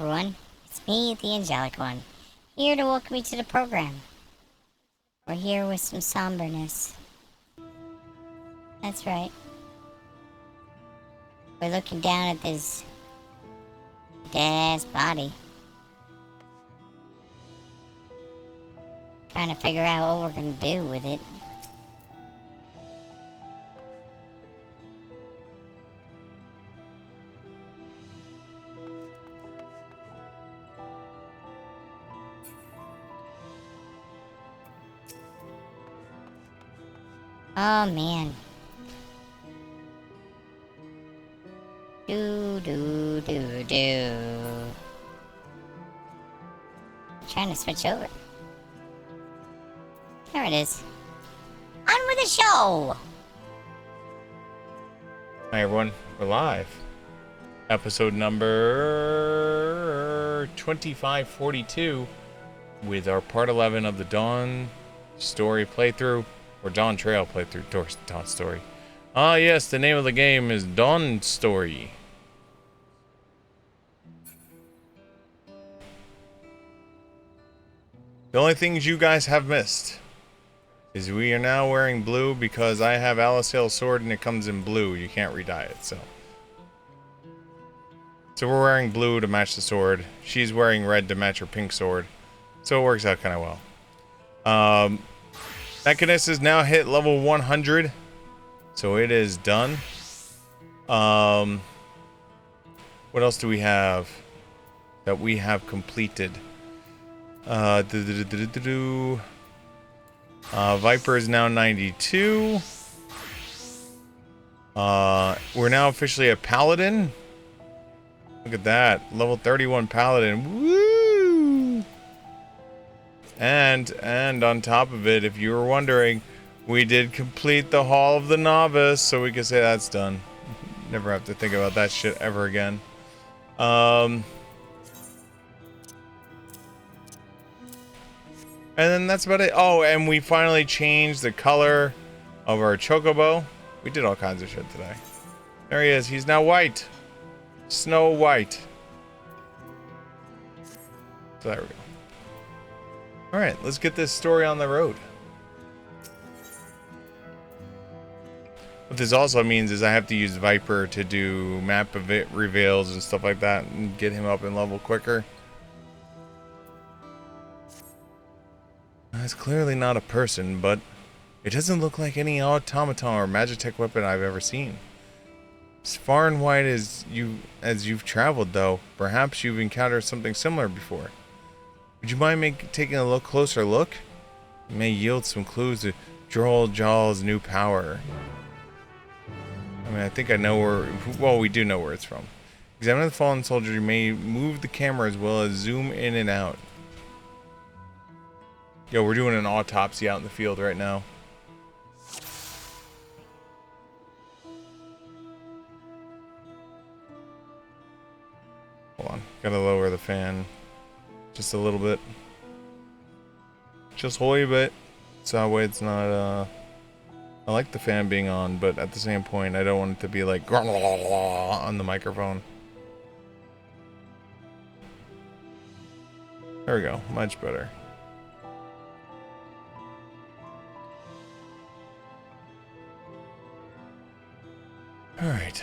everyone. It's me, the Angelic One, here to welcome you to the program. We're here with some somberness. That's right. We're looking down at this dead-ass body. Trying to figure out what we're gonna do with it. Oh man. Do. Trying to switch over. There it is. On with the show! Hi everyone, we're live. Episode number 2542 with our part 11 of the Dawn Story playthrough, or Dawntrail playthrough, Dawn Story. Ah yes, the name of the game is Dawn Story. The only things you guys have missed is we are now wearing blue because I have Alisail's sword and it comes in blue. You can't re-dye it, so we're wearing blue to match the sword. She's wearing red to match her pink sword. So it works out kind of well. Mechanist has now hit level 100. So it is done. What else do we have that we have completed? Viper is now 92. We're now officially a paladin. Look at that. Level 31 paladin. Woo! And on top of it, if you were wondering, we did complete the Hall of the Novice, so we can say that's done. Never have to think about that shit ever again. And then that's about it. Oh, and we finally changed the color of our chocobo. We did all kinds of shit today. There he is. He's now white. Snow White. So there we go. Alright, let's get this story on the road. What this also means is I have to use Viper to do map reveals and stuff like that and get him up in level quicker. It's clearly not a person, but it doesn't look like any automaton or magitech weapon I've ever seen. As far and wide as you've traveled, though, perhaps you've encountered something similar before. Would you mind taking a closer look? It may yield some clues to Droll Jaw's new power. I mean, I think I know where... Well, we do know where it's from. Examine the fallen soldier. You may move the camera as well as zoom in and out. Yo, we're doing an autopsy out in the field right now. Hold on. Gotta lower the fan. Just a little bit. Just a wee bit. So that way it's not, I like the fan being on, but at the same point, I don't want it to be like on the microphone. There we go. Much better. Alright.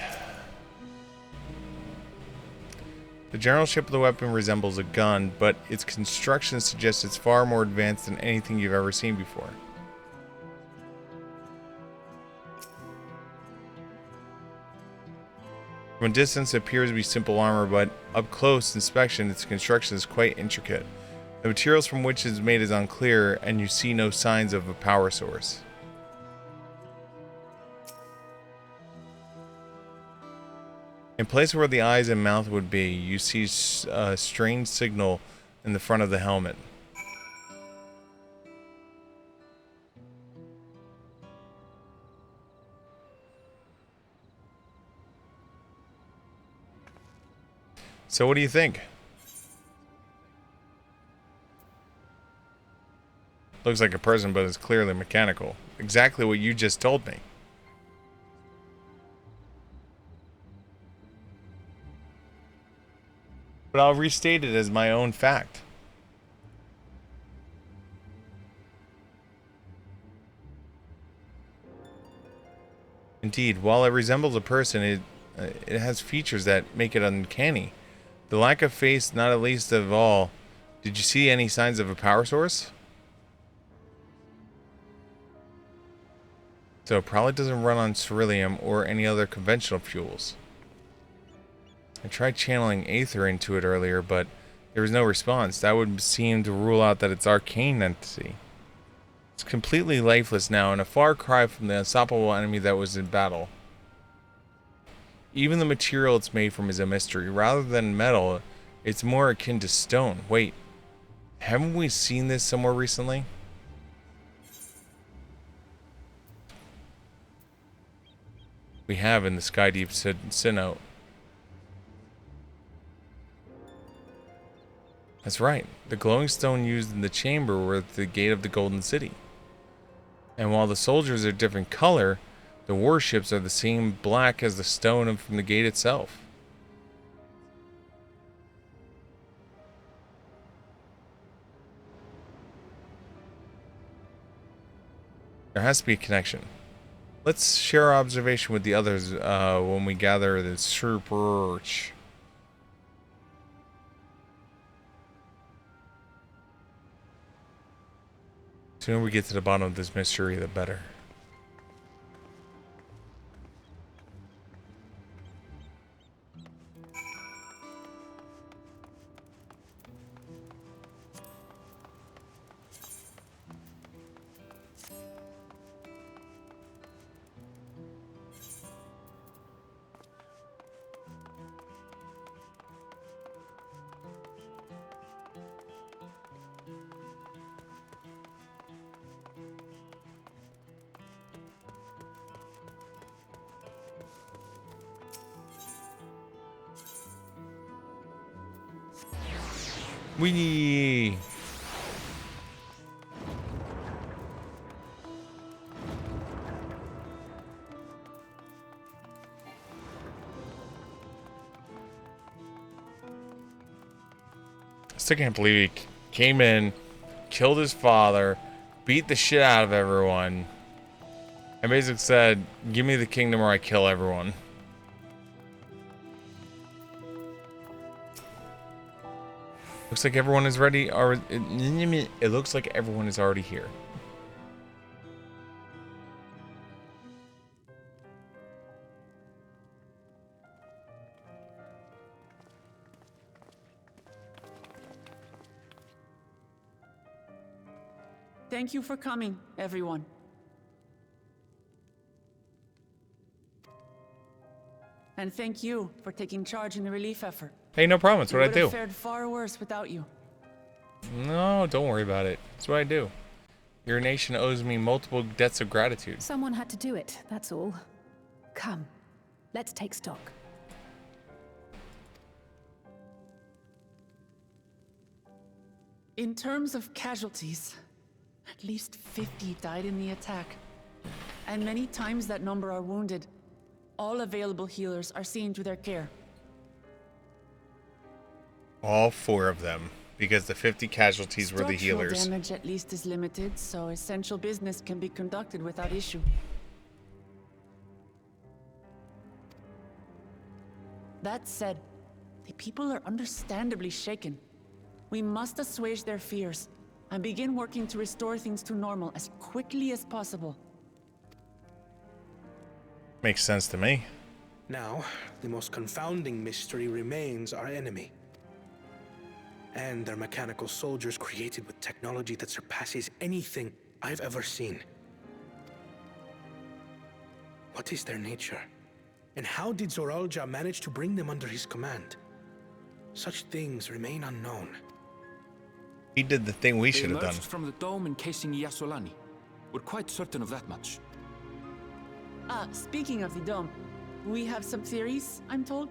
The general shape of the weapon resembles a gun, but its construction suggests it's far more advanced than anything you've ever seen before. From a distance, it appears to be simple armor, but up close inspection, its construction is quite intricate. The materials from which it is made is unclear, and you see no signs of a power source. In place where the eyes and mouth would be, you see a strange signal in the front of the helmet. So what do you think? Looks like a person, but it's clearly mechanical. Exactly what you just told me. but I'll restate it as my own fact. Indeed, while it resembles a person, it has features that make it uncanny. The lack of face, not at least of all. Did you see any signs of a power source? So it probably doesn't run on ceruleum or any other conventional fuels. I tried channeling Aether into it earlier, but there was no response. That would seem to rule out that it's arcane entity. It's completely lifeless now, and a far cry from the unstoppable enemy that was in battle. Even the material it's made from is a mystery. Rather than metal, it's more akin to stone. Wait, haven't we seen this somewhere recently? We have in the Skydeep Sinnoh. That's right. The glowing stone used in the chamber were at the gate of the Golden City. And while the soldiers are different color, the warships are the same black as the stone from the gate itself. There has to be a connection. Let's share our observation with the others when we gather the search. The sooner we get to the bottom of this mystery, the better. Wee. Still can't believe he came in, killed his father, beat the shit out of everyone, and basically said, "Give me the kingdom or I kill everyone." Looks like everyone is ready. It looks like everyone is already here. Thank you for coming, everyone. And thank you for taking charge in the relief effort. Hey, no problem. It's what I do. Would have fared far worse without you. No, don't worry about it. It's what I do. Your nation owes me multiple debts of gratitude. Someone had to do it, that's all. Come, let's take stock. In terms of casualties, at least 50 died in the attack. And many times that number are wounded. All available healers are seen to their care. All 4 of them, because the 50 casualties were the healers. Structural damage at least is limited, so essential business can be conducted without issue. That said, the people are understandably shaken. We must assuage their fears and begin working to restore things to normal as quickly as possible. Makes sense to me. Now, the most confounding mystery remains our enemy. And their mechanical soldiers created with technology that surpasses anything I've ever seen. What is their nature? And how did Zoralja manage to bring them under his command? Such things remain unknown. He did the thing we should have done. They emerged from the dome encasing Yasolani. We're quite certain of that much. Speaking of the dome, we have some theories, I'm told.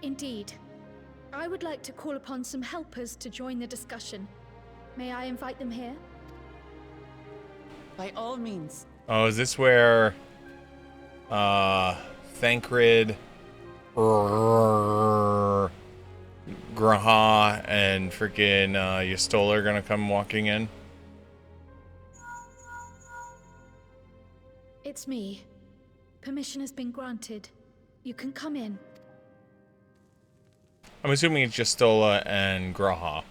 Indeed. I would like to call upon some helpers to join the discussion. May I invite them here? By all means, Oh, is this where Thancred, Graha, and freaking Yastola are gonna come walking in? It's me. Permission has been granted. You can come in. I'm assuming it's Yastola and Graha.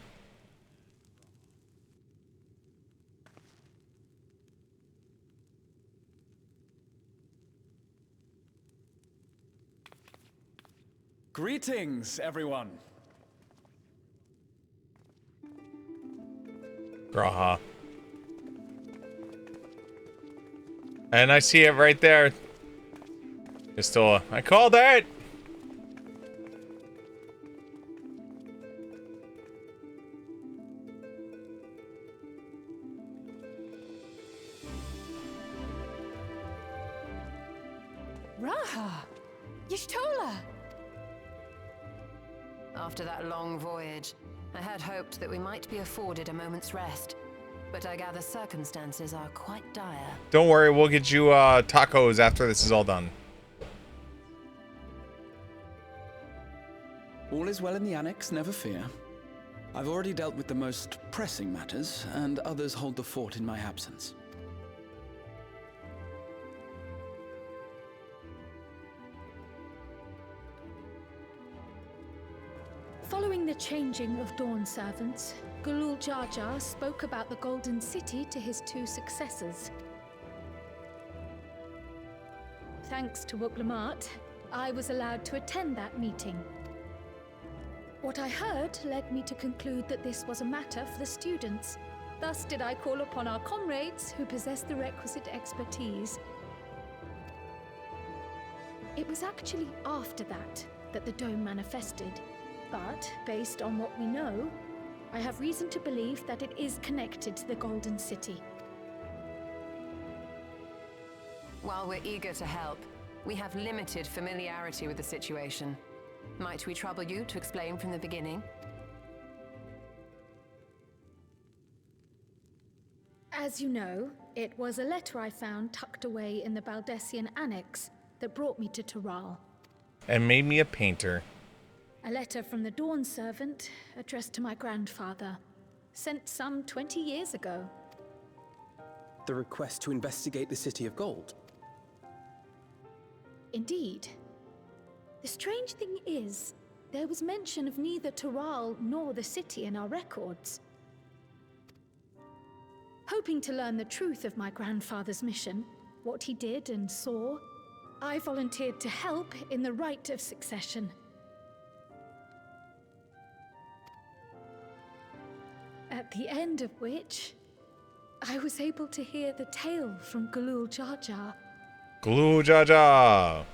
Greetings, everyone. Graha. And I see it right there. Yastola. I called it! Raha! Y'shtola! After that long voyage, I had hoped that we might be afforded a moment's rest. But I gather circumstances are quite dire. Don't worry, we'll get you tacos after this is all done. All is well in the Annex, never fear. I've already dealt with the most pressing matters, and others hold the fort in my absence. Following the changing of Dawn servants, Gulul Jar Jar spoke about the Golden City to his two successors. Thanks to Wuklamart, I was allowed to attend that meeting. What I heard led me to conclude that this was a matter for the students. Thus did I call upon our comrades who possess the requisite expertise. It was actually after that the dome manifested. But, based on what we know, I have reason to believe that it is connected to the Golden City. While we're eager to help, we have limited familiarity with the situation. Might we trouble you to explain from the beginning? As you know, it was a letter I found tucked away in the Baldessian Annex that brought me to Taral. And made me a painter. A letter from the Dawn servant, addressed to my grandfather, sent some 20 years ago. The request to investigate the City of Gold? Indeed. The strange thing is, there was mention of neither Taral nor the city in our records. Hoping to learn the truth of my grandfather's mission, what he did and saw, I volunteered to help in the rite of succession. At the end of which, I was able to hear the tale from Gulul Jar Jar. Gulul Jar Jar!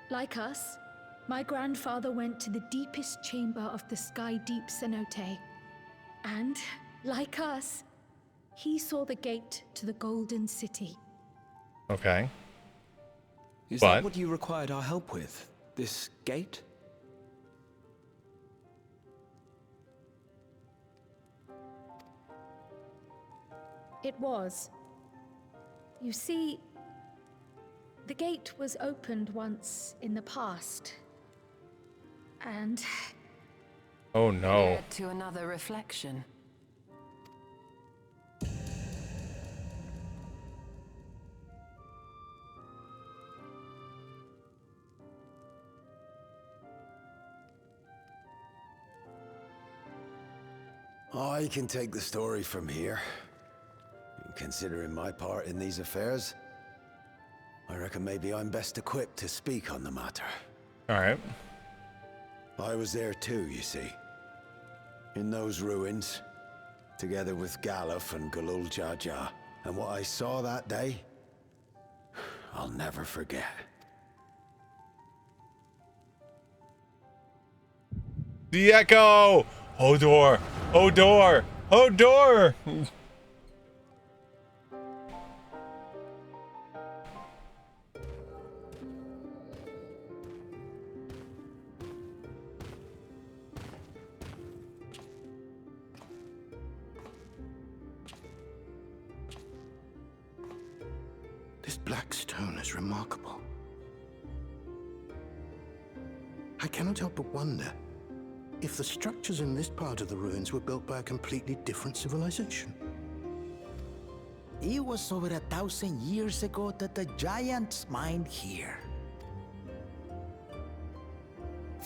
Like us, my grandfather went to the deepest chamber of the Sky Deep cenote. And, like us, he saw the gate to the Golden City. Okay. Is that what you required our help with? This gate? It was. You see, the gate was opened once in the past. And... Oh no. Led to another reflection. I can take the story from here. Considering my part in these affairs, I reckon maybe I'm best equipped to speak on the matter. Alright. I was there too, you see. In those ruins, together with Galuf and Gulul Jar Jar. And what I saw that day, I'll never forget. The Echo! Hodor! Hodor! Hodor! black stone is remarkable. I cannot help but wonder if the structures in this part of the ruins were built by a completely different civilization. It was over 1,000 years ago that the giants mined here.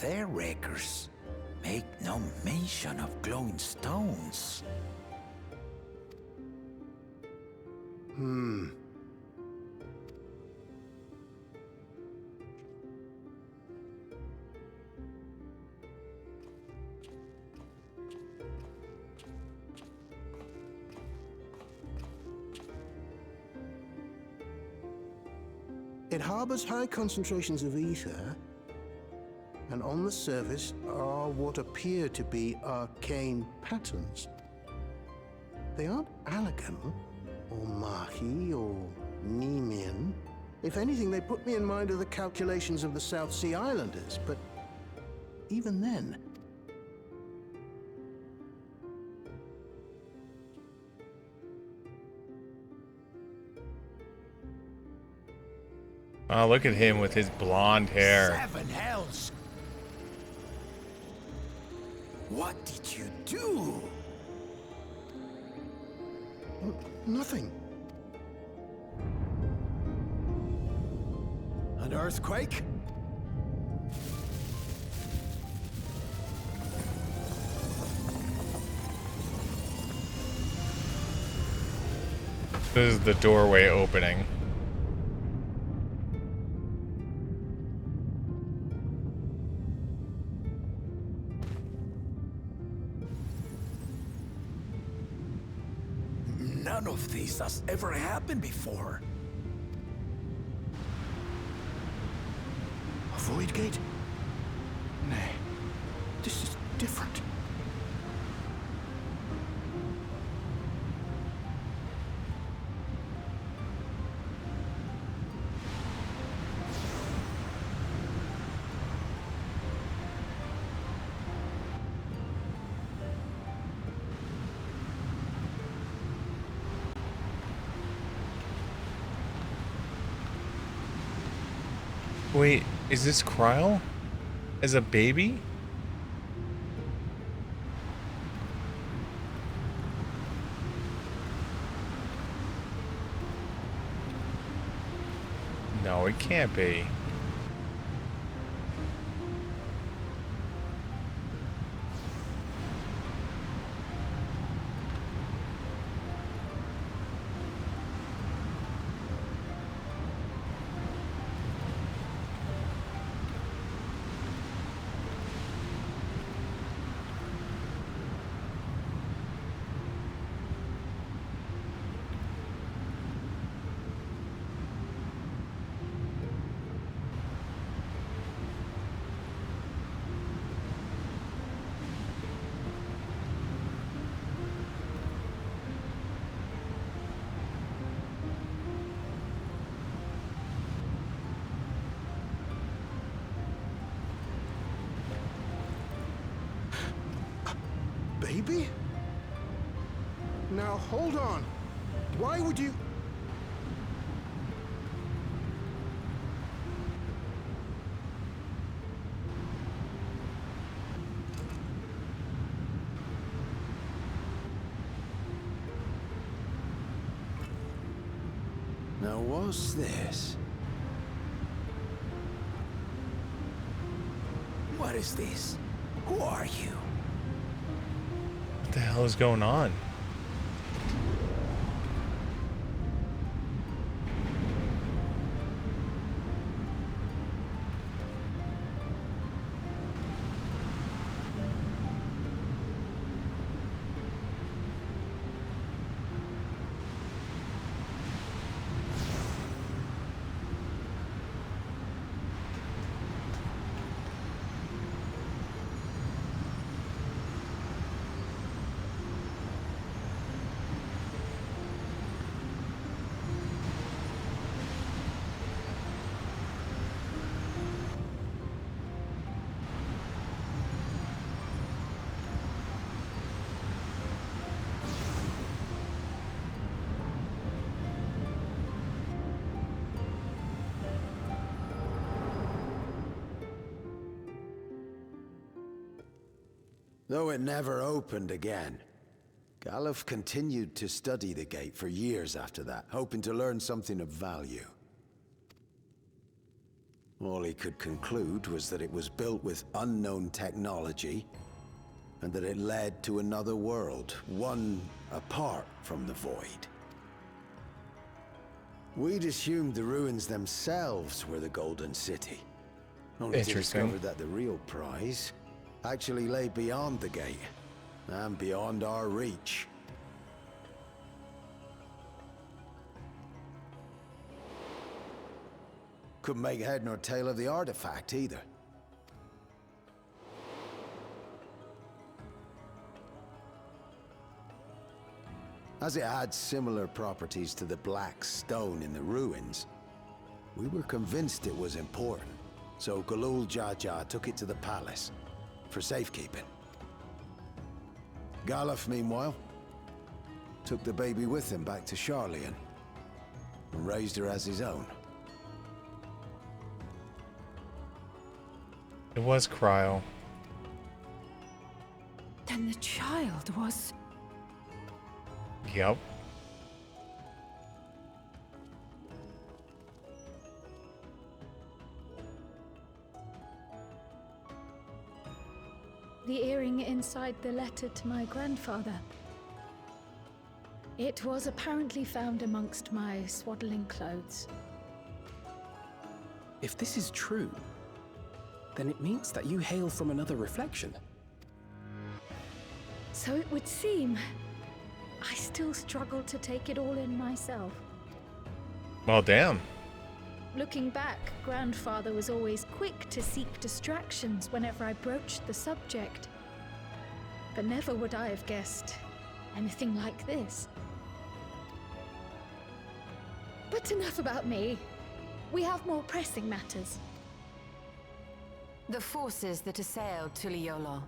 Their records make no mention of glowing stones. It harbors high concentrations of ether, and on the surface are what appear to be arcane patterns. They aren't Allegan, or Mahi, or Nemean. If anything, they put me in mind of the calculations of the South Sea Islanders, but even then... Oh, look at him with his blonde hair. 7 hells! What did you do? Nothing. An earthquake? This is the doorway opening. None of this has ever happened before. A void gate? Nay, this is different. Wait, is this Kryle? As a baby? No, it can't be. Baby? Now, hold on. Why would you... Now, what's this? What is this? Who are you? What the hell is going on? Though it never opened again. Galuf continued to study the gate for years after that, hoping to learn something of value. All he could conclude was that it was built with unknown technology, and that it led to another world, one apart from the Void. We'd assumed the ruins themselves were the Golden City, only to discover that the real prize actually lay beyond the gate, and beyond our reach. Couldn't make head nor tail of the artifact either. As it had similar properties to the black stone in the ruins, we were convinced it was important, so Galul Jaja took it to the palace for safekeeping. Galuf, meanwhile, took the baby with him back to Sharlayan and raised her as his own. It was Cryo. Then the child was... Yep. The earring inside the letter to my grandfather. It was apparently found amongst my swaddling clothes. If this is true, then it means that you hail from another reflection. So it would seem. I still struggle to take it all in myself. Well, damn. Looking back, Grandfather was always quick to seek distractions whenever I broached the subject. But never would I have guessed anything like this. But enough about me. We have more pressing matters. The forces that assailed Tuliyola.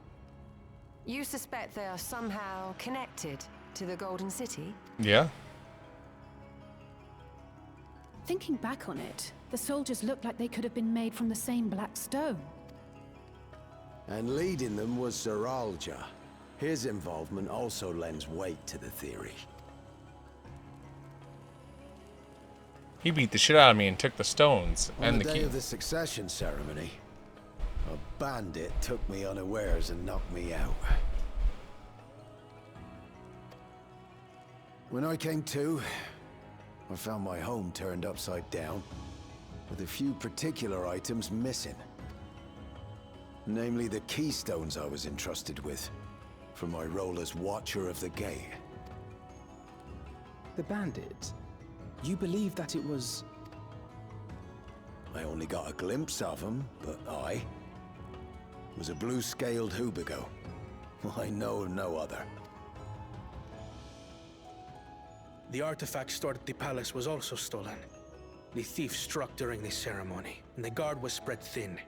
You suspect they are somehow connected to the Golden City? Yeah. Thinking back on it, the soldiers looked like they could have been made from the same black stone. And leading them was Zeralja. His involvement also lends weight to the theory. He beat the shit out of me and took the stones and the key. On the day of the succession ceremony, a bandit took me unawares and knocked me out. When I came to, I found my home turned upside down, with a few particular items missing. Namely the keystones I was entrusted with, for my role as Watcher of the Gate. The bandit? You believe that it was... I only got a glimpse of him, but I was a blue-scaled Hubigo. I know of no other. The artifact stored at the palace was also stolen. The thief struck during the ceremony, and the guard was spread thin.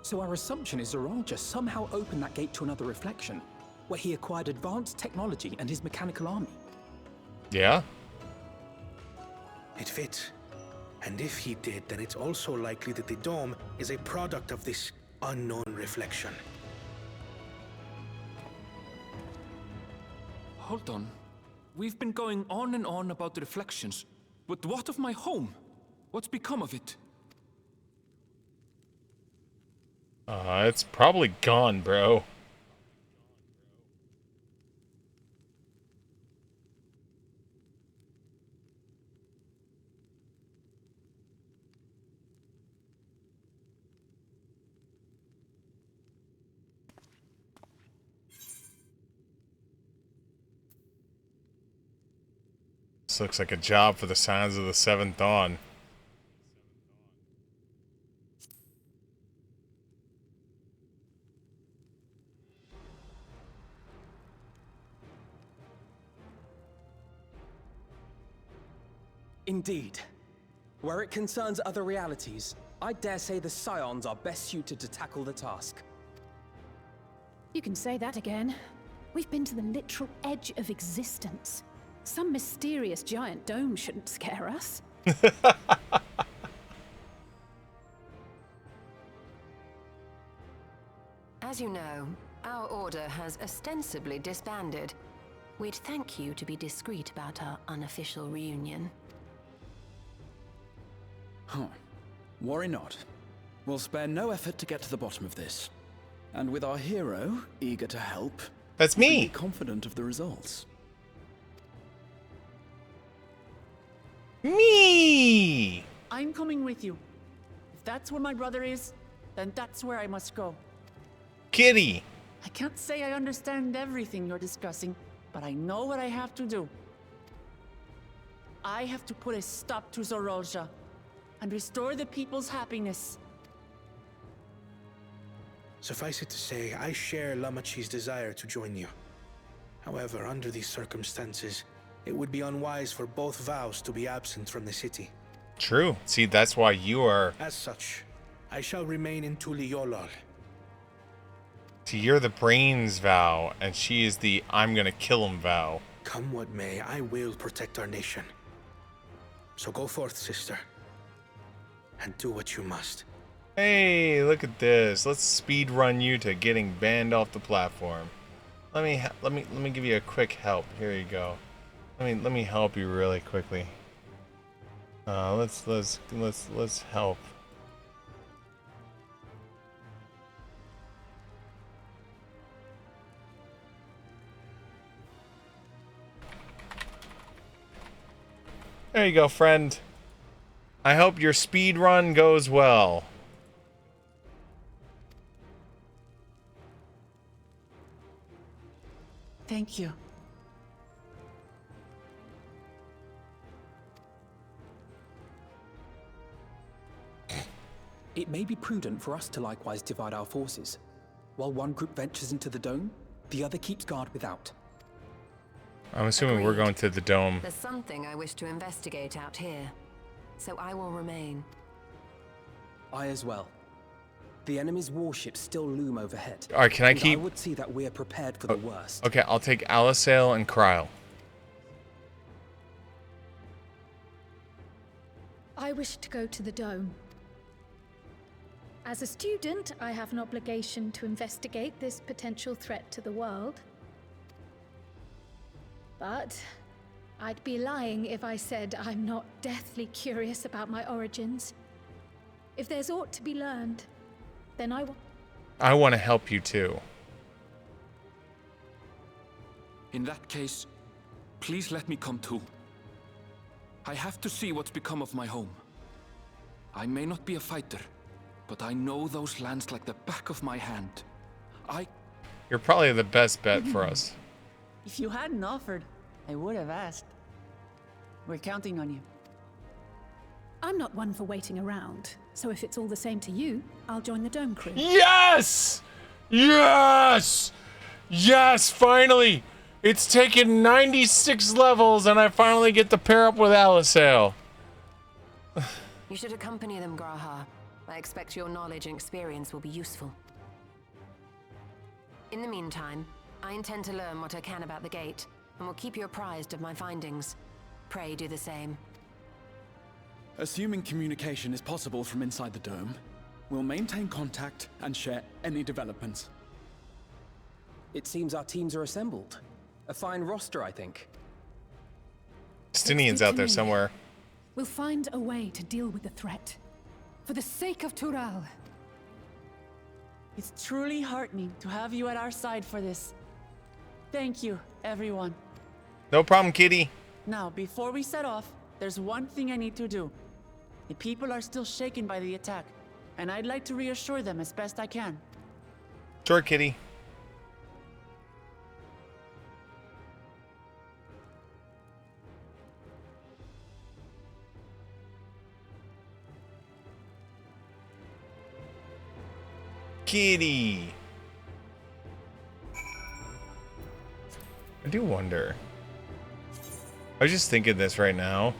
So our assumption is Zeralja somehow opened that gate to another reflection, where he acquired advanced technology and his mechanical army. Yeah? It fits. And if he did, then it's also likely that the dome is a product of this unknown reflection. Hold on. We've been going on and on about the reflections, but what of my home? What's become of it? It's probably gone, bro. This looks like a job for the Sons of the Seventh Dawn. Indeed. Where it concerns other realities, I dare say the Scions are best suited to tackle the task. You can say that again. We've been to the literal edge of existence. Some mysterious giant dome shouldn't scare us. As you know, Order has ostensibly disbanded. We'd thank you to be discreet about our unofficial reunion. Huh. Worry not. We'll spare no effort to get to the bottom of this. And with our hero eager to help, that's you can me. be confident of the results. Me! I'm coming with you. If that's where my brother is, then that's where I must go. Kitty! I can't say I understand everything you're discussing, but I know what I have to do. I have to put a stop to Zorolja and restore the people's happiness. Suffice it to say, I share Lamachi's desire to join you. However, under these circumstances, it would be unwise for both vows to be absent from the city. True. See, that's why you are... As such, I shall remain in Tuliyolol. See, you're the brains vow, and she is the I'm gonna kill him vow. Come what may, I will protect our nation. So go forth, sister, and do what you must. Hey, look at this. Let's speed run you to getting banned off the platform. Let me give you a quick help. Here you go. Let me help you really quickly. Let's help. There you go, friend. I hope your speed run goes well. Thank you. It may be prudent for us to likewise divide our forces. While one group ventures into the dome, the other keeps guard without. I'm assuming we're going to the dome. There's something I wish to investigate out here, so I will remain. I as well. The enemy's warships still loom overhead. All right, can I keep... I would see that we're prepared for the worst. Okay, I'll take Alisail and Cryle. I wish to go to the dome. As a student, I have an obligation to investigate this potential threat to the world. But I'd be lying if I said I'm not deathly curious about my origins. If there's aught to be learned, then I want to help you too. In that case, please let me come too. I have to see what's become of my home. I may not be a fighter, but I know those lands like the back of my hand. You're probably the best bet for us. If you hadn't offered, I would have asked. We're counting on you. I'm not one for waiting around, so if it's all the same to you, I'll join the dome crew. Yes! Yes! Yes, finally! It's taken 96 levels and I finally get to pair up with Alisail. You should accompany them, Graha. I expect your knowledge and experience will be useful. In the meantime, I intend to learn what I can about the gate, and will keep you apprised of my findings. Pray do the same. Assuming communication is possible from inside the dome, we'll maintain contact and share any developments. It seems our teams are assembled. A fine roster, I think. Stinian's out there somewhere. We'll find a way to deal with the threat. For the sake of Tural. It's truly heartening to have you at our side for this. Thank you, everyone. No problem, Kitty. Now, before we set off, there's one thing I need to do. The people are still shaken by the attack, and I'd like to reassure them as best I can. Sure, Kitty. Kitty. I do wonder. I was just thinking this right now.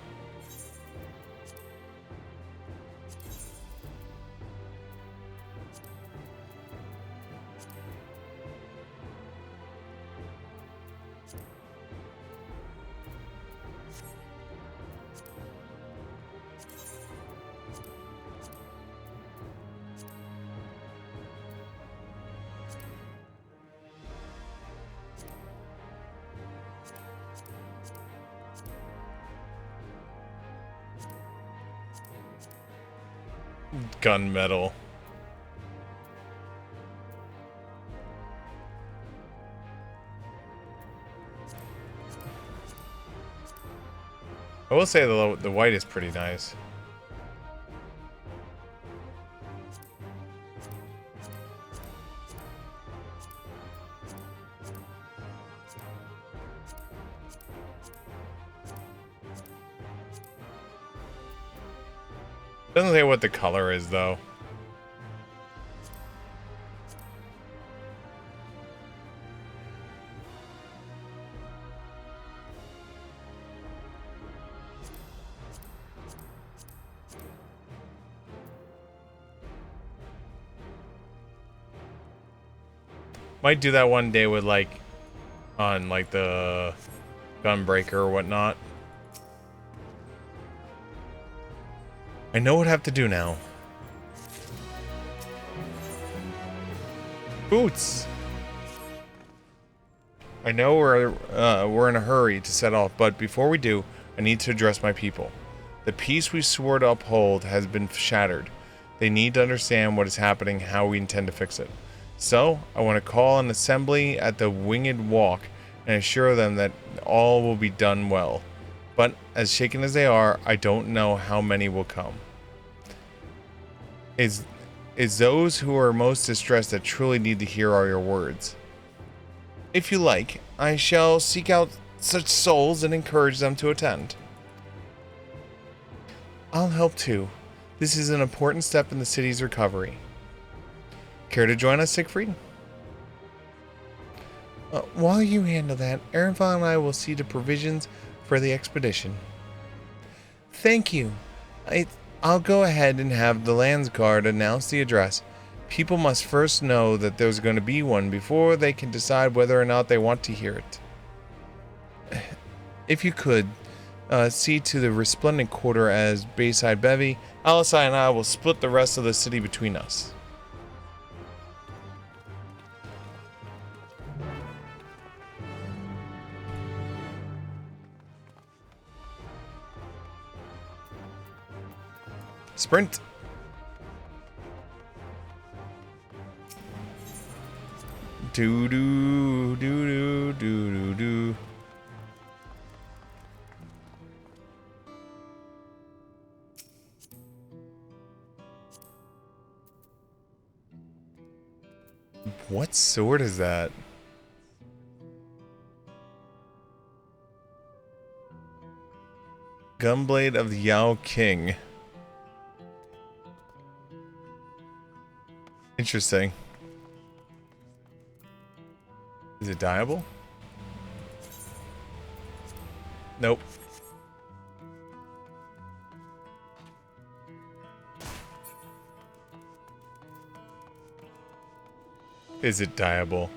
Gunmetal. I will say the white is pretty nice. Doesn't say what the color is though. Might do that one day with like on like the Gunbreaker or whatnot. I know what I have to do now. Boots. I know we're in a hurry to set off, but before we do, I need to address my people. The peace we swore to uphold has been shattered. They need to understand what is happening, how we intend to fix it. So, I want to call an assembly at the Winged Walk and assure them that all will be done well. But, as shaken as they are, I don't know how many will come. It's those who are most distressed that truly need to hear all your words. If you like, I shall seek out such souls and encourage them to attend. I'll help too. This is an important step in the city's recovery. Care to join us, Siegfried? While you handle that, Ehrenfeld and I will see to provisions for the expedition. Thank you. I'll go ahead and have the Lands Guard announce the address. People must first know that there's going to be one before they can decide whether or not they want to hear it. If you could, see to the resplendent quarter as Bayside Bevy, Alisai and I will split the rest of the city between us. Sprint. Do do do do do do. What sword is that? Gunblade of the Yao King. Interesting. Is it dyeable? Nope. Is it dyeable?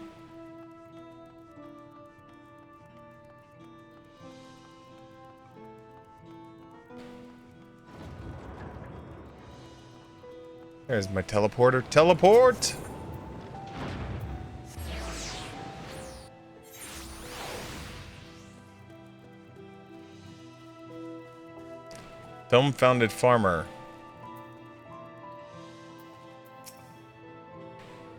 There's my teleporter. Teleport! Dumbfounded farmer.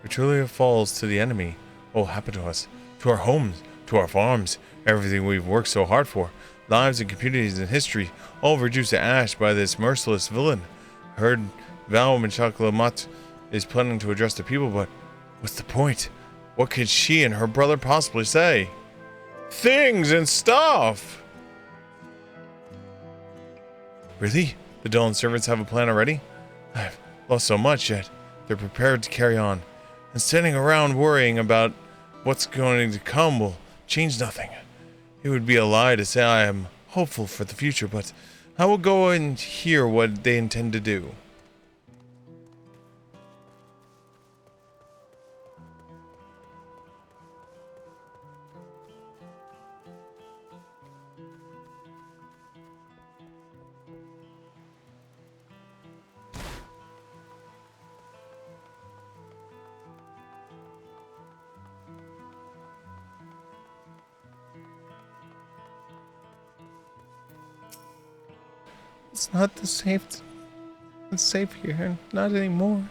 Petrulia falls to the enemy. What will happen to us? To our homes, to our farms, everything we've worked so hard for. Lives and communities and history, all reduced to ash by this merciless villain. Heard Val Menchaklamat is planning to address the people, but what's the point? What could she and her brother possibly say? Things and stuff! Really? The Dawn servants have a plan already? I've lost so much, yet they're prepared to carry on. And standing around worrying about what's going to come will change nothing. It would be a lie to say I am hopeful for the future, but I will go and hear what they intend to do. It's not the not safe here, not anymore.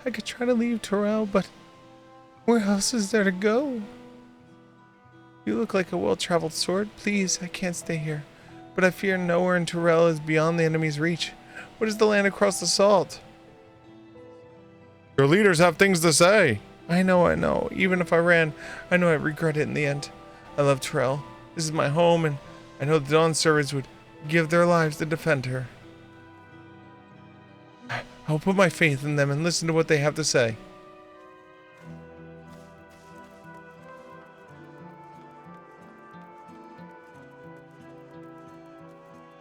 I could try to leave Terrell, but where else is there to go? You look like a well-traveled sort. Please, I can't stay here. But I fear nowhere in Terrell is beyond the enemy's reach. What is the land across the salt? Your leaders have things to say. I know. Even if I ran, I know I'd regret it in the end. I love Terrell. This is my home, and I know the Dawn servants would give their lives to defend her. I'll put my faith in them and listen to what they have to say.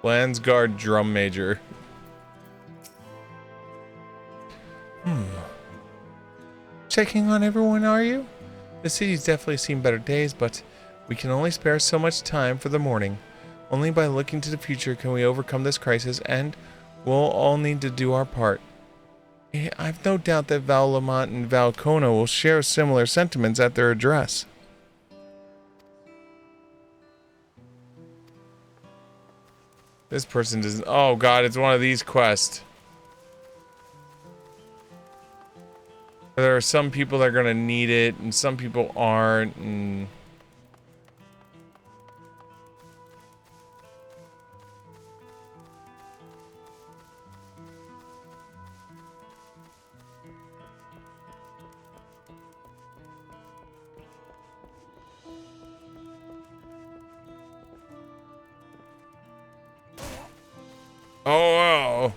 Landsguard Drum Major. Checking on everyone, are you? The city's definitely seen better days, but we can only spare so much time for the morning. Only by looking to the future can we overcome this crisis, and we'll all need to do our part. I've no doubt that Val Lamont and Val Kona will share similar sentiments at their address. This person doesn't... Oh god, it's one of these quests. There are some people that are going to need it, and some people aren't, and... Oh, wow.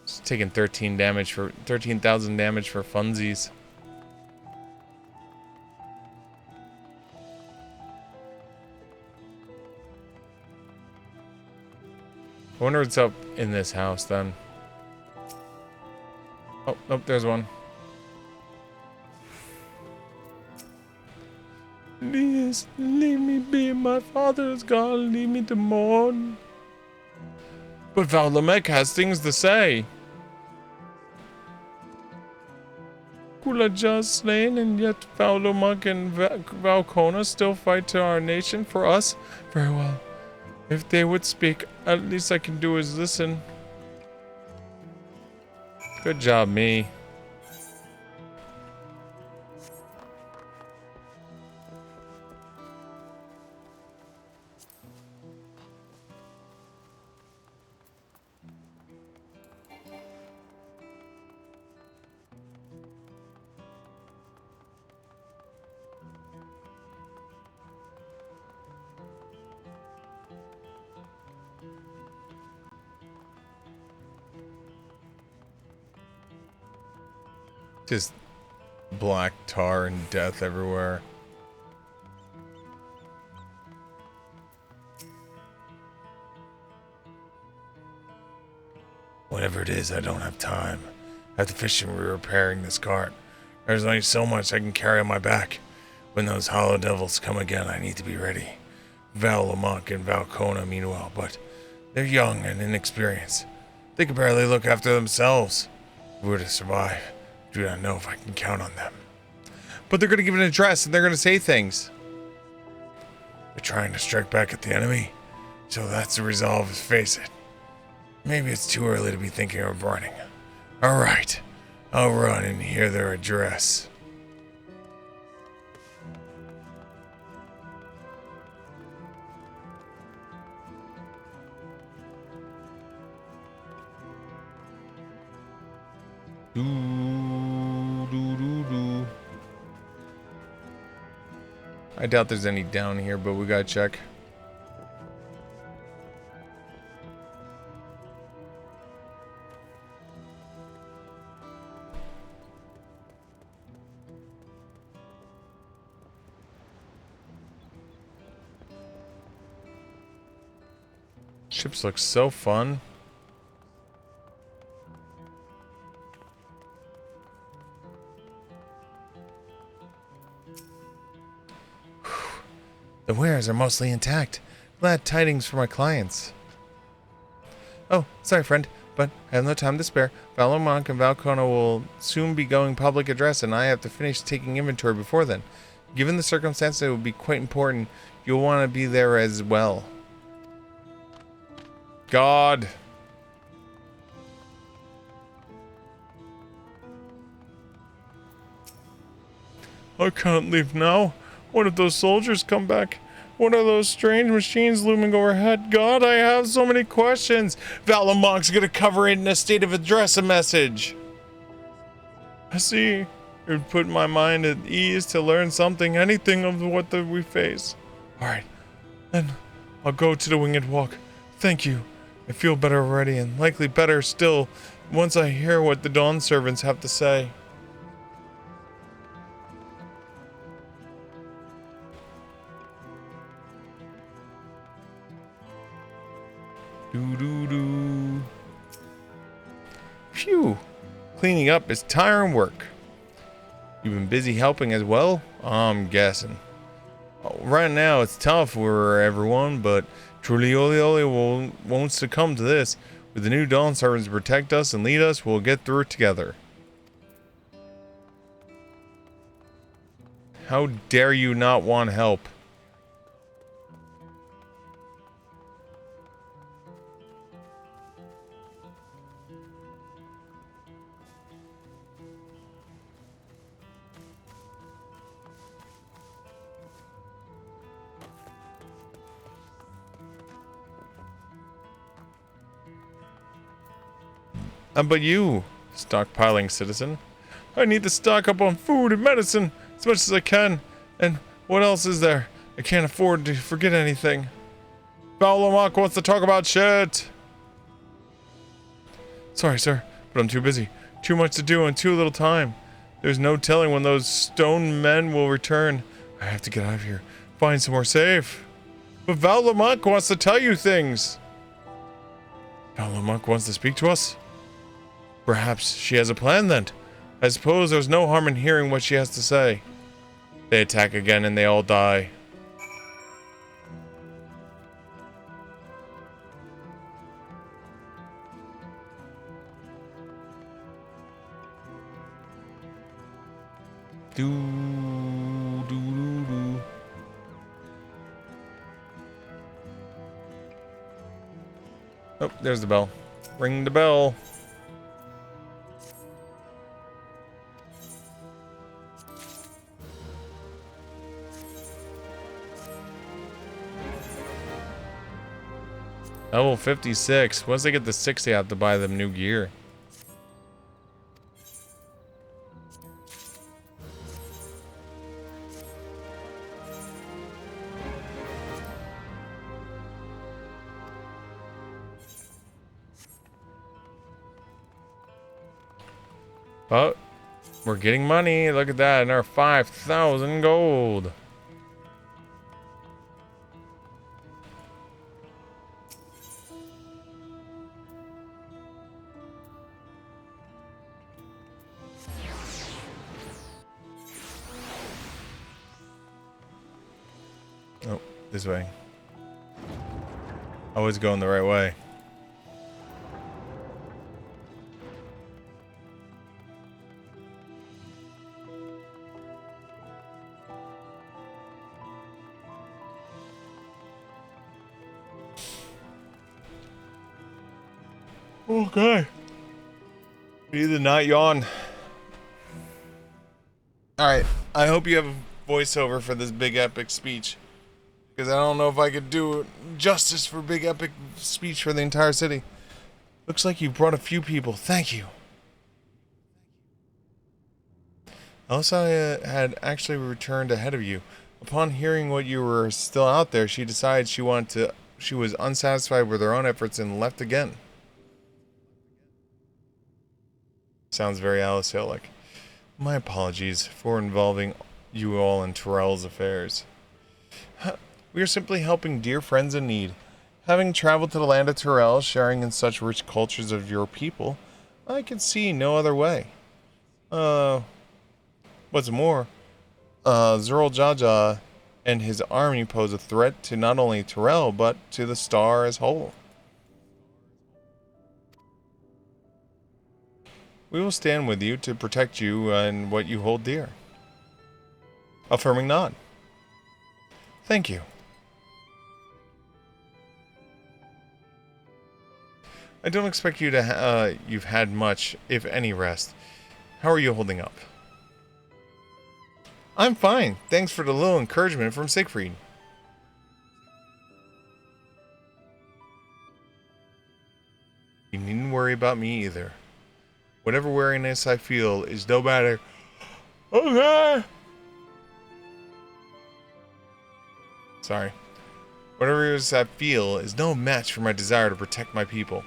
It's taking 13,000 damage for funsies. I wonder what's up in this house then. Oh, nope, there's one. Please, leave me be. My father is gone. Leave me to mourn. But Val Lamont has things to say. Kula just slain, and yet Val Lamont and Val Kona still fight to our nation for us? Very well. If they would speak, at least I can do is listen. Good job, me. Just black tar and death everywhere. Whatever it is, I don't have time. I have to fish and repairing this cart. There's only so much I can carry on my back. When those hollow devils come again, I need to be ready. Val Lamont and Val Kona, meanwhile, but they're young and inexperienced. They can barely look after themselves. If we were to survive, I do not know if I can count on them. But they're going to give an address and they're going to say things. They're trying to strike back at the enemy, so that's the resolve to face it. Maybe it's too early to be thinking of running. Alright, I'll run and hear their address. I doubt there's any down here, but we gotta check. Ships look so fun. The wares are mostly intact. Glad tidings for my clients. Oh, sorry friend, but I have no time to spare. Val Lamont and Val Kona will soon be going public address, and I have to finish taking inventory before then. Given the circumstances, it would be quite important. You'll want to be there as well. God. I can't leave now. What if those soldiers come back? What are those strange machines looming overhead? God, I have so many questions. Valamonk's gonna cover it in a state of address a message. I see. It would put my mind at ease to learn something, anything of what we face. Alright, then I'll go to the winged walk. Thank you. I feel better already, and likely better still once I hear what the Dawn servants have to say. Doo-doo-doo. Phew. Cleaning up is tiring work. You've been busy helping as well? I'm guessing. Right now it's tough for everyone, but truly won't succumb to this. With the new Dawn servants to protect us and lead us, we'll get through it together. How dare you not want help? But you, stockpiling citizen. I need to stock up on food and medicine as much as I can. And what else is there? I can't afford to forget anything. Valamonk wants to talk about shit. Sorry, sir, but I'm too busy. Too much to do and too little time. There's no telling when those stone men will return. I have to get out of here. Find somewhere safe. But Valamonk wants to tell you things. Valamonk wants to speak to us? Perhaps she has a plan then. I suppose there's no harm in hearing what she has to say. They attack again and they all die. Oh, there's the bell. Ring the bell. Level 56. Once they get to 60, I have to buy them new gear. Oh, we're getting money. Look at that. And our 5,000 gold. Oh, this way. Always going the right way. Okay. Need to not yawn. Alright, I hope you have a voiceover for this big epic speech. Because I don't know if I could do justice for big epic speech for the entire city. Looks like you brought a few people. Thank you. Elsa had actually returned ahead of you. Upon hearing what you were still out there, she decided she was unsatisfied with her own efforts and left again. Sounds very Alice Hill-like. My apologies for involving you all in Terrell's affairs. We are simply helping dear friends in need. Having traveled to the land of Terrell, sharing in such rich cultures of your people, I can see no other way. What's more, Zerl Jaja and his army pose a threat to not only Terrell, but to the star as whole. We will stand with you to protect you and what you hold dear. Affirming nod. Thank you. I don't expect you to you've had much, if any, rest. How are you holding up? I'm fine. Thanks for the little encouragement from Siegfried. You needn't worry about me either. Whatever weariness I feel is no matter. Okay. Sorry. Whatever it is I feel is no match for my desire to protect my people.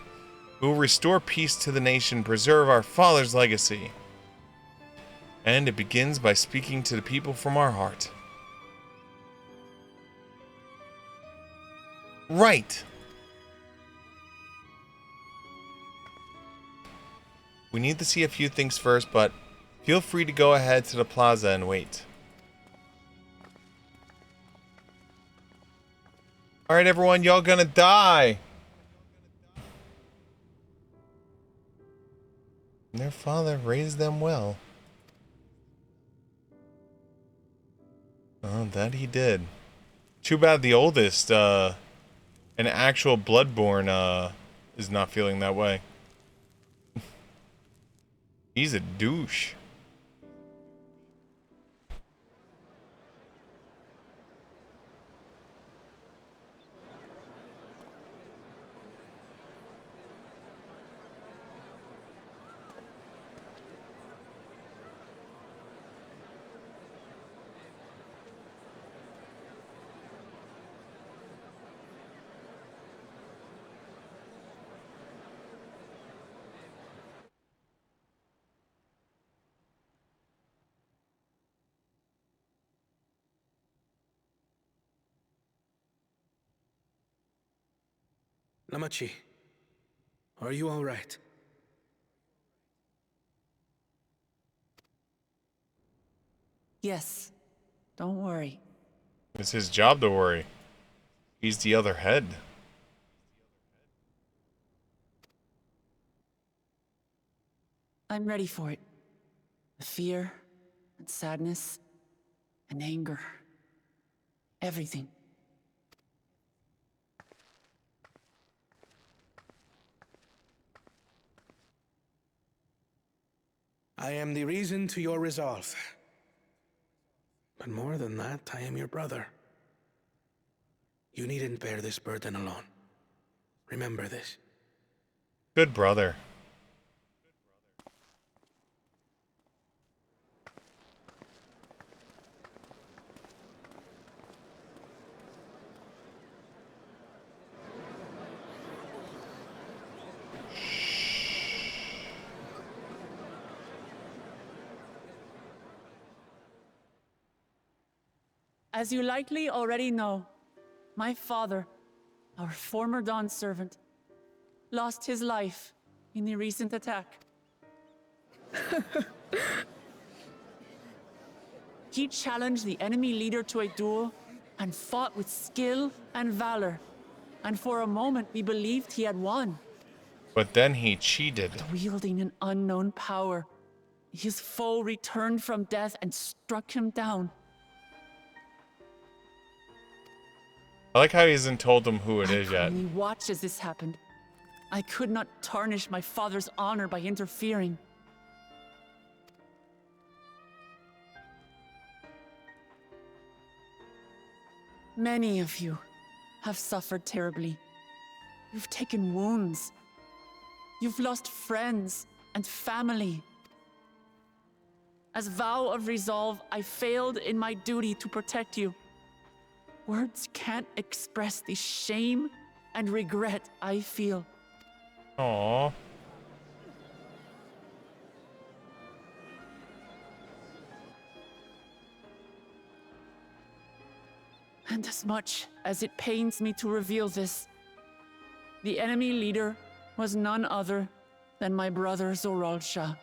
We will restore peace to the nation, preserve our father's legacy. And it begins by speaking to the people from our heart. Right. We need to see a few things first, but feel free to go ahead to the plaza and wait. Alright everyone, y'all gonna die! Their father raised them well. Oh, that he did. Too bad the oldest, an actual Bloodborne, is not feeling that way. He's a douche. Namachi, are you all right? Yes. Don't worry. It's his job to worry. He's the other head. I'm ready for it. The fear, and sadness, and anger. Everything. I am the reason to your resolve. But more than that, I am your brother. You needn't bear this burden alone. Remember this. Good brother. As you likely already know, my father, our former Dawn servant, lost his life in the recent attack. He challenged the enemy leader to a duel and fought with skill and valor. And for a moment, we believed he had won. But then he cheated. But wielding an unknown power, his foe returned from death and struck him down. I like how he hasn't told them who it is yet. I only watched as this happened. I could not tarnish my father's honor by interfering. Many of you have suffered terribly. You've taken wounds. You've lost friends and family. As vow of resolve, I failed in my duty to protect you. Words can't express the shame and regret I feel. Aww. And as much as it pains me to reveal this, the enemy leader was none other than my brother Zoralsha.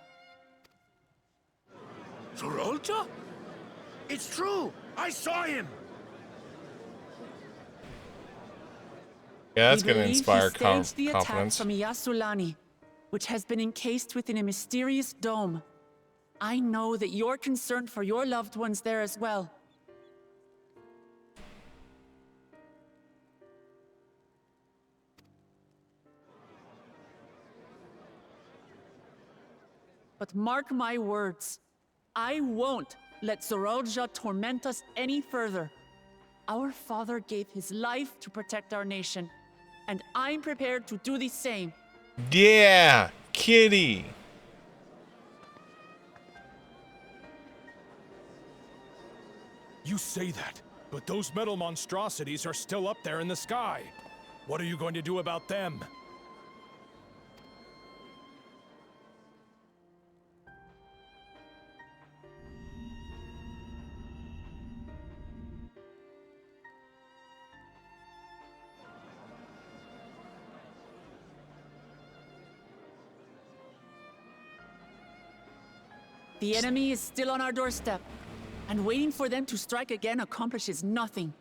Zoralsha? It's true! I saw him! Yeah, that's going to believe inspire he staged the attack confidence. from Yasulani, which has been encased within a mysterious dome. I know that you're concerned for your loved ones there as well. But mark my words, I won't let Zorolja torment us any further. Our father gave his life to protect our nation, and I'm prepared to do the same. Yeah, kitty. You say that, but those metal monstrosities are still up there in the sky. What are you going to do about them? The enemy is still on our doorstep, and waiting for them to strike again accomplishes nothing.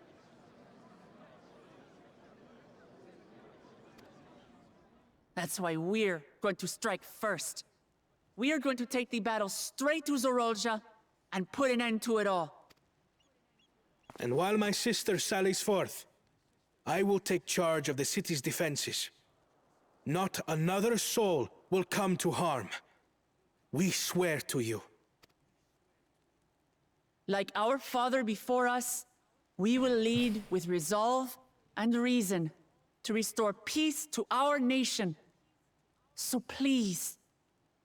That's why we're going to strike first. We are going to take the battle straight to Zorolja and put an end to it all. And while my sister sallies forth, I will take charge of the city's defenses. Not another soul will come to harm. We swear to you. Like our father before us, we will lead with resolve and reason to restore peace to our nation. So please,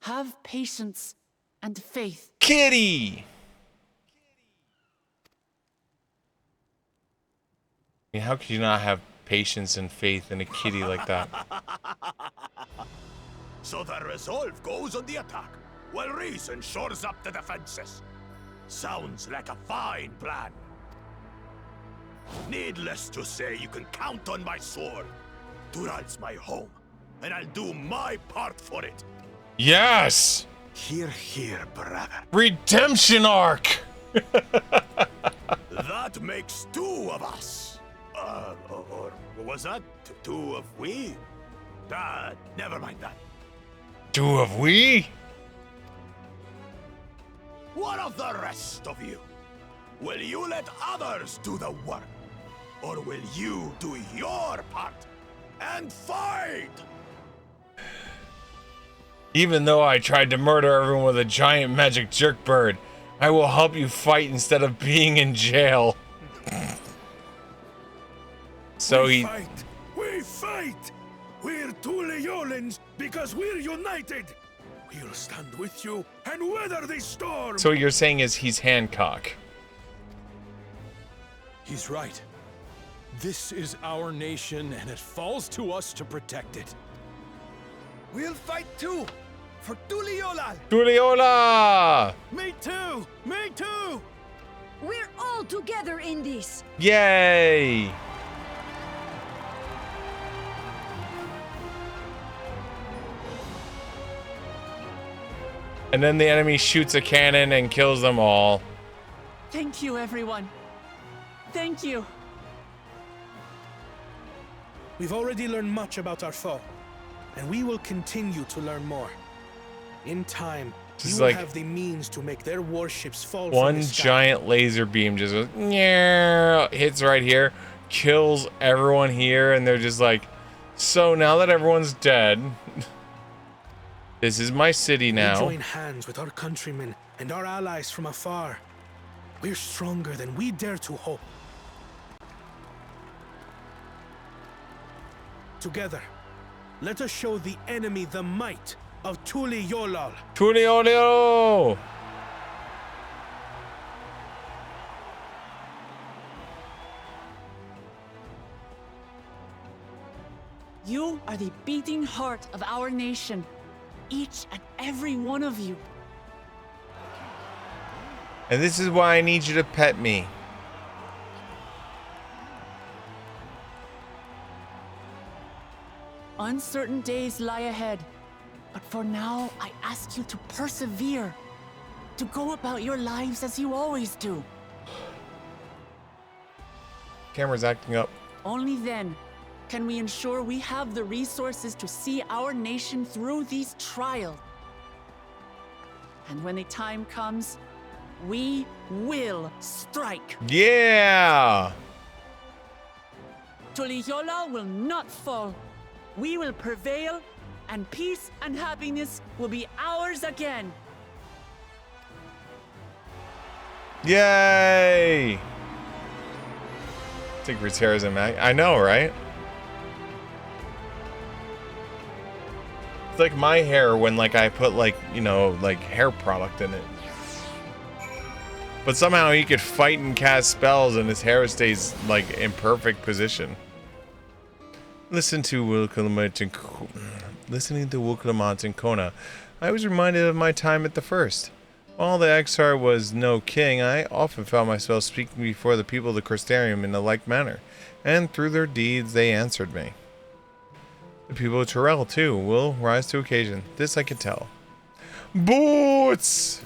have patience and faith. Kitty! I mean, how could you not have patience and faith in a kitty like that? So the resolve goes on the attack, while reason shores up the defenses. Sounds like a fine plan. Needless to say, you can count on my sword. Dural's my home, and I'll do my part for it. Yes! Hear, hear, brother. Redemption arc! That makes two of us. Or was that two of we? Never mind that. Two of we? What of the rest of you? Will you let others do the work? Or will you do your part and fight? Even though I tried to murder everyone with a giant magic jerk bird, I will help you fight instead of being in jail. So we fight! We're two Leolans because we're united! We'll stand with you and weather this storm! So what you're saying is he's Hancock. He's right. This is our nation, and it falls to us to protect it. We'll fight too! For Tuliyola! Tuliyola! Me too! Me too! We're all together in this! Yay! And then the enemy shoots a cannon and kills them all. Thank you, everyone. Thank you. We've already learned much about our foe, and we will continue to learn more. In time, we will have the means to make their warships fall from the sky. Giant laser beam just goes, "Nyeh," hits right here, kills everyone here, and they're just like, so now that everyone's dead, this is my city now. We join hands with our countrymen and our allies from afar. We're stronger than we dare to hope. Together, let us show the enemy the might of Tuliyola. Tuliyola! You are the beating heart of our nation. Each and every one of you. And this is why I need you to pet me. Uncertain days lie ahead, but for now, I ask you to persevere, to go about your lives as you always do. Camera's acting up. Only then can we ensure we have the resources to see our nation through these trials. And when the time comes, we will strike. Yeah! Tuliyola will not fall. We will prevail, and peace and happiness will be ours again. Yay! Secret hairs and mag. I know, right? It's like my hair when like I put like, you know, like hair product in it. But somehow he could fight and cast spells and his hair stays like in perfect position. Listening to Wuklamant and Kona, I was reminded of my time at the First. While the Exar was no king, I often found myself speaking before the people of the Crystarium in a like manner, and through their deeds they answered me. The people of Terrell, too, will rise to occasion. This I can tell. Boots!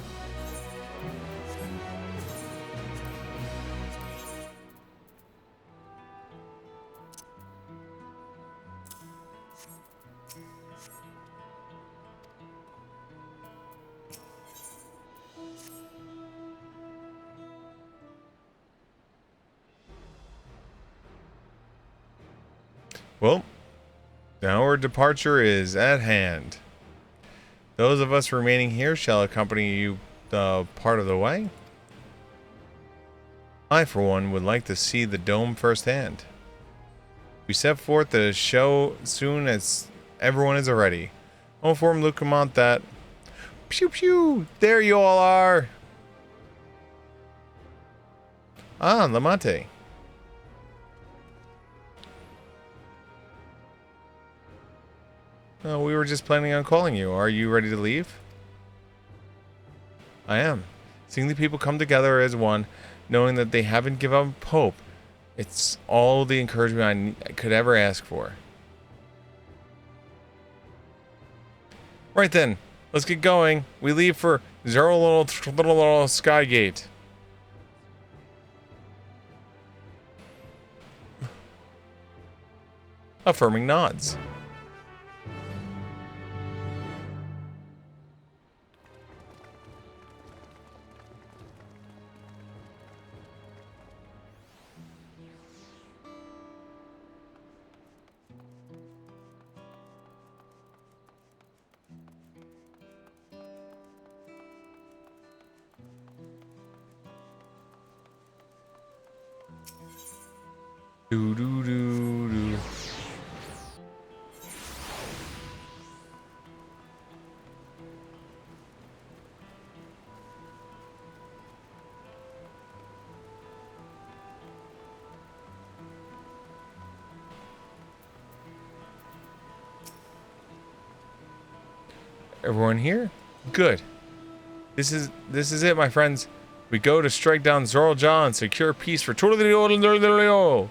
Well, our departure is at hand. Those of us remaining here shall accompany you part of the way. I, for one, would like to see the dome firsthand. We set forth to show soon as everyone is ready. I'll inform Lucamont that... Pew pew! There you all are! Ah, Lamante. We were just planning on calling you. Are you ready to leave? I am. Seeing the people come together as one, knowing that they haven't given up hope, it's all the encouragement I could ever ask for. Right then, let's get going. We leave for Zero Little Skygate. Affirming nods. Do do do do. Everyone here? Good. This is it, my friends. We go to strike down Zorlja and secure peace for Tulio.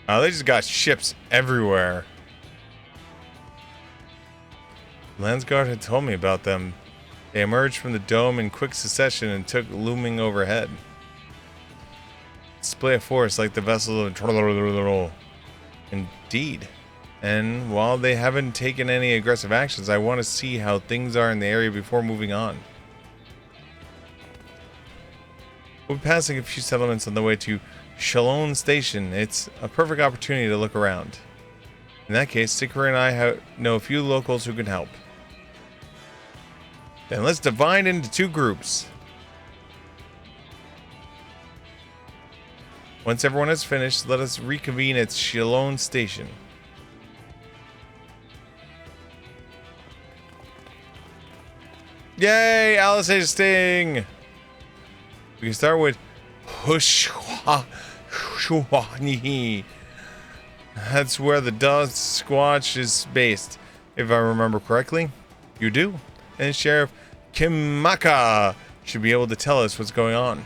Oh, they just got ships everywhere. Landsguard had told me about them. They emerged from the dome in quick succession and took looming overhead. Display of force like the vessel of Indeed. And while they haven't taken any aggressive actions, I want to see how things are in the area before moving on. We'll be passing a few settlements on the way to Shalone Station. It's a perfect opportunity to look around. In that case, Sikra and I know a few locals who can help. Then let's divide into two groups. Once everyone has finished, let us reconvene at Shalone Station. Yay! Alice Sting! We can start with Hushwani. That's where the Dust Squatch is based, if I remember correctly. You do? And Sheriff Kimaka should be able to tell us what's going on.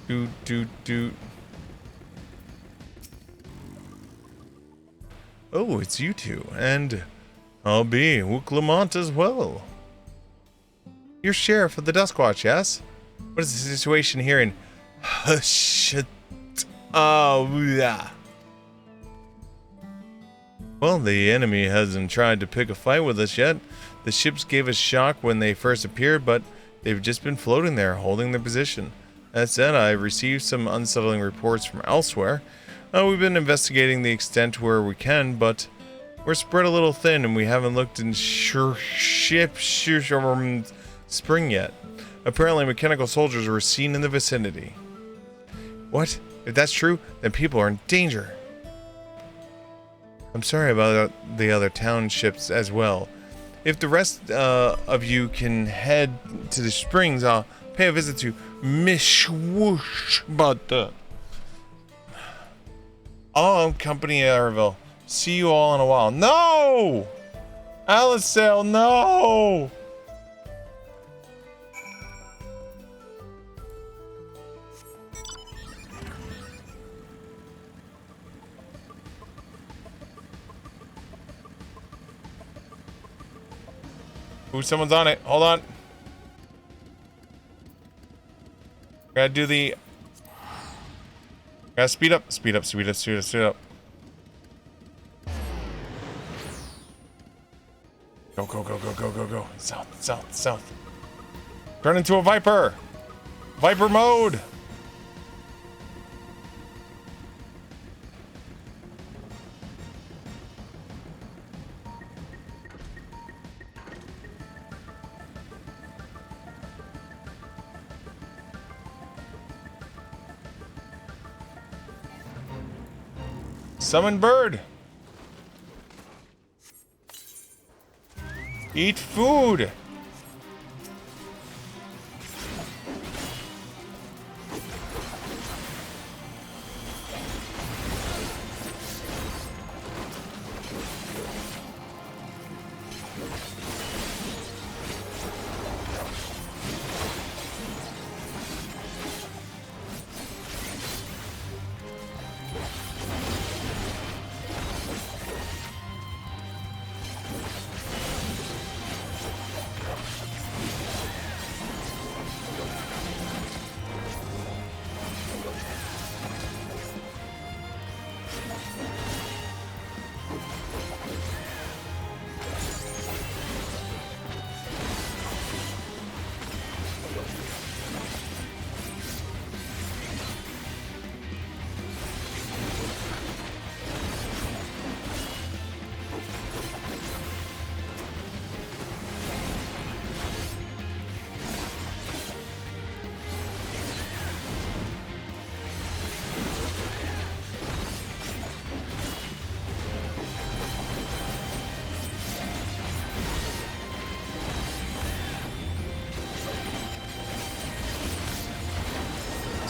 Doot. Oh, it's you two, and I'll be Wook Lamont as well. You're sheriff of the Duskwatch, yes? What is the situation here in Hush? Oh, yeah. Well, the enemy hasn't tried to pick a fight with us yet. The ships gave us shock when they first appeared, but they've just been floating there, holding their position. That said, I've received some unsettling reports from elsewhere. We've been investigating the extent where we can, but we're spread a little thin and we haven't looked in spring yet. Apparently, mechanical soldiers were seen in the vicinity. What? If that's true, then people are in danger. I'm sorry about the other townships as well. If the rest of you can head to the springs, I'll pay a visit to Miss Whoosh. But I'm Company Arville. See you all in a while. No! Alisale, no! Ooh, someone's on it. Hold on. Gotta do the... Gotta speed up. Speed up. Go. South. Turn into a Viper. Viper mode. Summon bird. Eat food.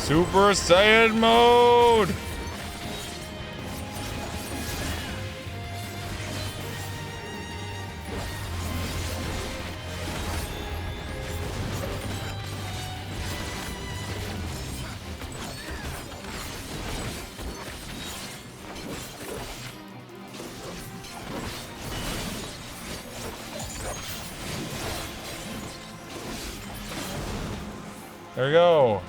Super Saiyan mode! There we go.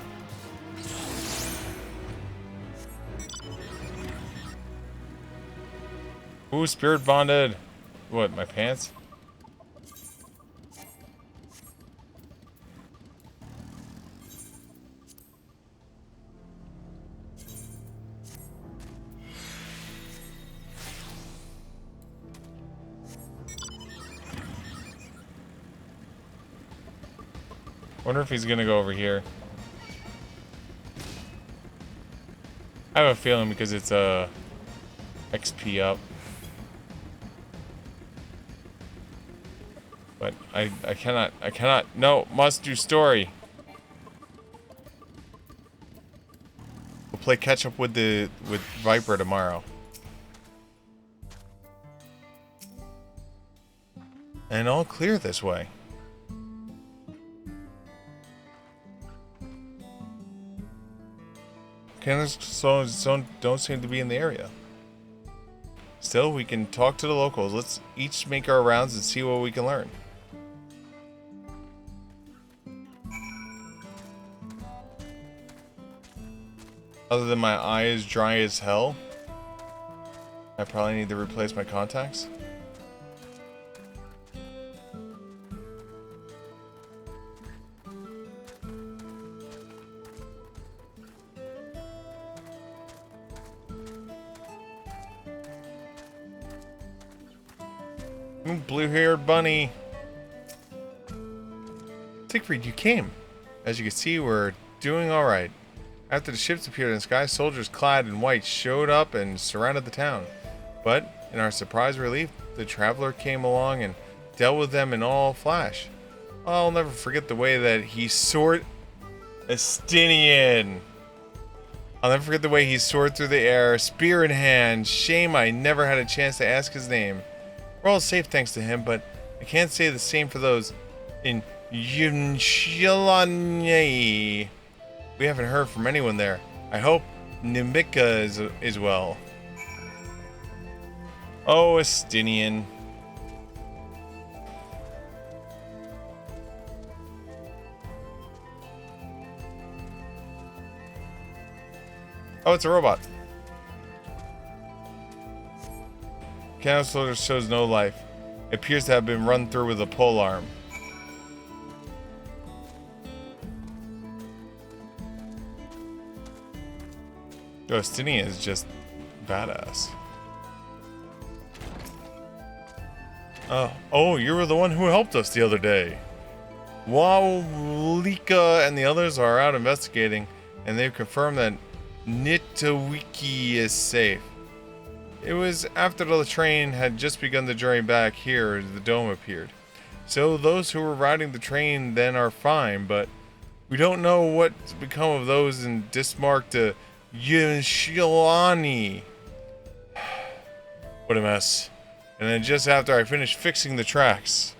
Ooh, spirit bonded. What, my pants? Wonder if he's gonna go over here. I have a feeling because it's a XP up. But I cannot. No, must do story. We'll play catch up with Viper tomorrow. And all clear this way. Volcanoes don't seem to be in the area. Still, we can talk to the locals. Let's each make our rounds and see what we can learn. Other than my eyes dry as hell, I probably need to replace my contacts. Blue-haired bunny. Siegfried, you came. As you can see, we're doing all right. After the ships appeared in the sky, soldiers clad in white showed up and surrounded the town. But, in our surprise relief, the traveler came along and dealt with them in all flash. I'll never forget the way that he soared... Estinian! I'll never forget the way he soared through the air, spear in hand. Shame I never had a chance to ask his name. We're all safe thanks to him, but I can't say the same for those in Yunshilanye. We haven't heard from anyone there. I hope Nimika is well. Oh, Estinian. Oh, it's a robot. Cannon soldier shows no life. It appears to have been run through with a pole arm. Justinian is just badass. Oh, you were the one who helped us the other day. Wawlika and the others are out investigating, and they've confirmed that Nitawiki is safe. It was after the train had just begun the journey back here the dome appeared. So those who were riding the train then are fine, but we don't know what's become of those in Dismark to Yunshilani. What a mess. And then just after I finished fixing the tracks.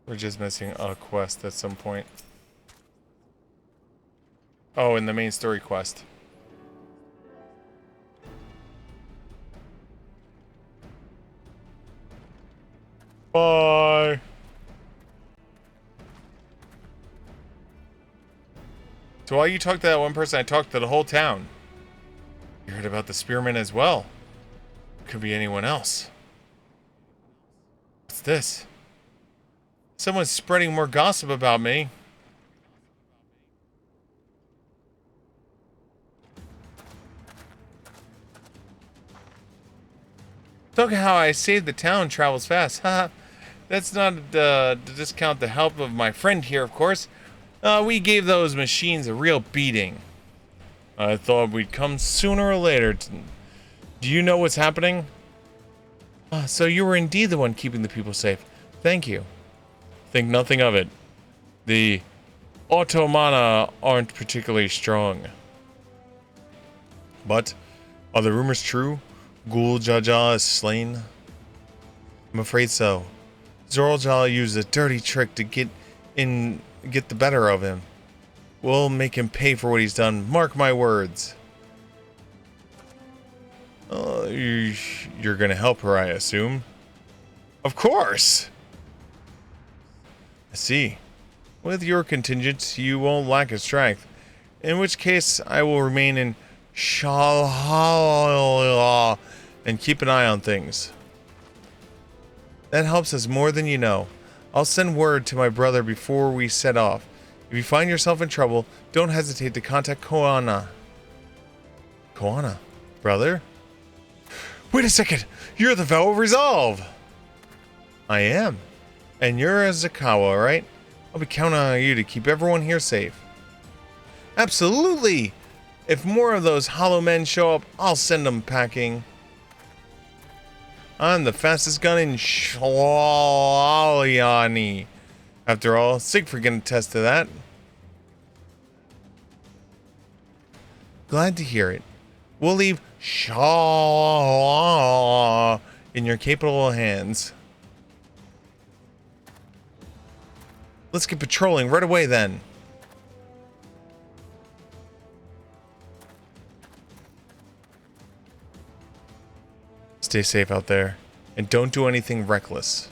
We're just missing a quest at some point. Oh, in the main story quest. Bye. So while you talked to that one person, I talked to the whole town. You heard about the spearmen as well. Could be anyone else. What's this? Someone's spreading more gossip about me. Look how I saved the town travels fast. Haha. That's not to discount the help of my friend here, of course. We gave those machines a real beating. I thought we'd come sooner or later. Do you know what's happening? So you were indeed the one keeping the people safe. Thank you. Think nothing of it. The Ottomana aren't particularly strong. But, are the rumors true? Gul Jaja is slain? I'm afraid so. Zorljal used a dirty trick to get the better of him. We'll make him pay for what he's done. Mark my words. You're gonna help her, I assume. Of course! I see. With your contingent, you won't lack in strength. In which case, I will remain in Shalhala and keep an eye on things. That helps us more than you know. I'll send word to my brother before we set off. If you find yourself in trouble, don't hesitate to contact Koana. Koana? Brother? Wait a second! You're the Vow of Resolve! I am. And you're a Zakawa, right? I'll be counting on you to keep everyone here safe. Absolutely! If more of those hollow men show up, I'll send them packing. I'm the fastest gun in Shalaliani. After all, Siegfried can attest to that. Glad to hear it. We'll leave Shaw in your capable hands. Let's get patrolling right away then. Stay safe out there, and don't do anything reckless.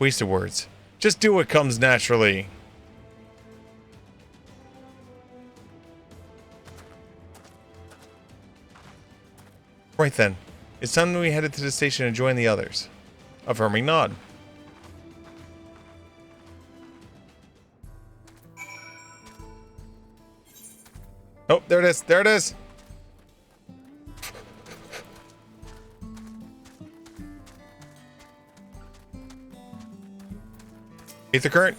Wasted words. Just do what comes naturally. Right then. It's time we headed to the station and join the others. Affirming nod. Oh, there it is. There it is. Ether current.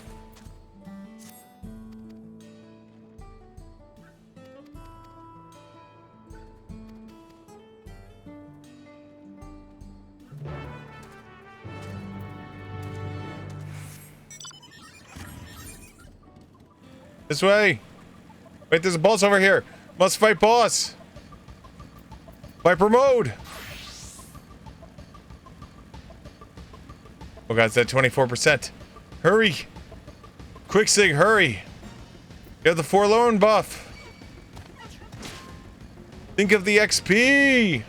This way. Wait, there's a boss over here. Must fight boss. Viper mode. Oh god, it's at 24%. Hurry. Quick Sig, hurry. You have the forlorn buff. Think of the XP.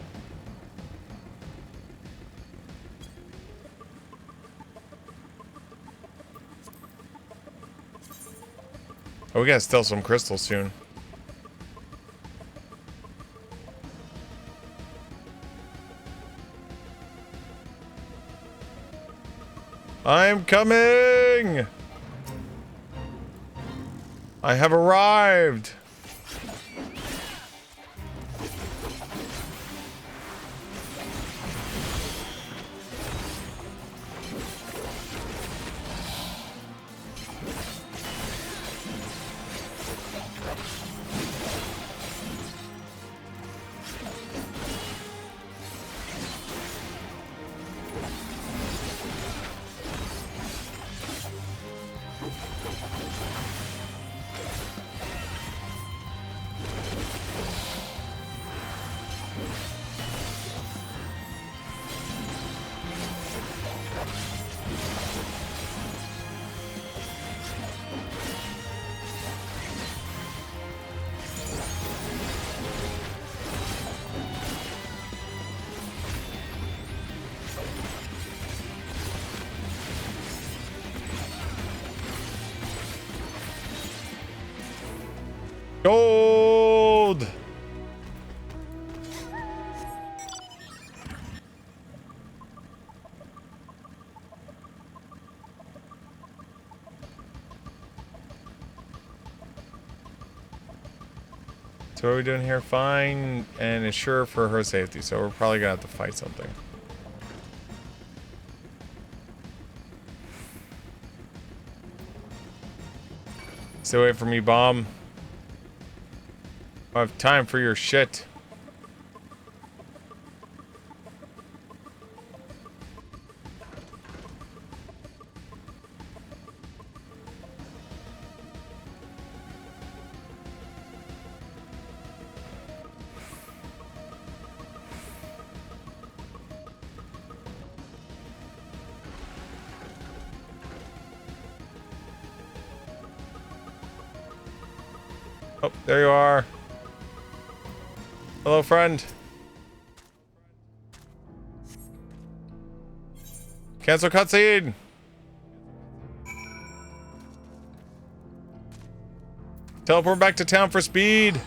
Oh, we gotta steal some crystals soon. I'm coming! I have arrived! Gold! So what are we doing here? Fine and ensure for her safety. So we're probably gonna have to fight something. Stay away from me, bomb. I have time for your shit. Oh, there you are. Hello, friend. Cancel cutscene. Teleport back to town for speed.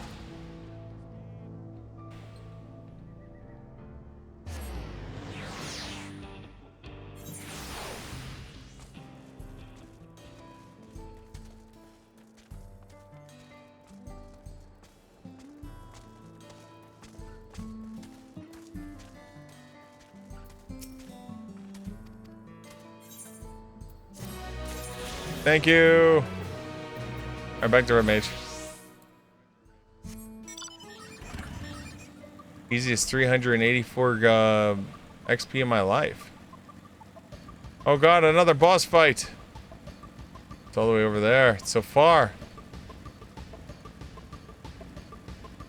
Thank you. Alright, back to Red Mage. Easiest 384 XP in my life. Oh god, another boss fight. It's all the way over there. It's so far.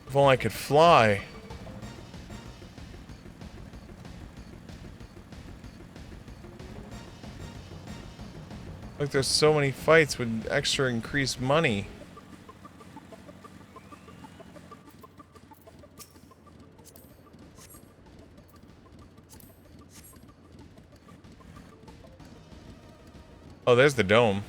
If only I could fly. Look, there's so many fights with extra increased money. Oh, there's the dome.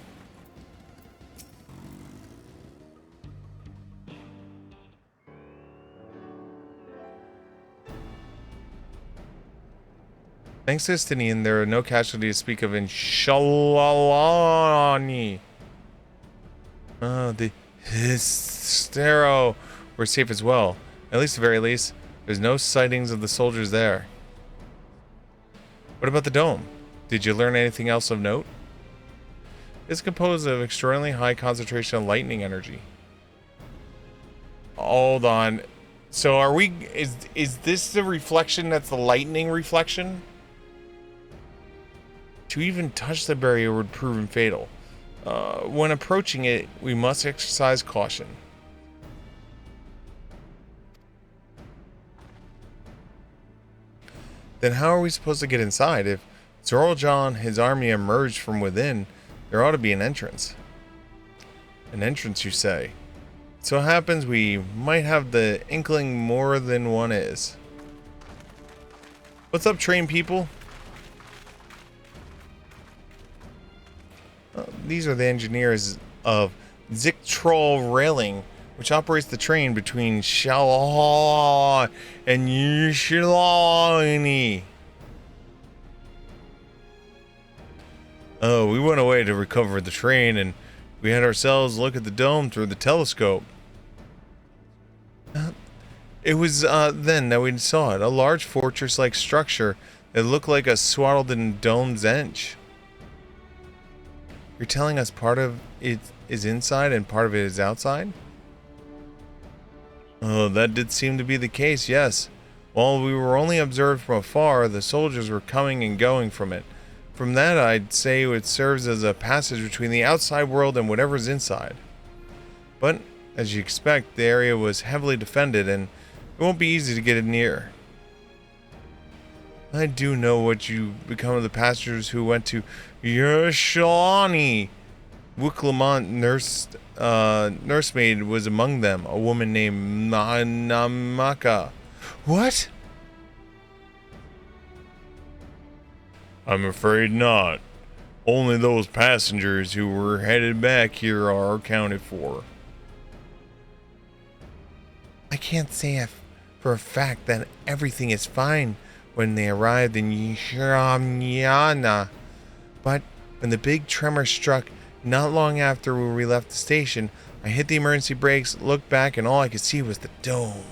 Thanks to Estinian, there are no casualties to speak of in Shalani. Oh, the Histero were safe as well. At least, at the very least, there's no sightings of the soldiers there. What about the dome? Did you learn anything else of note? It's composed of extraordinarily high concentration of lightning energy. Hold on. So are we... Is this the reflection that's the lightning reflection? To even touch the barrier would prove fatal. When approaching it, we must exercise caution. Then how are we supposed to get inside? If Zorljon and his army emerged from within, there ought to be an entrance. An entrance, you say? It so happens we might have the inkling more than one is. What's up, train people? These are the engineers of Ziktrol Railing, which operates the train between Shalala and Yishlani. Oh, we went away to recover the train, and we had ourselves look at the dome through the telescope. It was then that we saw it, a large fortress-like structure that looked like a swaddled in dome's edge. You're telling us part of it is inside and part of it is outside? Oh, that did seem to be the case, yes. While we were only observed from afar, the soldiers were coming and going from it. From that, I'd say it serves as a passage between the outside world and whatever's inside. But, as you expect, the area was heavily defended and it won't be easy to get it near. I do know what you become of the passengers who went to Yershani. Wuklamont nursemaid was among them, a woman named Namaka. What? I'm afraid not. Only those passengers who were headed back here are accounted for. I can't say for a fact that everything is fine when they arrived in Yishamyana, but when the big tremor struck not long after we left the station, I hit the emergency brakes, looked back, and all I could see was the dome.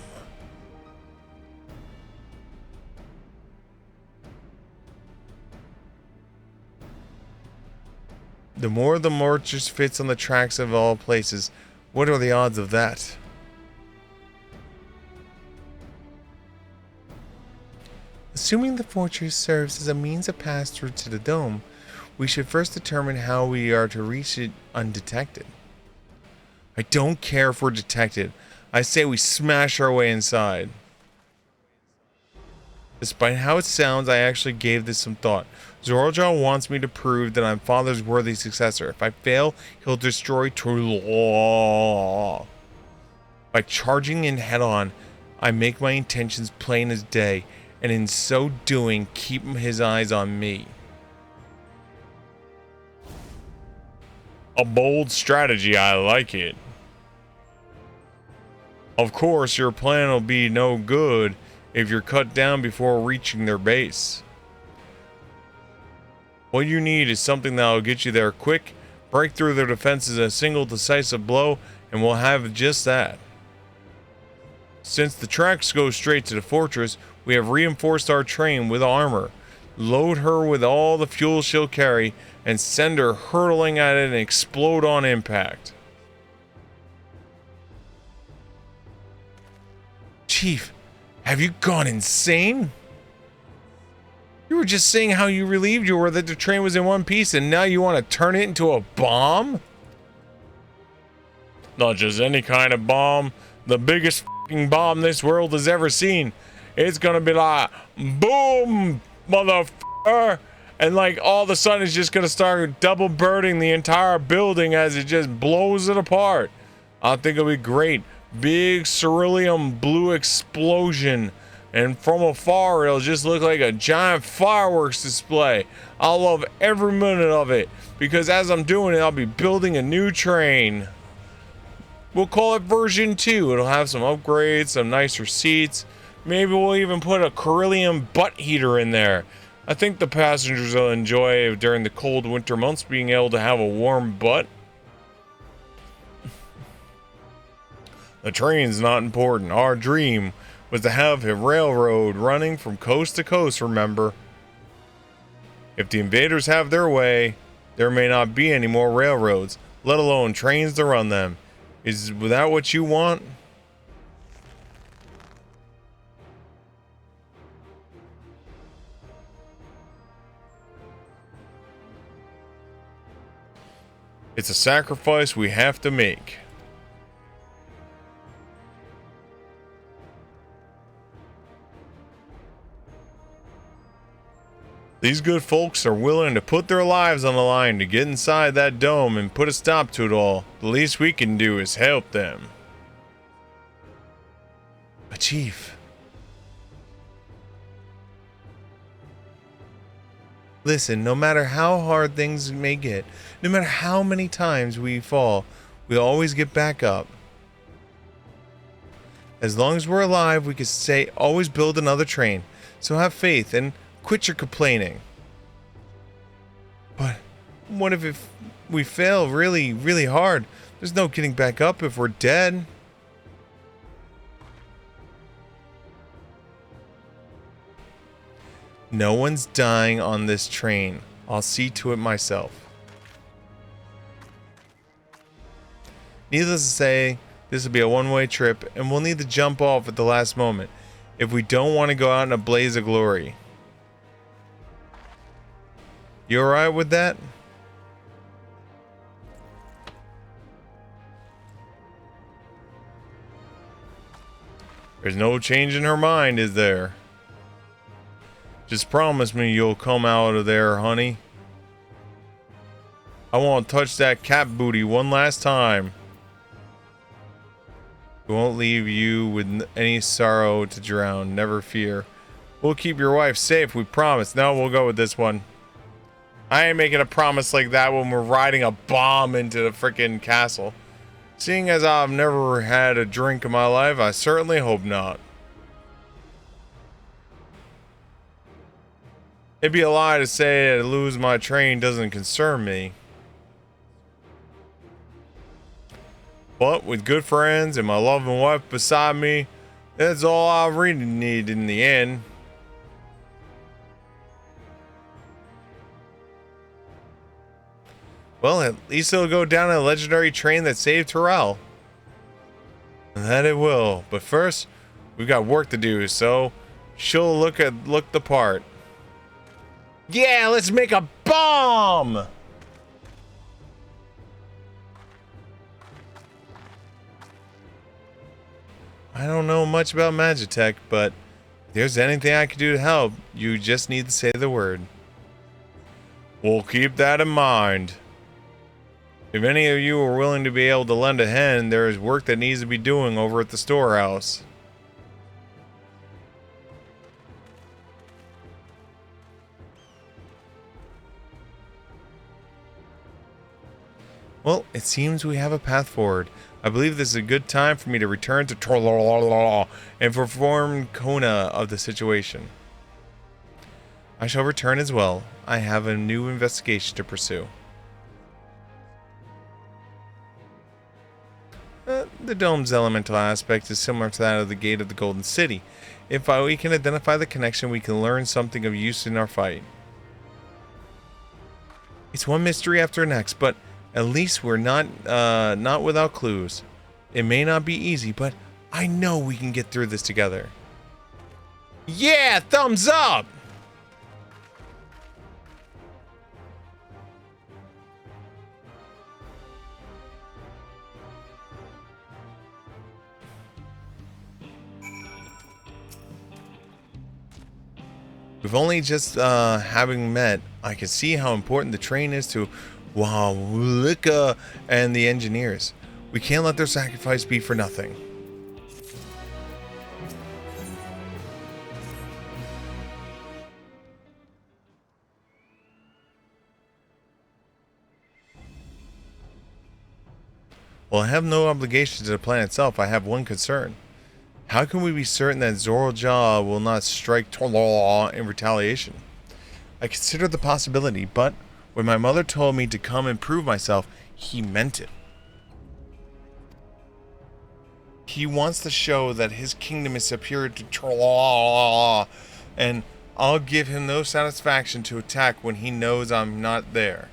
The more the fortress fits on the tracks of all places. What are the odds of that? Assuming the fortress serves as a means of pass-through to the dome, we should first determine how we are to reach it undetected. I don't care if we're detected. I say we smash our way inside. Despite how it sounds, I actually gave this some thought. Zorljon wants me to prove that I'm Father's worthy successor. If I fail, he'll destroy Turlaw. By charging in head-on, I make my intentions plain as day, and in so doing, keep his eyes on me. A bold strategy, I like it. Of course, your plan will be no good if you're cut down before reaching their base. What you need is something that will get you there quick, break through their defenses in a single decisive blow, and we'll have just that. Since the tracks go straight to the fortress, we have reinforced our train with armor, load her with all the fuel she'll carry, and send her hurtling at it and explode on impact. Chief, have you gone insane? You were just saying how you relieved you were that the train was in one piece, and now you want to turn it into a bomb? Not just any kind of bomb. The biggest f***ing bomb this world has ever seen. It's gonna be like, boom, motherfucker. And like all of a sudden it's just gonna start double birding the entire building as it just blows it apart. I think it'll be great. Big cerulean blue explosion. And from afar it'll just look like a giant fireworks display. I'll love every minute of it. Because as I'm doing it, I'll be building a new train. We'll call it version 2. It'll have some upgrades, some nicer seats. Maybe we'll even put a Carillion butt heater in there. I think the passengers will enjoy during the cold winter months being able to have a warm butt. The train's not important. Our dream was to have a railroad running from coast to coast, remember? If the invaders have their way, there may not be any more railroads, let alone trains to run them. Is that what you want? It's a sacrifice we have to make. These good folks are willing to put their lives on the line to get inside that dome and put a stop to it all. The least we can do is help them. But Chief, listen, no matter how hard things may get, no matter how many times we fall, we always get back up. As long as we're alive, we can say, always build another train. So have faith and quit your complaining. But what if we fail really, really hard? There's no getting back up if we're dead. No one's dying on this train. I'll see to it myself. Needless to say, this will be a one-way trip, and we'll need to jump off at the last moment if we don't want to go out in a blaze of glory. You alright with that? There's no change in her mind, is there? Just promise me you'll come out of there, honey. I won't touch that cat booty one last time. We won't leave you with any sorrow to drown, never fear. We'll keep your wife safe, we promise. No, we'll go with this one. I ain't making a promise like that when we're riding a bomb into the frickin' castle. Seeing as I've never had a drink in my life, I certainly hope not. It'd be a lie to say that lose my train doesn't concern me. But with good friends and my loving wife beside me, that's all I really need in the end. Well, at least it'll go down in a legendary train that saved Terrell. That it will. But first, we've got work to do, so she'll look the part. Yeah, let's make a bomb! I don't know much about Magitech, but if there's anything I can do to help, you just need to say the word. We'll keep that in mind. If any of you are willing to be able to lend a hand, there is work that needs to be doing over at the storehouse. Well, it seems we have a path forward. I believe this is a good time for me to return to Torlorlorlor and inform Kona of the situation. I shall return as well. I have a new investigation to pursue. The dome's elemental aspect is similar to that of the Gate of the Golden City. If we can identify the connection, we can learn something of use in our fight. It's one mystery after the next, but at least we're not without clues. It may not be easy, but I know we can get through this together. Yeah, thumbs up! We've only just having met, I can see how important the train is to Wawulika and the engineers. We can't let their sacrifice be for nothing. While I have no obligation to the plan itself, I have one concern. How can we be certain that Zorja will not strike Torlaw in retaliation? I considered the possibility, but when my mother told me to come and prove myself, he meant it. He wants to show that his kingdom is superior to Torlaw, and I'll give him no satisfaction to attack when he knows I'm not there.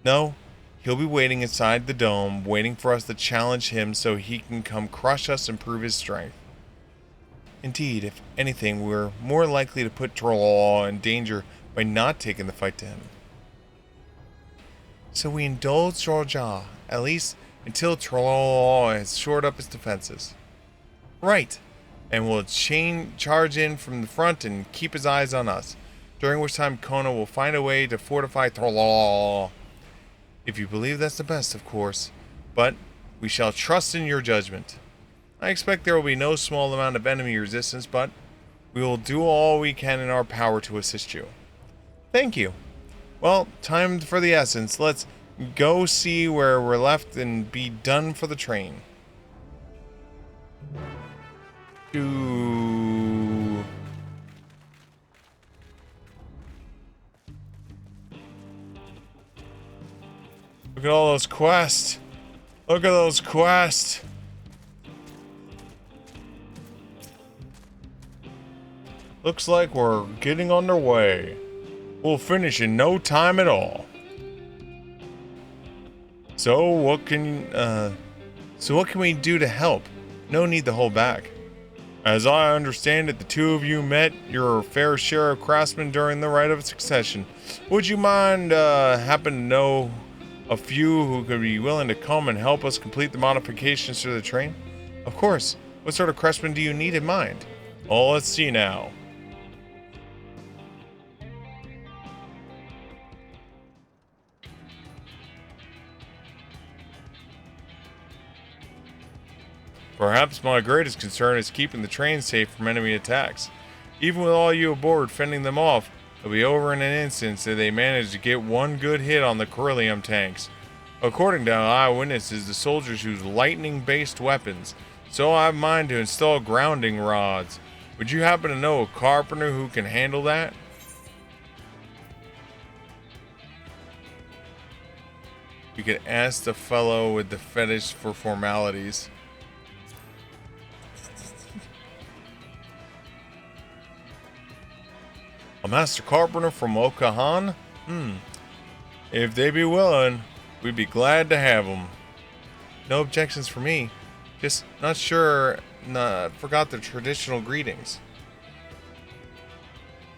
No. He'll be waiting inside the dome, waiting for us to challenge him so he can come crush us and prove his strength. Indeed, if anything, we're more likely to put Torlaw in danger by not taking the fight to him. So we indulge Zorja, at least until Torlaw has shored up his defenses. Right, and we'll charge in from the front and keep his eyes on us, during which time Kona will find a way to fortify Torlaw. If you believe that's the best, of course, but we shall trust in your judgment. I expect there will be no small amount of enemy resistance, but we will do all we can in our power to assist you. Thank you. Well, time for the essence. Let's go see where we're left and be done for the train. Look at all those quests. Look at those quests. Looks like we're getting underway. We'll finish in no time at all. So what can we do to help? No need to hold back. As I understand it, the two of you met your fair share of craftsmen during the rite of succession. Would you mind happen to know a few who could be willing to come and help us complete the modifications to the train? Of course. What sort of craftsmen do you need in mind? Oh, let's see now. Perhaps my greatest concern is keeping the train safe from enemy attacks. Even with all you aboard fending them off, it'll be over in an instant if they manage to get one good hit on the Corellium tanks. According to eyewitnesses, the soldiers use lightning-based weapons, so I have mind to install grounding rods. Would you happen to know a carpenter who can handle that? You could ask the fellow with the fetish for formalities. A master carpenter from Okahan? If they be willing, we'd be glad to have them. No objections for me. Just not sure, forgot the traditional greetings.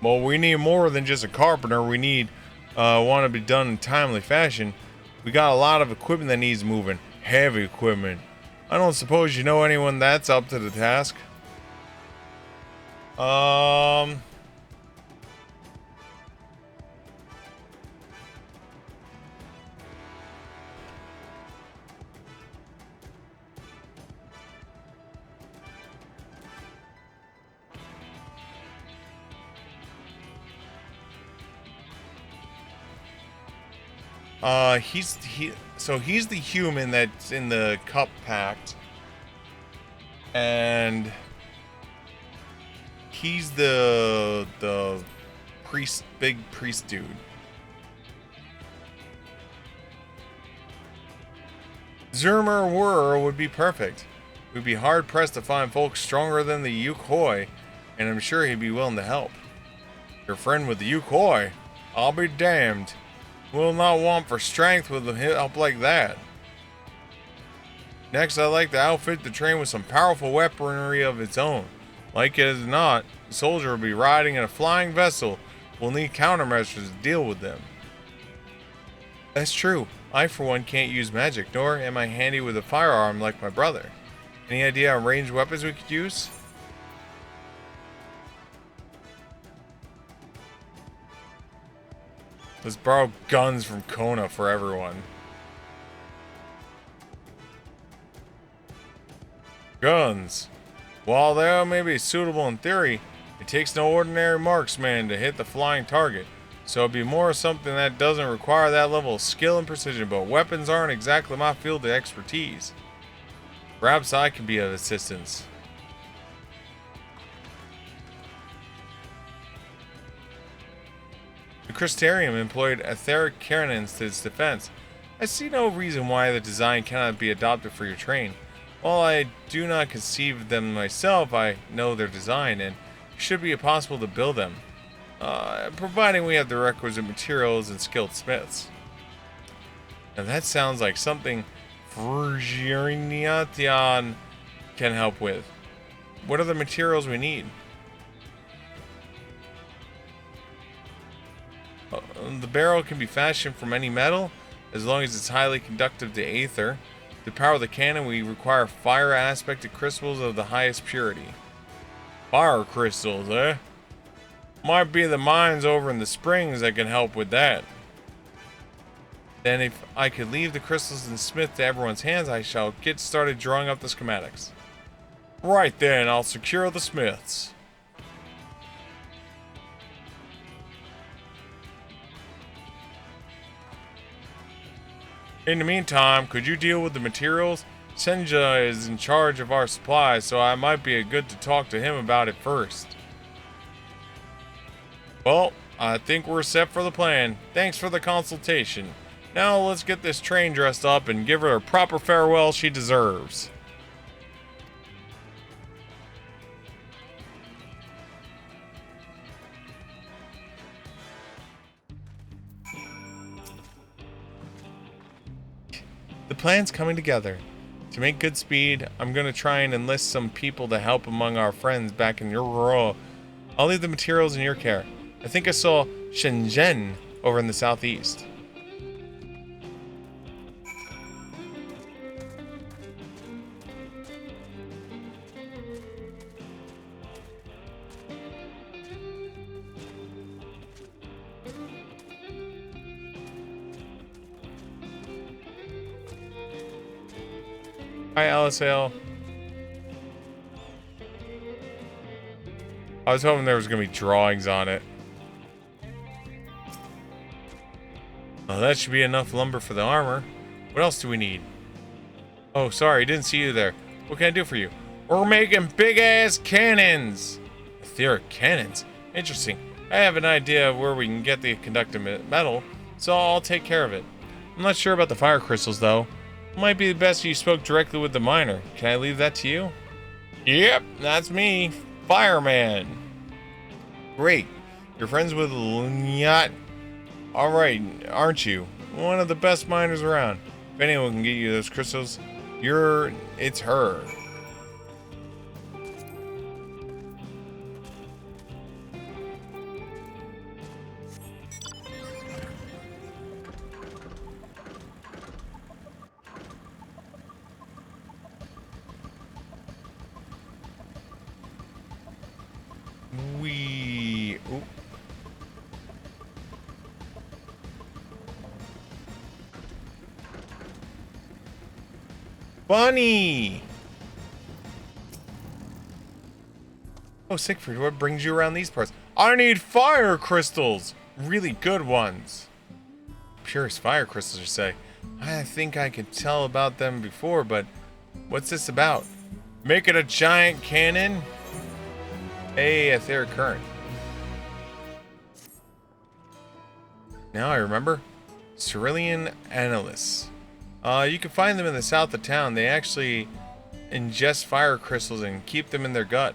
Well, we need more than just a carpenter. We need, want to be done in timely fashion. We got a lot of equipment that needs moving. Heavy equipment. I don't suppose you know anyone that's up to the task? He's the human that's in the cup pact, and he's the priest, big priest dude. Zermer Wur would be perfect. We'd be hard pressed to find folks stronger than the Yukoi, and I'm sure he'd be willing to help. Your friend with the Yukoi? I'll be damned. Will not want for strength with a help like that. Next, I'd like to outfit the train with some powerful weaponry of its own. Like it as not, the soldier will be riding in a flying vessel. We'll need countermeasures to deal with them. That's true. I, for one, can't use magic, nor am I handy with a firearm like my brother. Any idea on ranged weapons we could use? Let's borrow guns from Kona for everyone. Guns. While they may be suitable in theory, it takes no ordinary marksman to hit the flying target. So it'd be more something that doesn't require that level of skill and precision, but weapons aren't exactly my field of expertise. Perhaps I can be of assistance. The Crystarium employed etheric cannons to its defense. I see no reason why the design cannot be adopted for your train. While I do not conceive them myself, I know their design, and it should be possible to build them. Providing we have the requisite materials and skilled smiths. Now that sounds like something Frigirniation can help with. What are the materials we need? The barrel can be fashioned from any metal, as long as it's highly conductive to aether. To power the cannon, we require fire aspected crystals of the highest purity. Fire crystals, eh? Might be the mines over in the springs that can help with that. Then if I could leave the crystals and smith to everyone's hands, I shall get started drawing up the schematics. Right then, I'll secure the smiths. In the meantime, could you deal with the materials? Senja is in charge of our supplies, so I might be good to talk to him about it first. Well, I think we're set for the plan. Thanks for the consultation. Now let's get this train dressed up and give her a proper farewell she deserves. The plan's coming together. To make good speed, I'm gonna try and enlist some people to help among our friends back in your rural. I'll leave the materials in your care. I think I saw Shenzhen over in the southeast. Hi, LSL. I was hoping there was going to be drawings on it. Oh, that should be enough lumber for the armor. What else do we need? Oh, sorry, didn't see you there. What can I do for you? We're making big-ass cannons! Etheric cannons? Interesting. I have an idea of where we can get the conductive metal, so I'll take care of it. I'm not sure about the fire crystals, though. Might be best if you spoke directly with the miner. Can I leave that to you? Yep, that's me. Fireman. Great. You're friends with Lunyat. Alright, aren't you? One of the best miners around. If anyone can get you those crystals, it's her. Ooh. Bunny! Oh, Siegfried, what brings you around these parts? I need fire crystals! Really good ones. Purest fire crystals, you say? I think I could tell about them before, but what's this about? Make it a giant cannon? Hey, etheric current. Now I remember. Cerulean Analysts. You can find them in the south of town. They actually ingest fire crystals and keep them in their gut.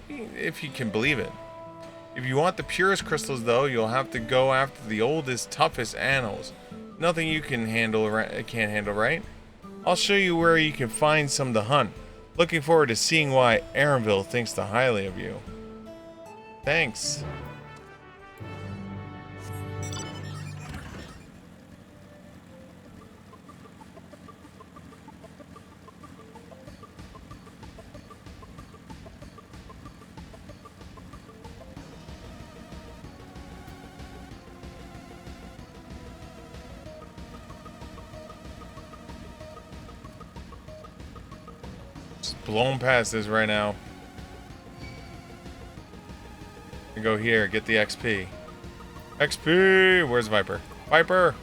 If you can believe it. If you want the purest crystals, though, you'll have to go after the oldest, toughest animals. Nothing you can't handle, right? I'll show you where you can find some to hunt. Looking forward to seeing why Aaronville thinks so highly of you. Thanks. blowing past this right now. I go here, get the XP. XP! Where's Viper? Viper!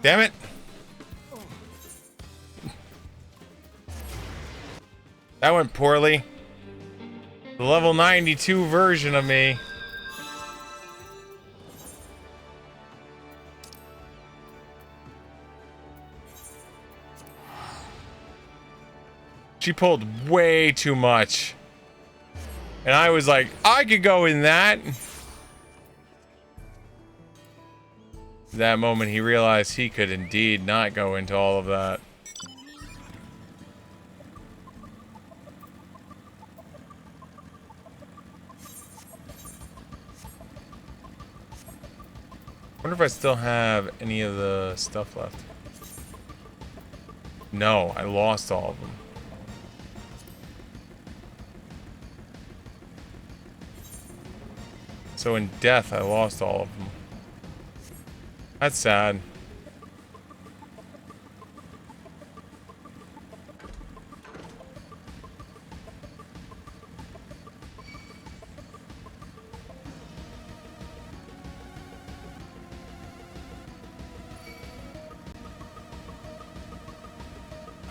Damn it! That went poorly. The level 92 version of me. She pulled way too much. And I was like, I could go in that. That moment he realized he could indeed not go into all of that. I wonder if I still have any of the stuff left. No, I lost all of them. So in death, I lost all of them. That's sad.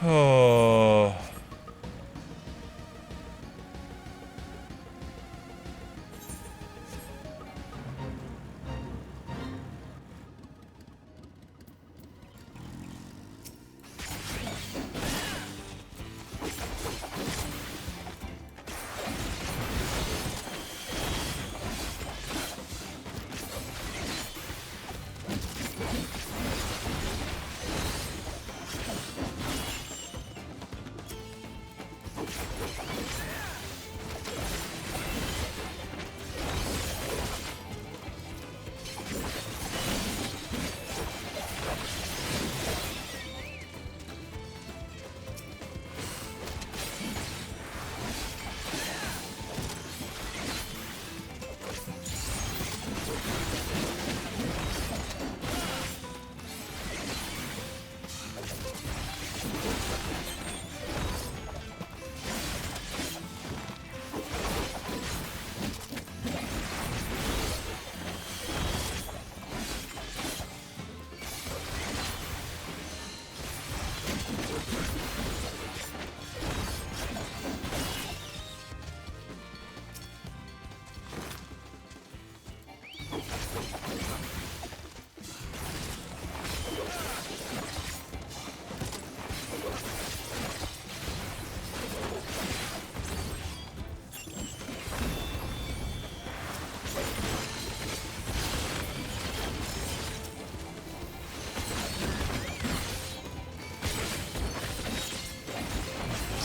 Oh.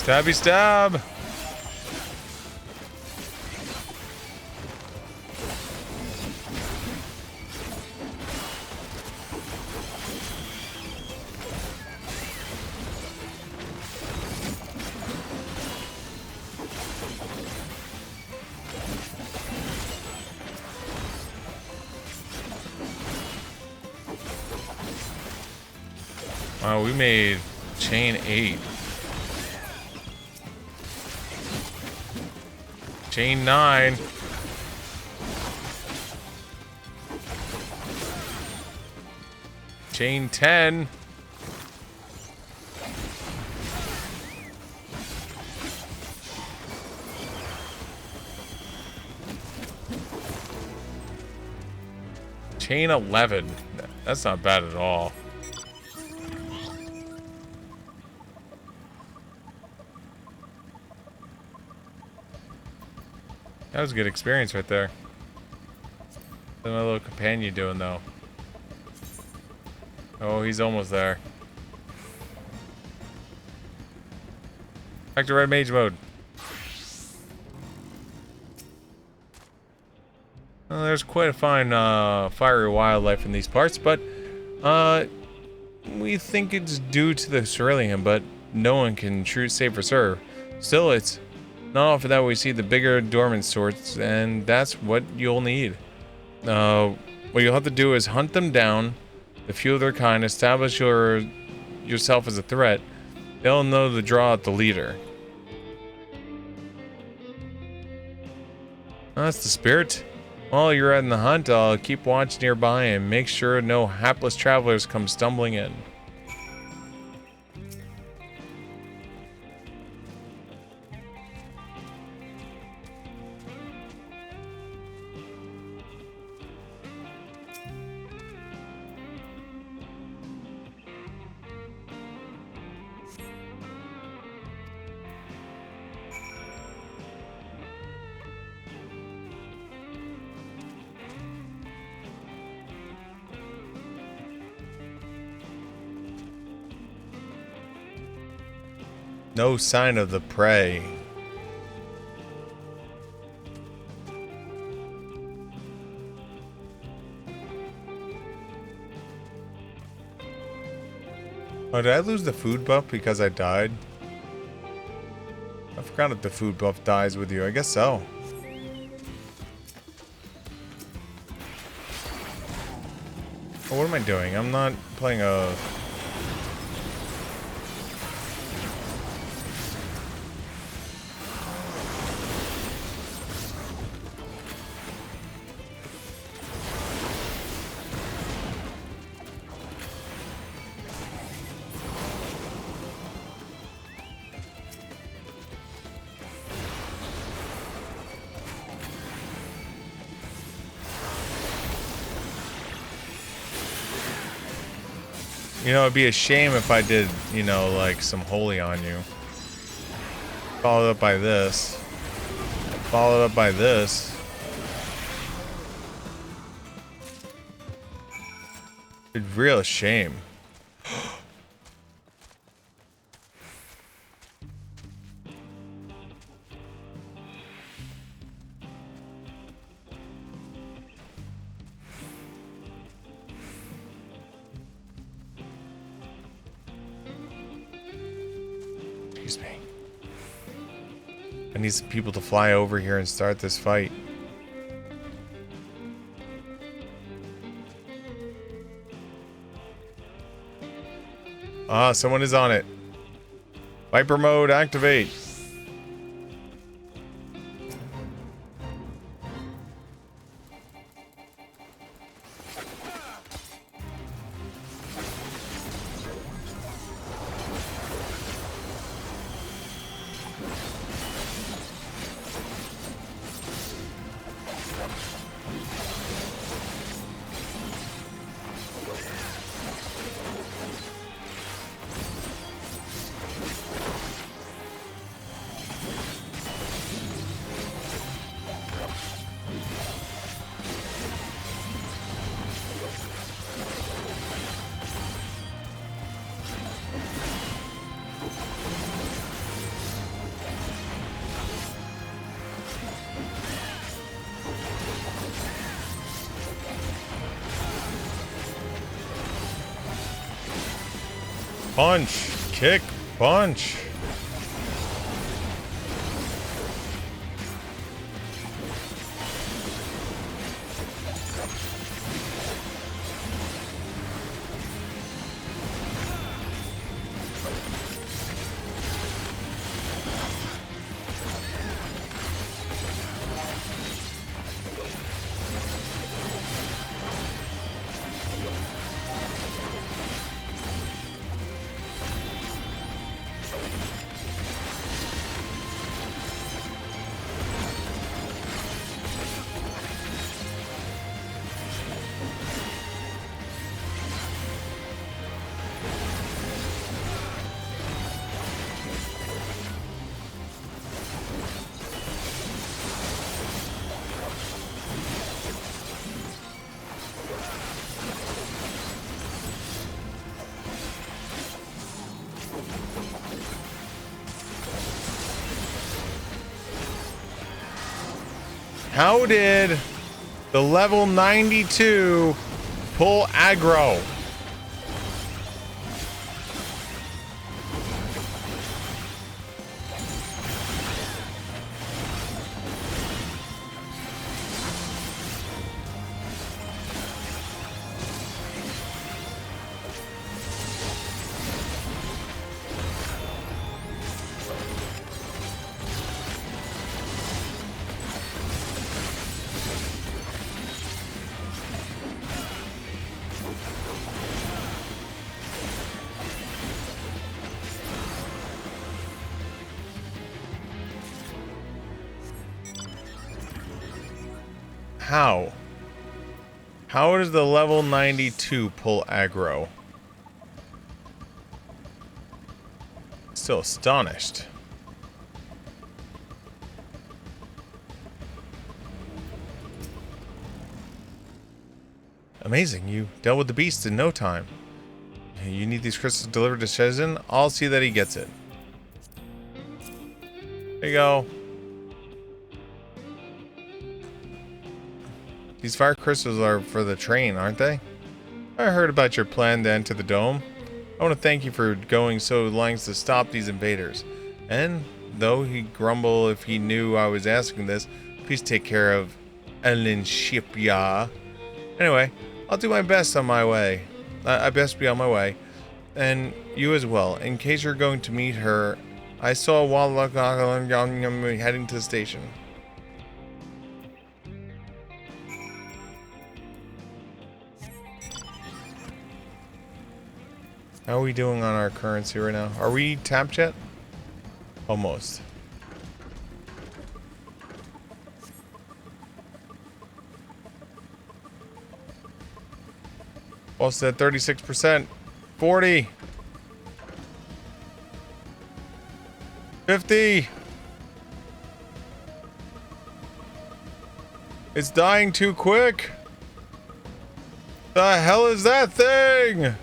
Stabby stab! Wow, we made chain 8. Chain 9. Chain 10. Chain 11. That's not bad at all. That was a good experience right there. What's my little companion doing though? Oh, he's almost there. Back to red mage mode. Well, there's quite a fine fiery wildlife in these parts, but we think it's due to the cerulean, but no one can say for sure. Still, it's not often that we see the bigger dormant sorts, and that's what you'll need. What you'll have to do is hunt them down, the few of their kind, establish yourself as a threat. They'll know to draw out the leader. That's the spirit. While you're in the hunt, I'll keep watch nearby and make sure no hapless travelers come stumbling in. No sign of the prey. Oh, did I lose the food buff because I died? I forgot if the food buff dies with you. I guess so. Oh, what am I doing? I'm not playing a... You know, it'd be a shame if I did, you know, like some holy on you. Followed up by this. Followed up by this. It's a real shame. I need some people to fly over here and start this fight. Ah, someone is on it. Viper mode activate. Punch, kick, punch. How did the level 92 pull aggro? How? How does the level 92 pull aggro? Still astonished. Amazing, you dealt with the beast in no time. You need these crystals delivered to Shenzhen? I'll see that he gets it. There you go. These fire crystals are for the train, aren't they? I heard about your plan to enter the dome. I want to thank you for going so lengths to stop these invaders. And, though he'd grumble if he knew I was asking this, please take care of Ellen Shipya. Anyway, I'll do my best on my way. I best be on my way. And you as well. In case you're going to meet her, I saw Wallach heading to the station. How are we doing on our currency right now? Are we tapped yet? Almost. Also at 36%. 40. 50. It's dying too quick. The hell is that thing?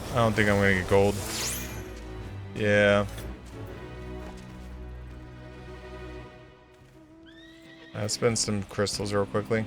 I don't think I'm gonna get gold. Yeah. I'll spend some crystals real quickly.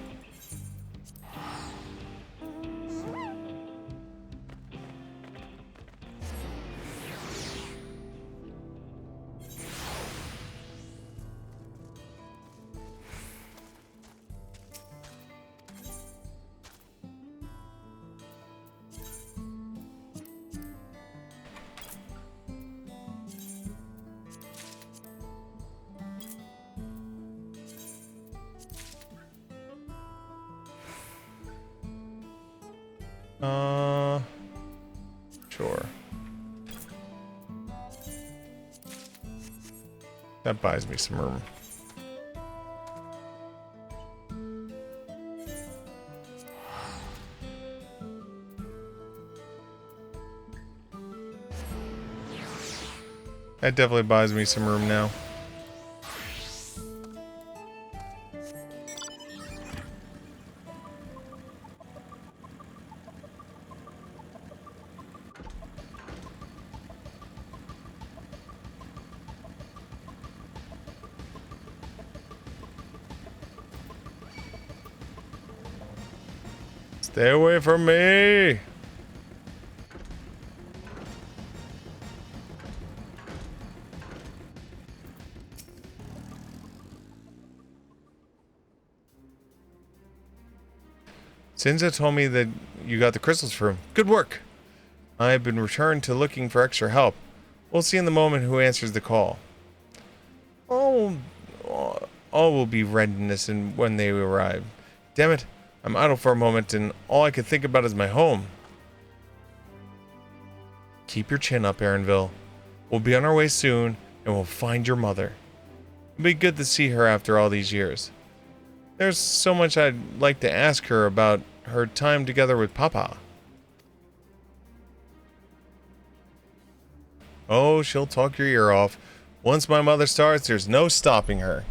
Sure. That buys me some room. That definitely buys me some room now. Stay away from me! Sinza told me that you got the crystals for him. Good work! I have been returned to looking for extra help. We'll see in the moment who answers the call. All will be readiness when they arrive. Damn it, I'm idle for a moment and all I can think about is my home. Keep your chin up, Aaronville. We'll be on our way soon, and we'll find your mother. It'll be good to see her after all these years. There's so much I'd like to ask her about her time together with Papa. Oh, she'll talk your ear off. Once my mother starts, there's no stopping her.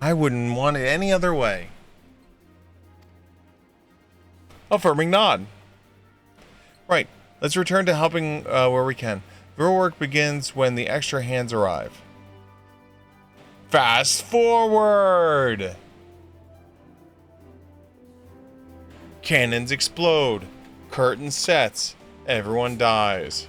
I wouldn't want it any other way. Affirming nod. Right, let's return to helping where we can. Real work begins when the extra hands arrive. Fast forward! Cannons explode. Curtain sets. Everyone dies.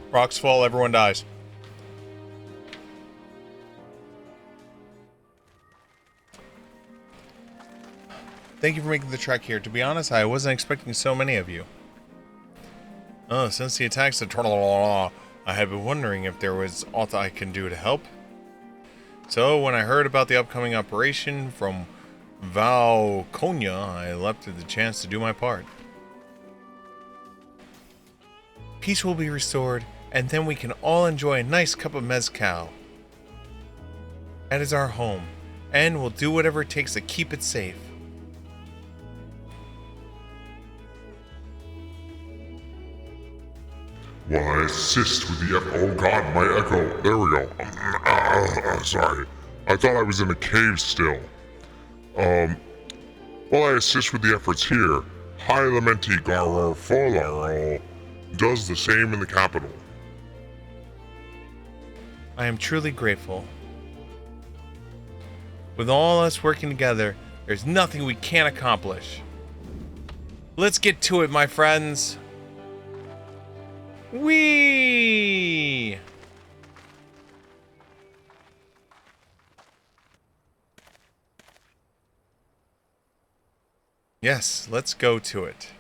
Rocks fall, everyone dies. Thank you for making the trek here. To be honest, I wasn't expecting so many of you. Oh, since the attacks of I had been wondering if there was aught I can do to help. So, when I heard about the upcoming operation from Valconia, I leapt at the chance to do my part. Peace will be restored, and then we can all enjoy a nice cup of mezcal. That is our home, and we'll do whatever it takes to keep it safe. While I assist with the oh god, my echo. There we go. Sorry. I thought I was in a cave still. While I assist with the efforts here, High Elementi Garofolo does the same in the capital. I am truly grateful. With all us working together, there's nothing we can't accomplish. Let's get to it, my friends. Whee! Yes, let's go to it.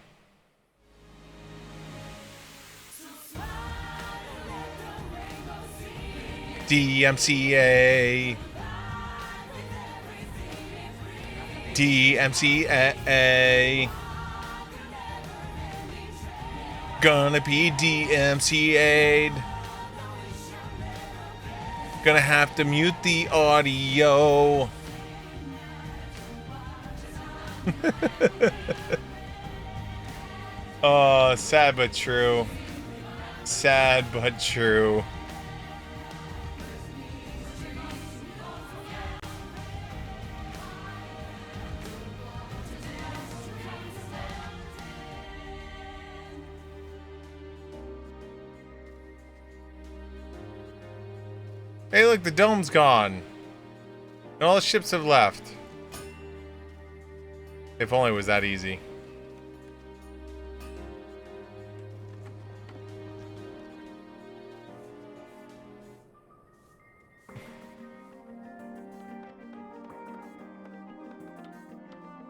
DMCA. DMCA. Gonna be DMCA'd. Gonna have to mute the audio. Oh, sad but true. Sad but true. Hey, look, the dome's gone. And all the ships have left. If only it was that easy.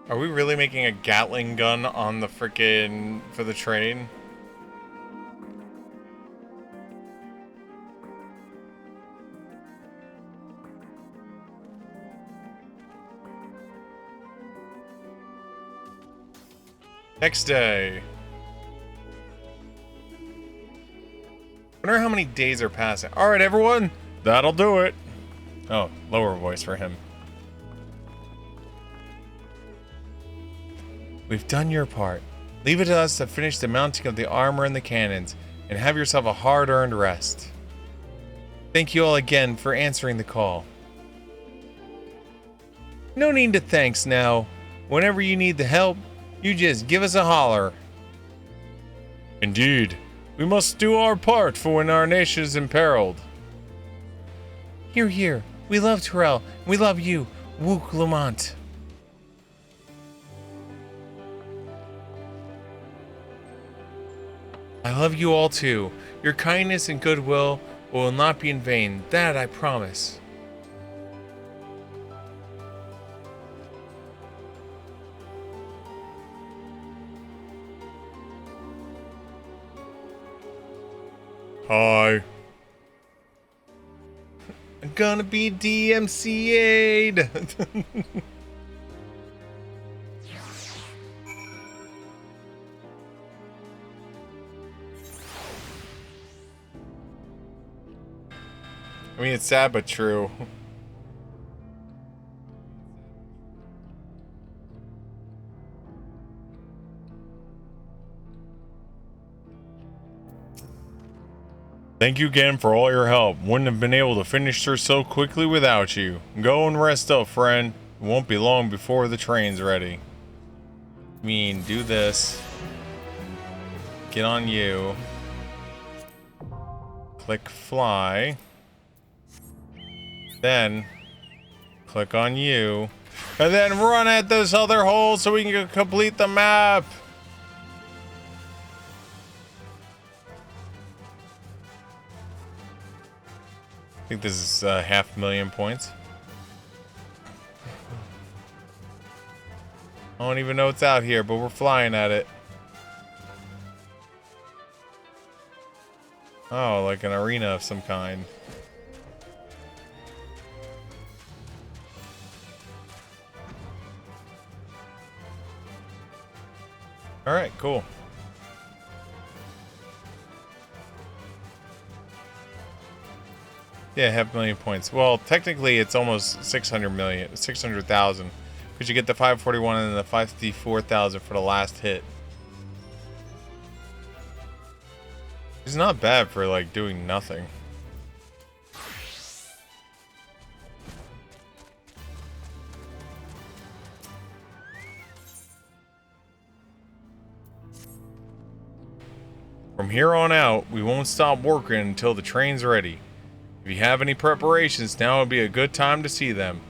Are we really making a Gatling gun on the frickin' for the train? Next day. Wonder how many days are passing. Alright, everyone. That'll do it. Oh, lower voice for him. We've done your part. Leave it to us to finish the mounting of the armor and the cannons, and have yourself a hard-earned rest. Thank you all again for answering the call. No need to thanks now. Whenever you need the help, you just give us a holler. Indeed. We must do our part for when our nation is imperiled. Hear, hear. We love Terrell. We love you, Wook Lamont. I love you all too. Your kindness and goodwill will not be in vain. That I promise. Hi. gonna be DMCA'd. I mean, it's sad but true. Thank you again for all your help. Wouldn't have been able to finish her so quickly without you. Go and rest up, friend. It won't be long before the train's ready. I mean, do this. Get on you. Click fly. Then click on you. And then run at this other hole so we can complete the map. I think this is 500,000 points. I don't even know what's out here, but we're flying at it. Oh, like an arena of some kind. Alright, cool. Yeah, 500,000 points. Well, technically it's almost 600,000. Because you get the 541 and the 54,000 for the last hit. It's not bad for, like, doing nothing. From here on out, we won't stop working until the train's ready. If you have any preparations, now would be a good time to see them.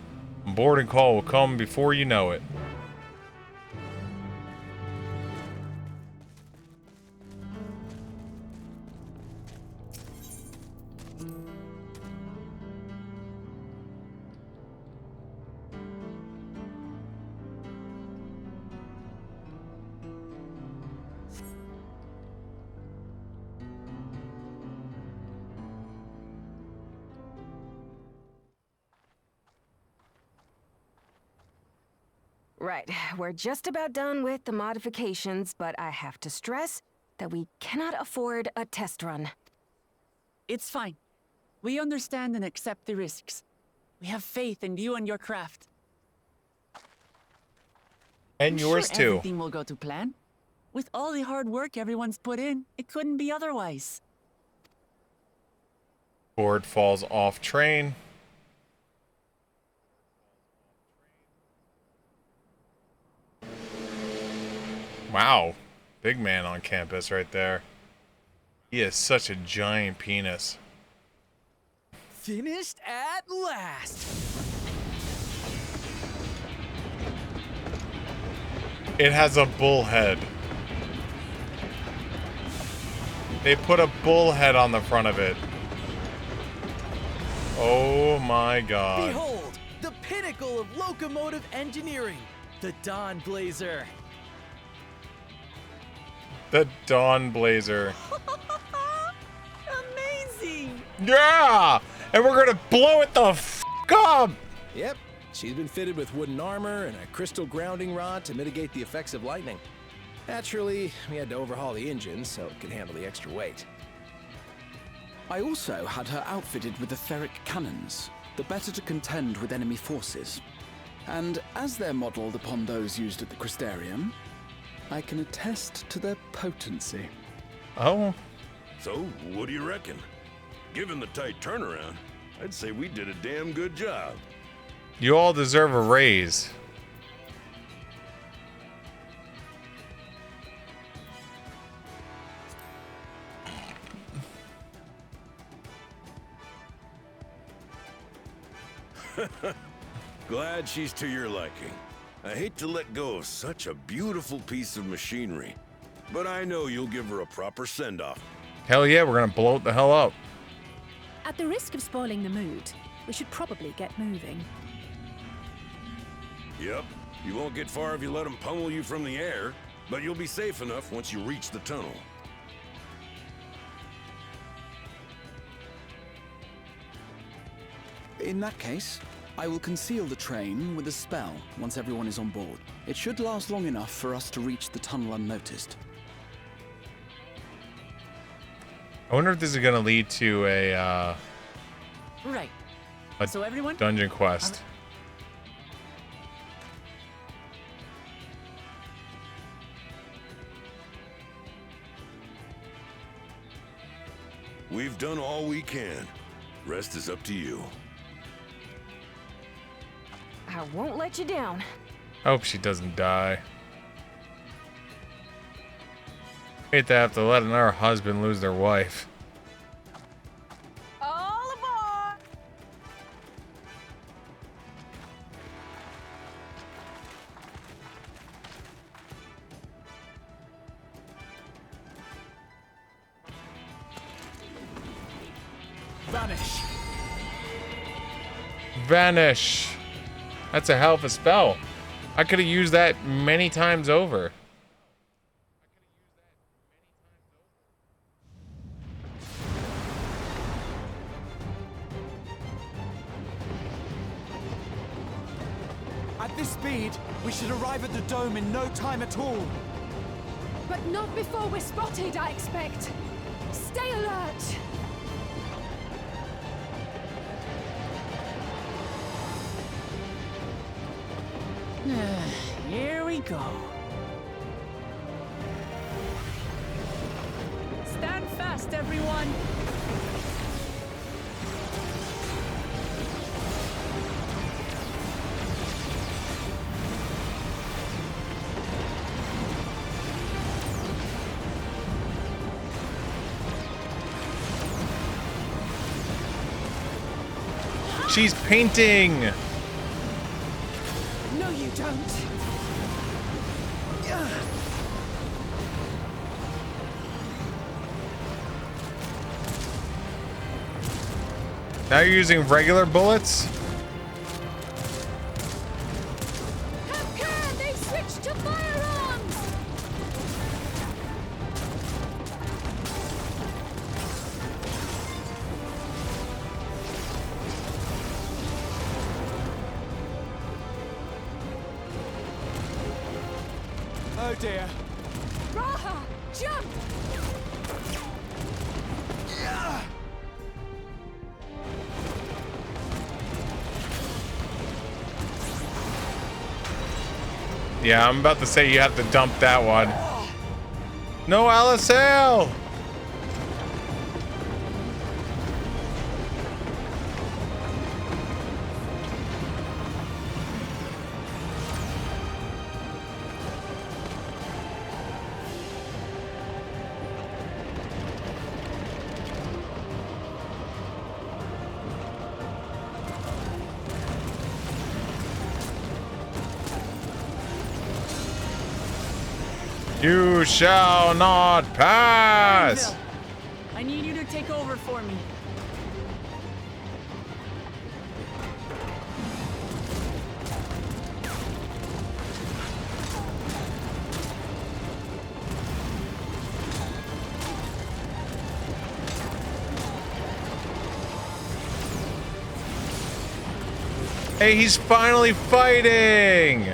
A boarding call will come before you know it. Right, we're just about done with the modifications, but I have to stress that we cannot afford a test run. It's fine. We understand and accept the risks. We have faith in you and your craft. And I'm yours sure too. Everything will go to plan. With all the hard work everyone's put in, it couldn't be otherwise. Board falls off train. Wow. Big man on campus right there. He is such a giant penis. Finished at last. It has a bull head. They put a bull head on the front of it. Oh my god. Behold, the pinnacle of locomotive engineering, the Dawn Blazer. The Dawn Blazer. Amazing! Yeah! And we're gonna blow it the f up! Yep, she's been fitted with wooden armor and a crystal grounding rod to mitigate the effects of lightning. Naturally, we had to overhaul the engine so it could handle the extra weight. I also had her outfitted with etheric cannons, the better to contend with enemy forces. And as they're modeled upon those used at the Crystarium, I can attest to their potency. Oh. So, what do you reckon? Given the tight turnaround, I'd say we did a damn good job. You all deserve a raise. Glad she's to your liking. I hate to let go of such a beautiful piece of machinery, but I know you'll give her a proper send-off. Hell yeah, we're gonna blow it the hell up. At the risk of spoiling the mood, we should probably get moving. Yep, you won't get far if you let them pummel you from the air, but you'll be safe enough once you reach the tunnel. In that case, I will conceal the train with a spell once everyone is on board. It should last long enough for us to reach the tunnel unnoticed. I wonder if this is gonna lead to a Right. So everyone, dungeon quest. We've done all we can. Rest is up to you. I won't let you down. Hope she doesn't die. Hate to have to let another husband lose their wife. All aboard! Vanish. Vanish. That's a hell of a spell. I could have used that many times over. At this speed, we should arrive at the dome in no time at all. But not before we're spotted, I expect. Stay alert! Here we go. Stand fast, everyone. She's painting. No, you don't. Now you're using regular bullets? Have care! They've switched to firearms! Oh dear. Raha, jump! Yeah, I'm about to say you have to dump that one. No, Alisale! You shall not pass! I need you to take over for me. Hey, he's finally fighting!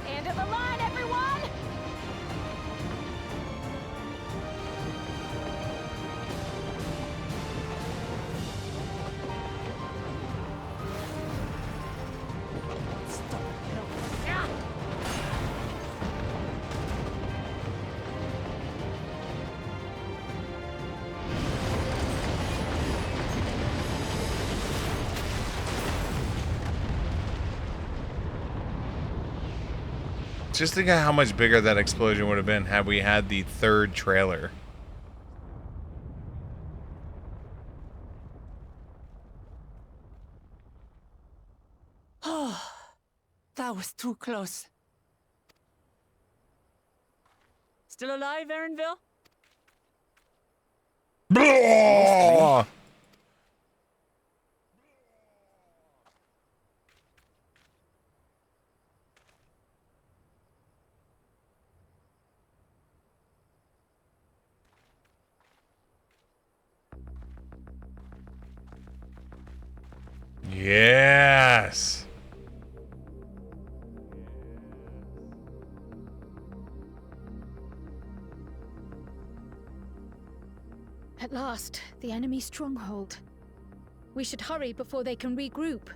End of the line, everyone! Just think of how much bigger that explosion would have been had we had the third trailer. Oh, that was too close. Still alive, Erinville? Mostly. Yes. At last, the enemy stronghold. We should hurry before they can regroup.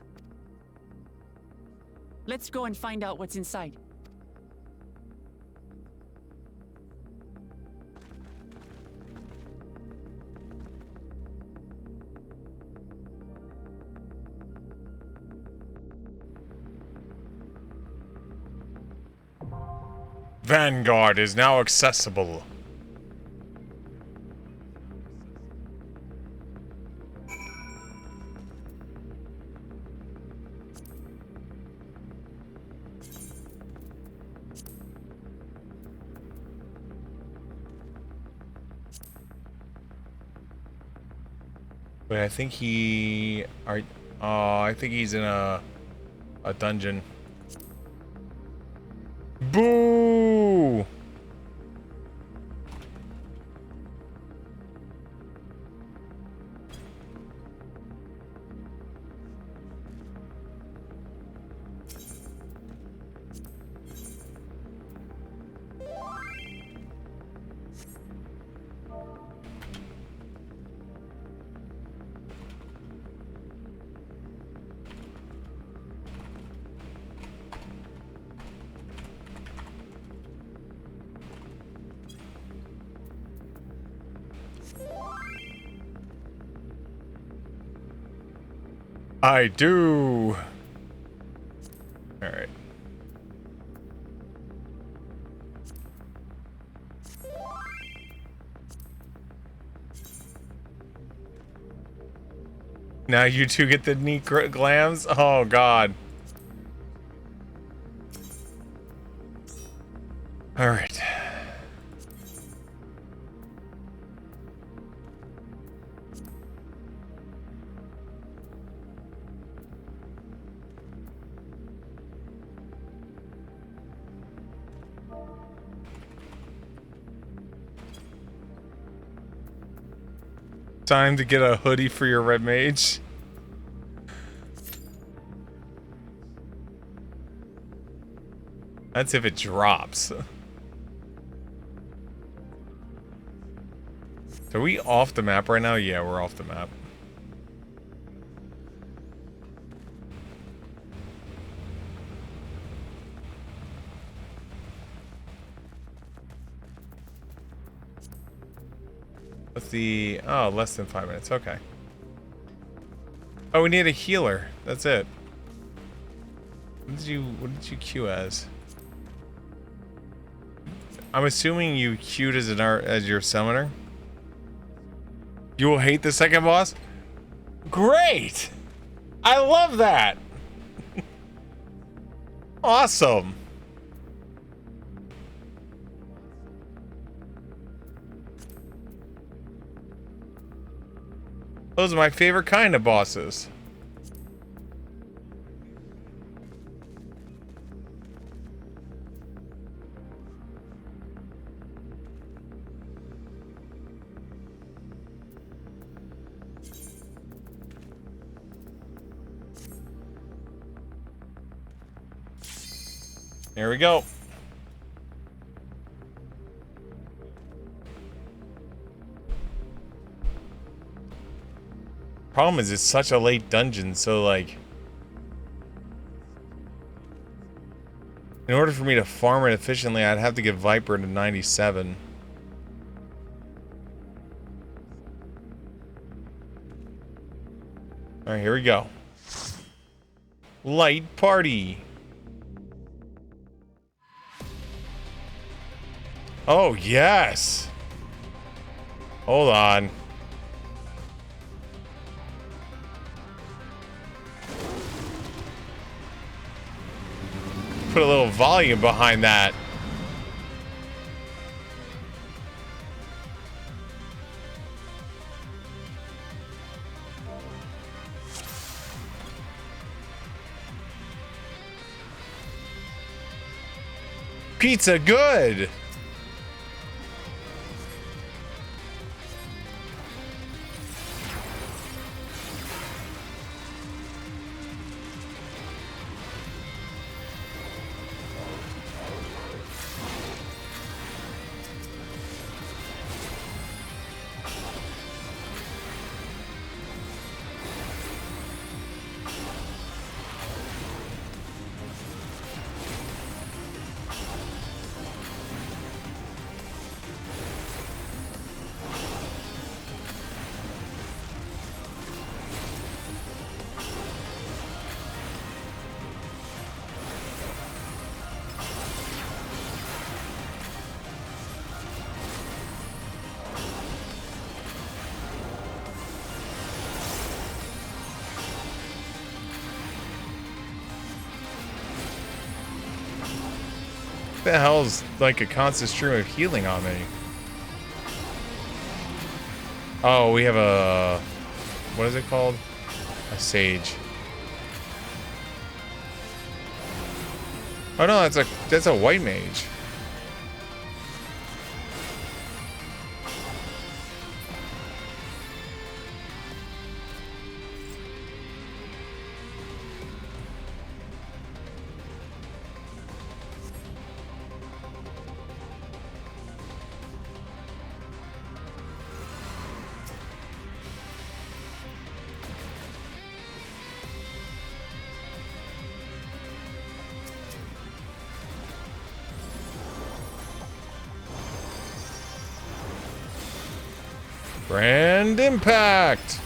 Let's go and find out what's inside. Vanguard is now accessible. Wait, I think I think he's in a dungeon. Boo! I do. All right. Now you two get the neat glams? Oh, God. All right. Time to get a hoodie for your red mage. That's if it drops. Are we off the map right now? Yeah, we're off the map. What's the... Oh, less than 5 minutes. Okay. Oh, we need a healer. That's it. What did you queue as? I'm assuming you queued as your summoner. You will hate the second boss? Great! I love that! Awesome! Those are my favorite kind of bosses. There we go. Problem is, it's such a late dungeon, so like, in order for me to farm it efficiently, I'd have to get Viper to 97. All right, here we go. Light party. Oh, yes. Hold on. Put a little volume behind that. Pizza good. the hell's like a constant stream of healing on me? Oh, we have a... What is it called? A sage. Oh no, that's a white mage. Grand impact!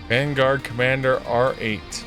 Vanguard Commander R8.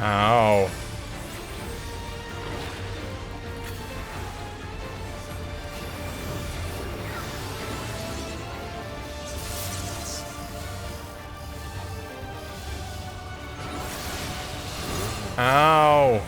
Ow. Ow.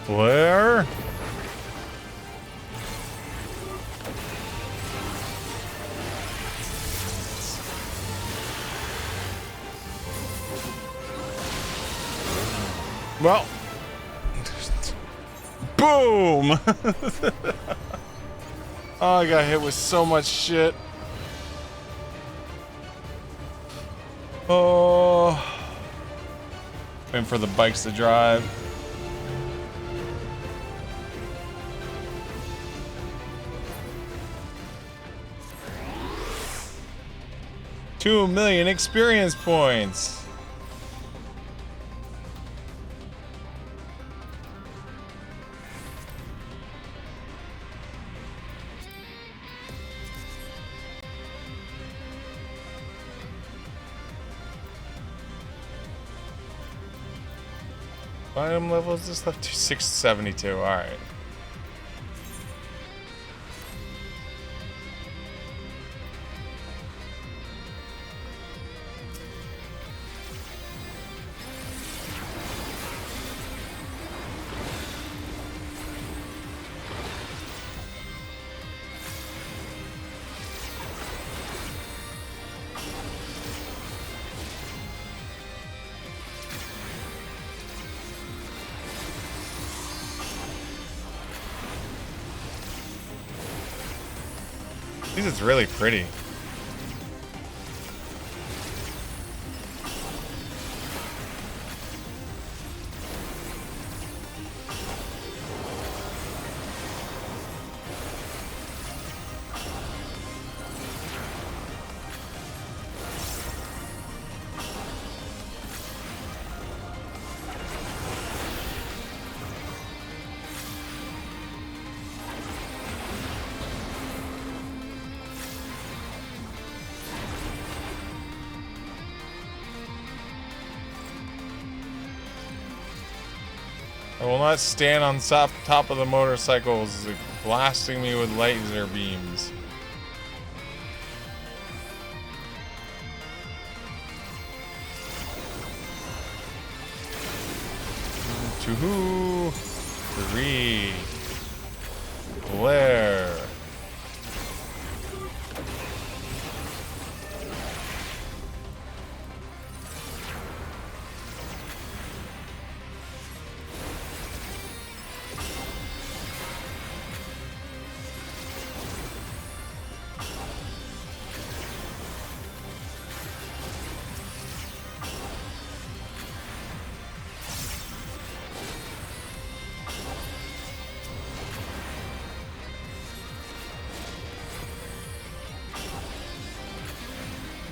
Flare. Well. Boom! Oh, I got hit with so much shit. Oh. Waiting for the bikes to drive. $2 million experience points. Item level is this left to 672. All right. This is really pretty. I will not stand on top of the motorcycles blasting me with laser beams. Two, three, Blair.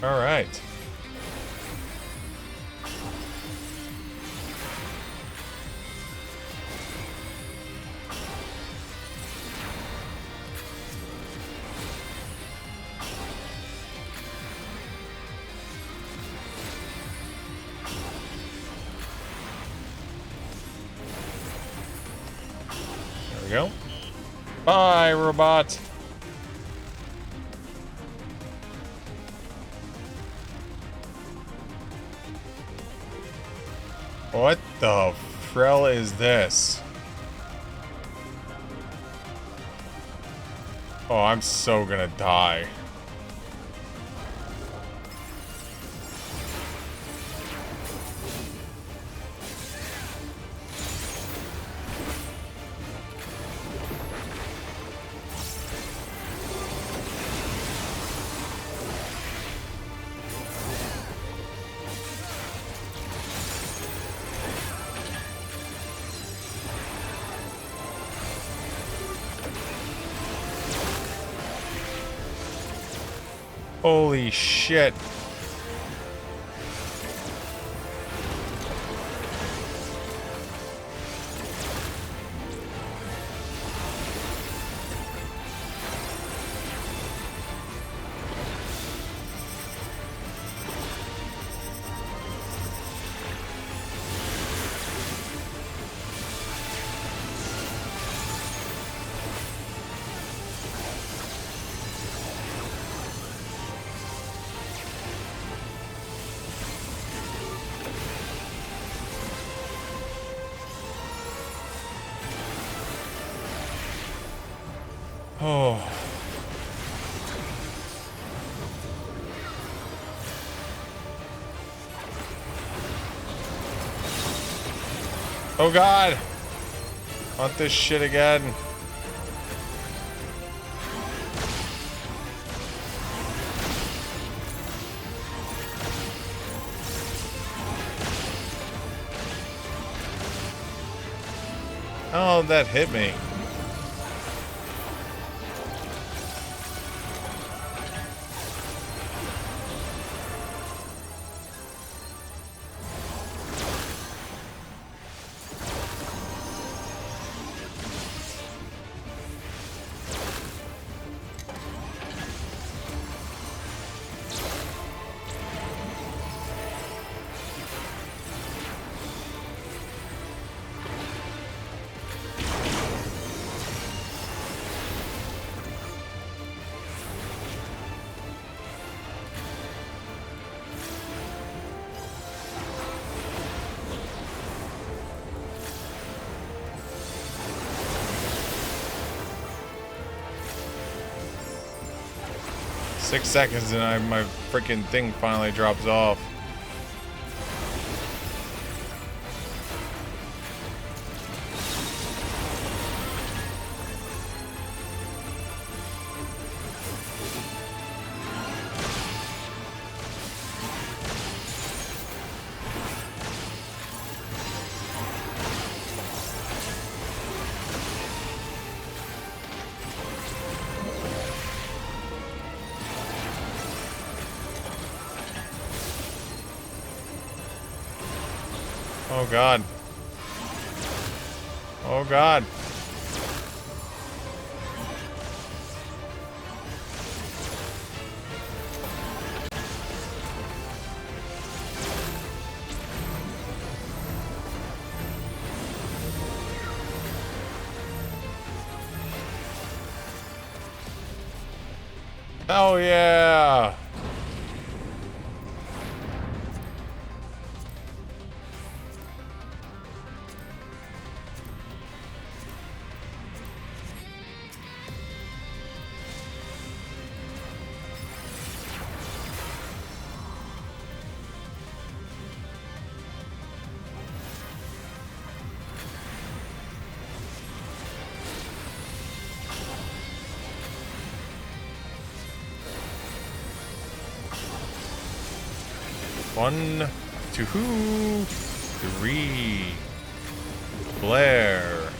All right. There we go. Bye, robot. What the frill is this? Oh, I'm so gonna die. Holy shit. Oh. Oh god! Want this shit again. Oh, that hit me. Six seconds and my freaking thing finally drops off. Oh god. Oh god. Oh yeah. One, two, three. Blair.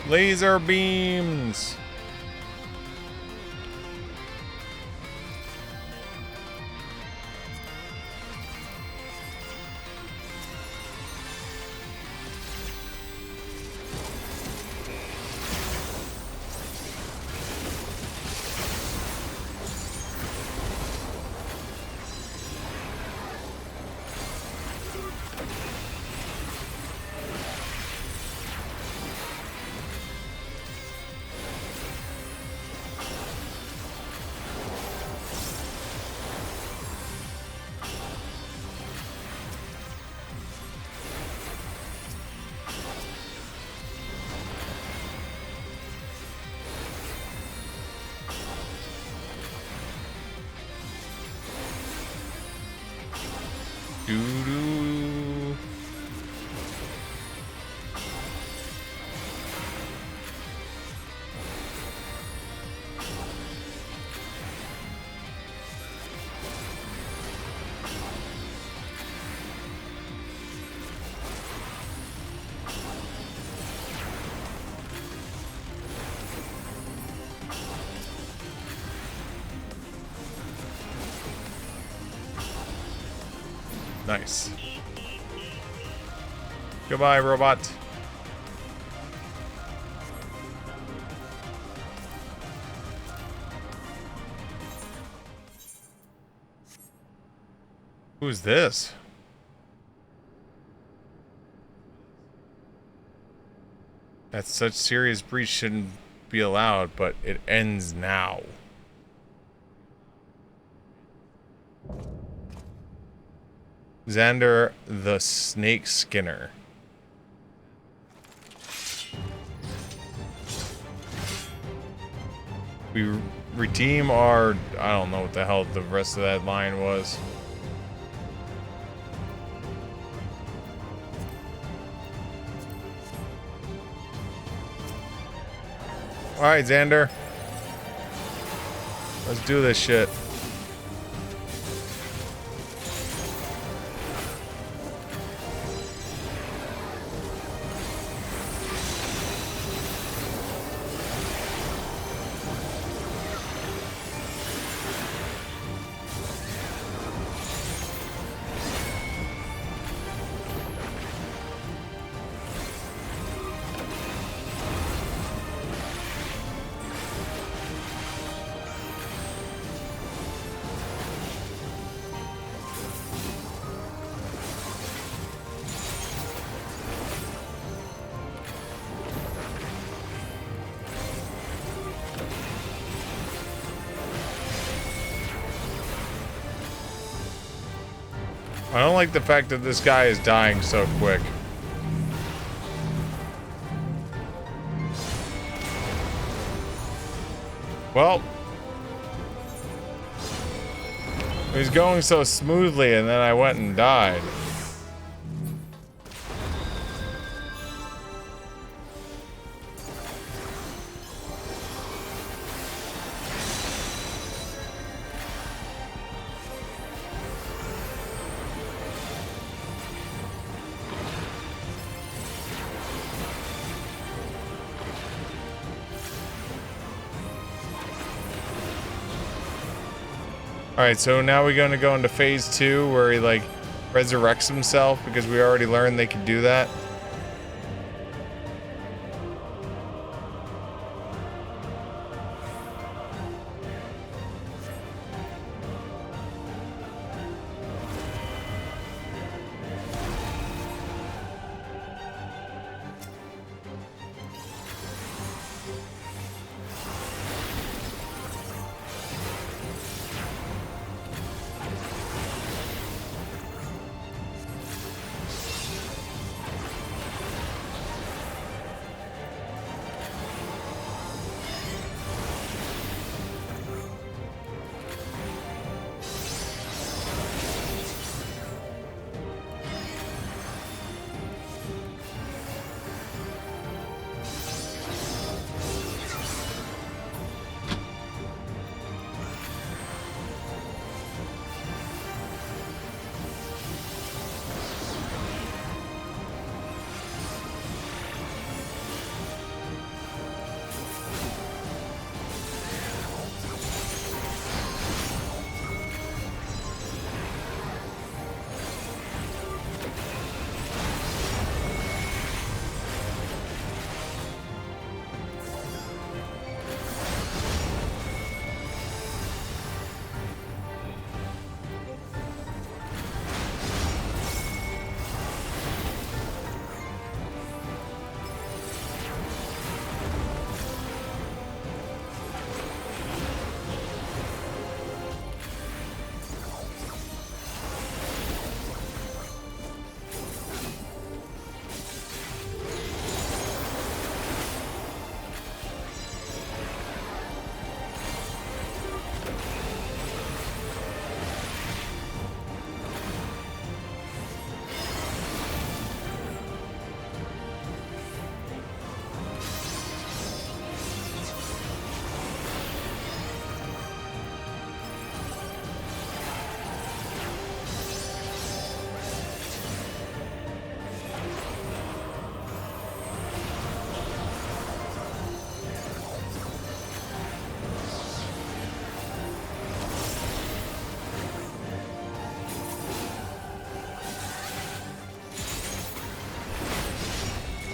Laser beams. Doo-doo. Nice. Goodbye, robot. Who's this? That such serious breach shouldn't be allowed, but it ends now. Xander the Snake Skinner. We redeem our... I don't know what the hell the rest of that line was. Alright, Xander. Let's do this shit. I don't like the fact that this guy is dying so quick. Well, it was going so smoothly and then I went and died. Alright, so now we're going to go into phase 2 where he like resurrects himself because we already learned they could do that.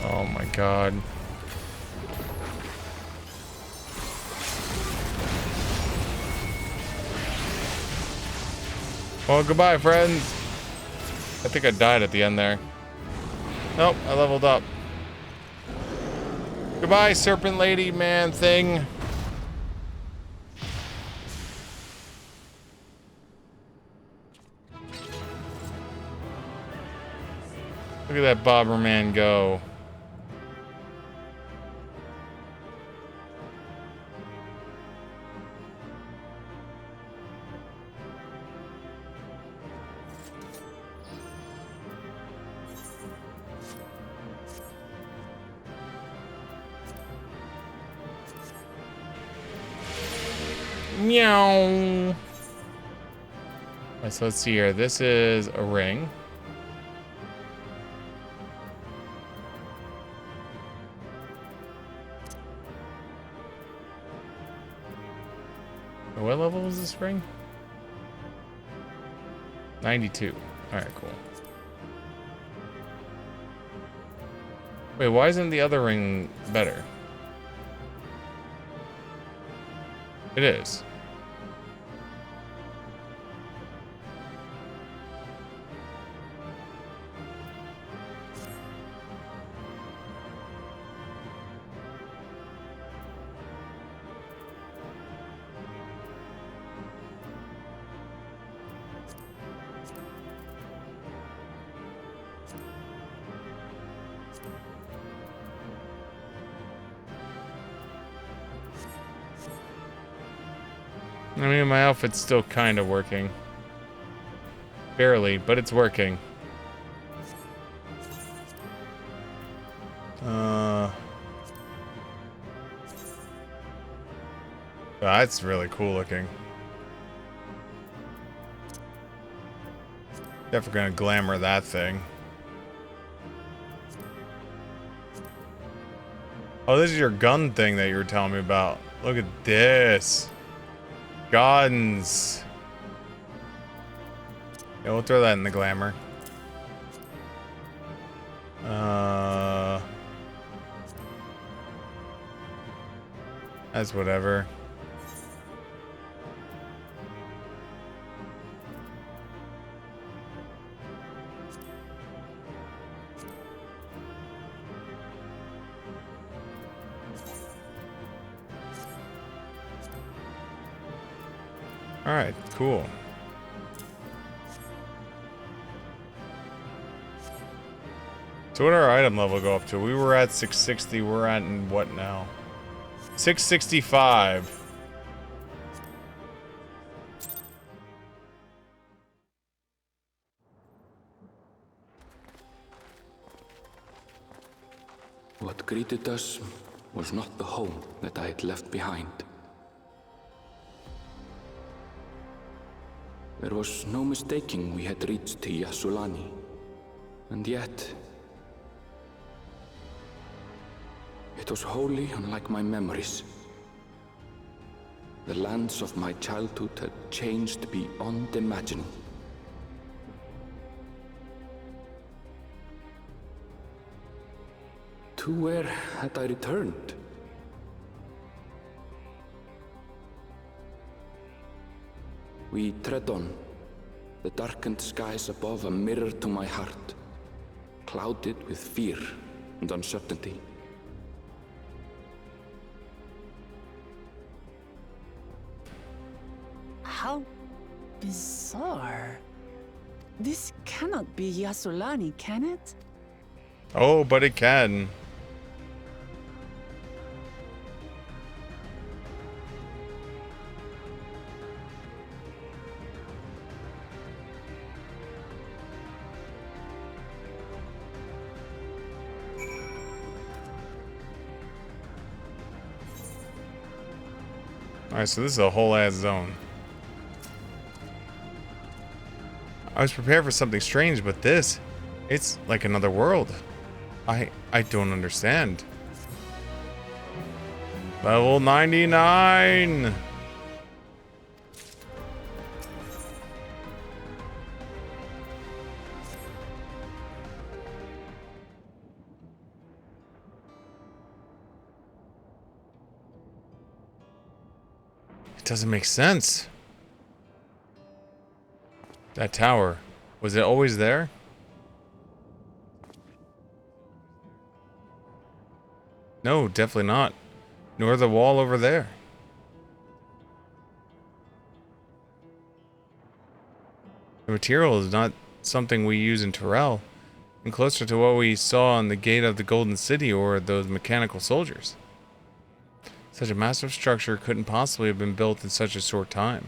Oh my god. Well, goodbye, friends. I think I died at the end there. Nope, I leveled up. Goodbye, serpent lady man thing. Look at that bobber man go. Meow. Alright, so let's see here. This is a ring. What level was this ring? 92. Alright, cool. Wait, why isn't the other ring better? It is. I mean, my outfit's still kind of working. Barely, but it's working. That's really cool looking. Definitely gonna glamour that thing. Oh, this is your gun thing that you were telling me about. Look at this. Guns. Yeah, we'll throw that in the glamour. That's whatever. Alright, cool. So what did our item level go up to? We were at 660, we're at what now? 665. What greeted us was not the home that I had left behind. There was no mistaking we had reached Yasulani, and yet it was wholly unlike my memories. The lands of my childhood had changed beyond imagining. To where had I returned? We tread on, the darkened skies above a mirror to my heart, clouded with fear and uncertainty. How bizarre. This cannot be Yasulani, can it? Oh, but it can. Alright, so this is a whole ass zone. I was prepared for something strange, but this, it's like another world. I don't understand. Level 99! doesn't make sense. That tower, was it always there? No, definitely not. Nor the wall over there. The material is not something we use in Terrell, and closer to what we saw on the gate of the Golden City or those mechanical soldiers. Such a massive structure couldn't possibly have been built in such a short time.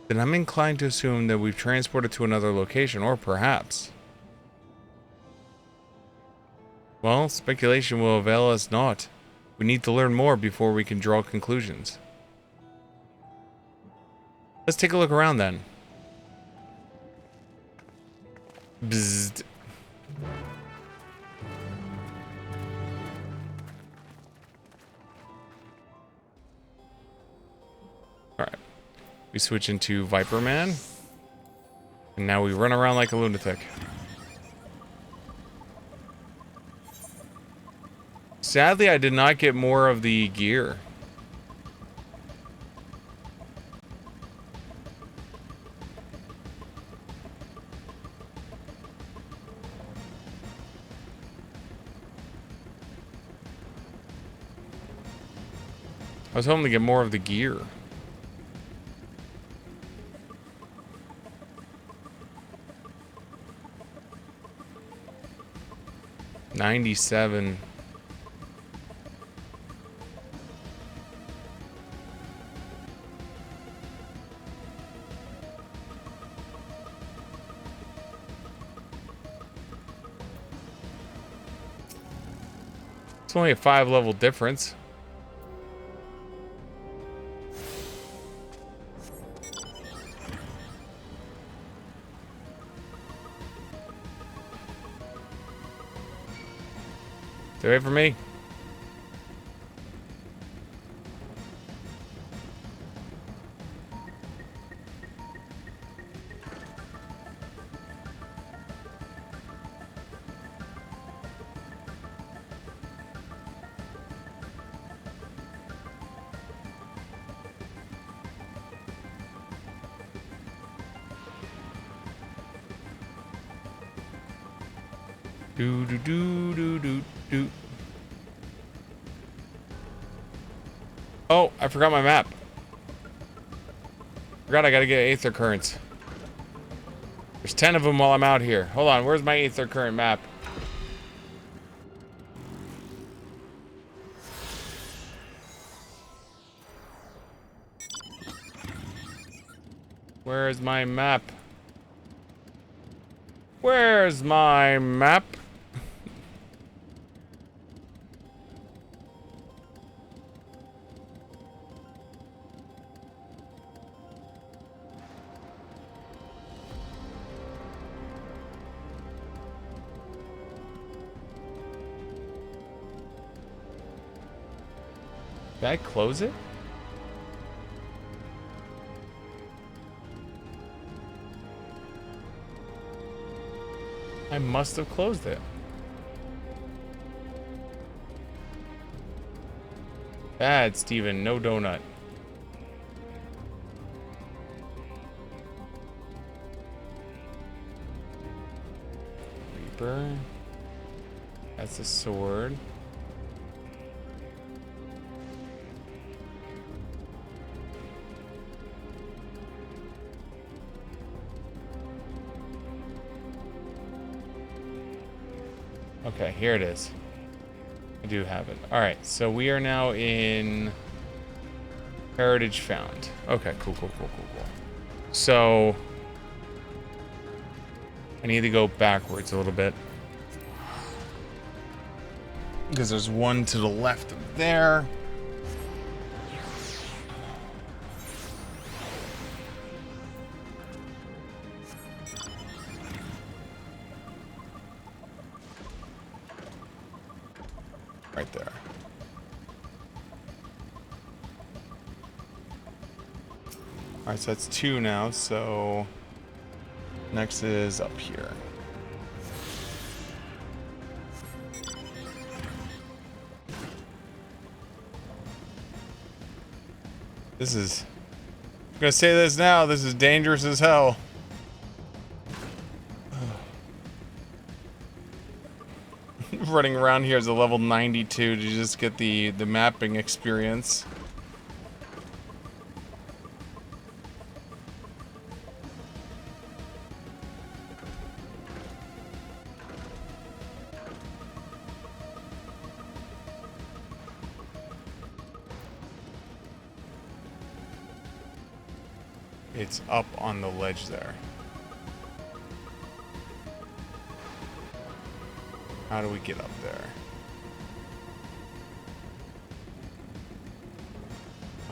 Then I'm inclined to assume that we've transported to another location, or perhaps... Well, speculation will avail us naught. We need to learn more before we can draw conclusions. Let's take a look around then. Bzzzt. Alright. We switch into Viper Man. And now we run around like a lunatic. Sadly, I did not get more of the gear. I was hoping to get more of the gear. $97. It's only a 5-level difference. Stay away from me. Do do do do do do. Oh, I forgot my map. Forgot I gotta get Aether Currents. There's 10 of them while I'm out here. Hold on, where's my Aether Current map? Where's my map? Where's my map? Did I close it? I must have closed it. Bad, Steven. No donut. Reaper. That's a sword. Okay, here it is. I do have it. Alright, so we are now in Heritage Found. Okay, cool. So I need to go backwards a little bit. Because there's one to the left of there. Right there. Alright, so that's 2 now, so next is up here. This is... I'm gonna say this now, this is dangerous as hell. Running around here as a level 92 to just get the mapping experience. It's up on the ledge there. How do we get up there?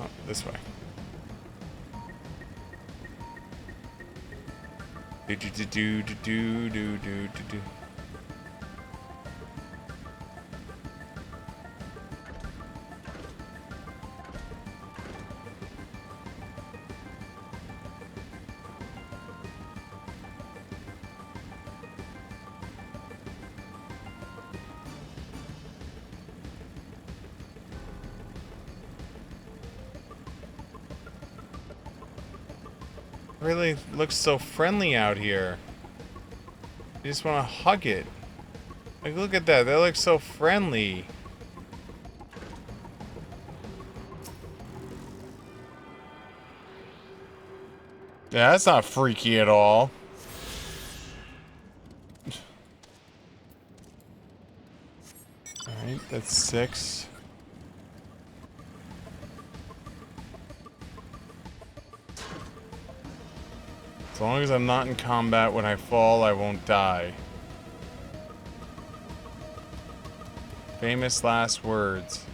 Oh, this way. Do do do do do do do do do. Really looks so friendly out here. You just want to hug it. Like, look at that. They look so friendly. Yeah, that's not freaky at all. Alright, that's 6. As long as I'm not in combat when I fall, I won't die. Famous last words.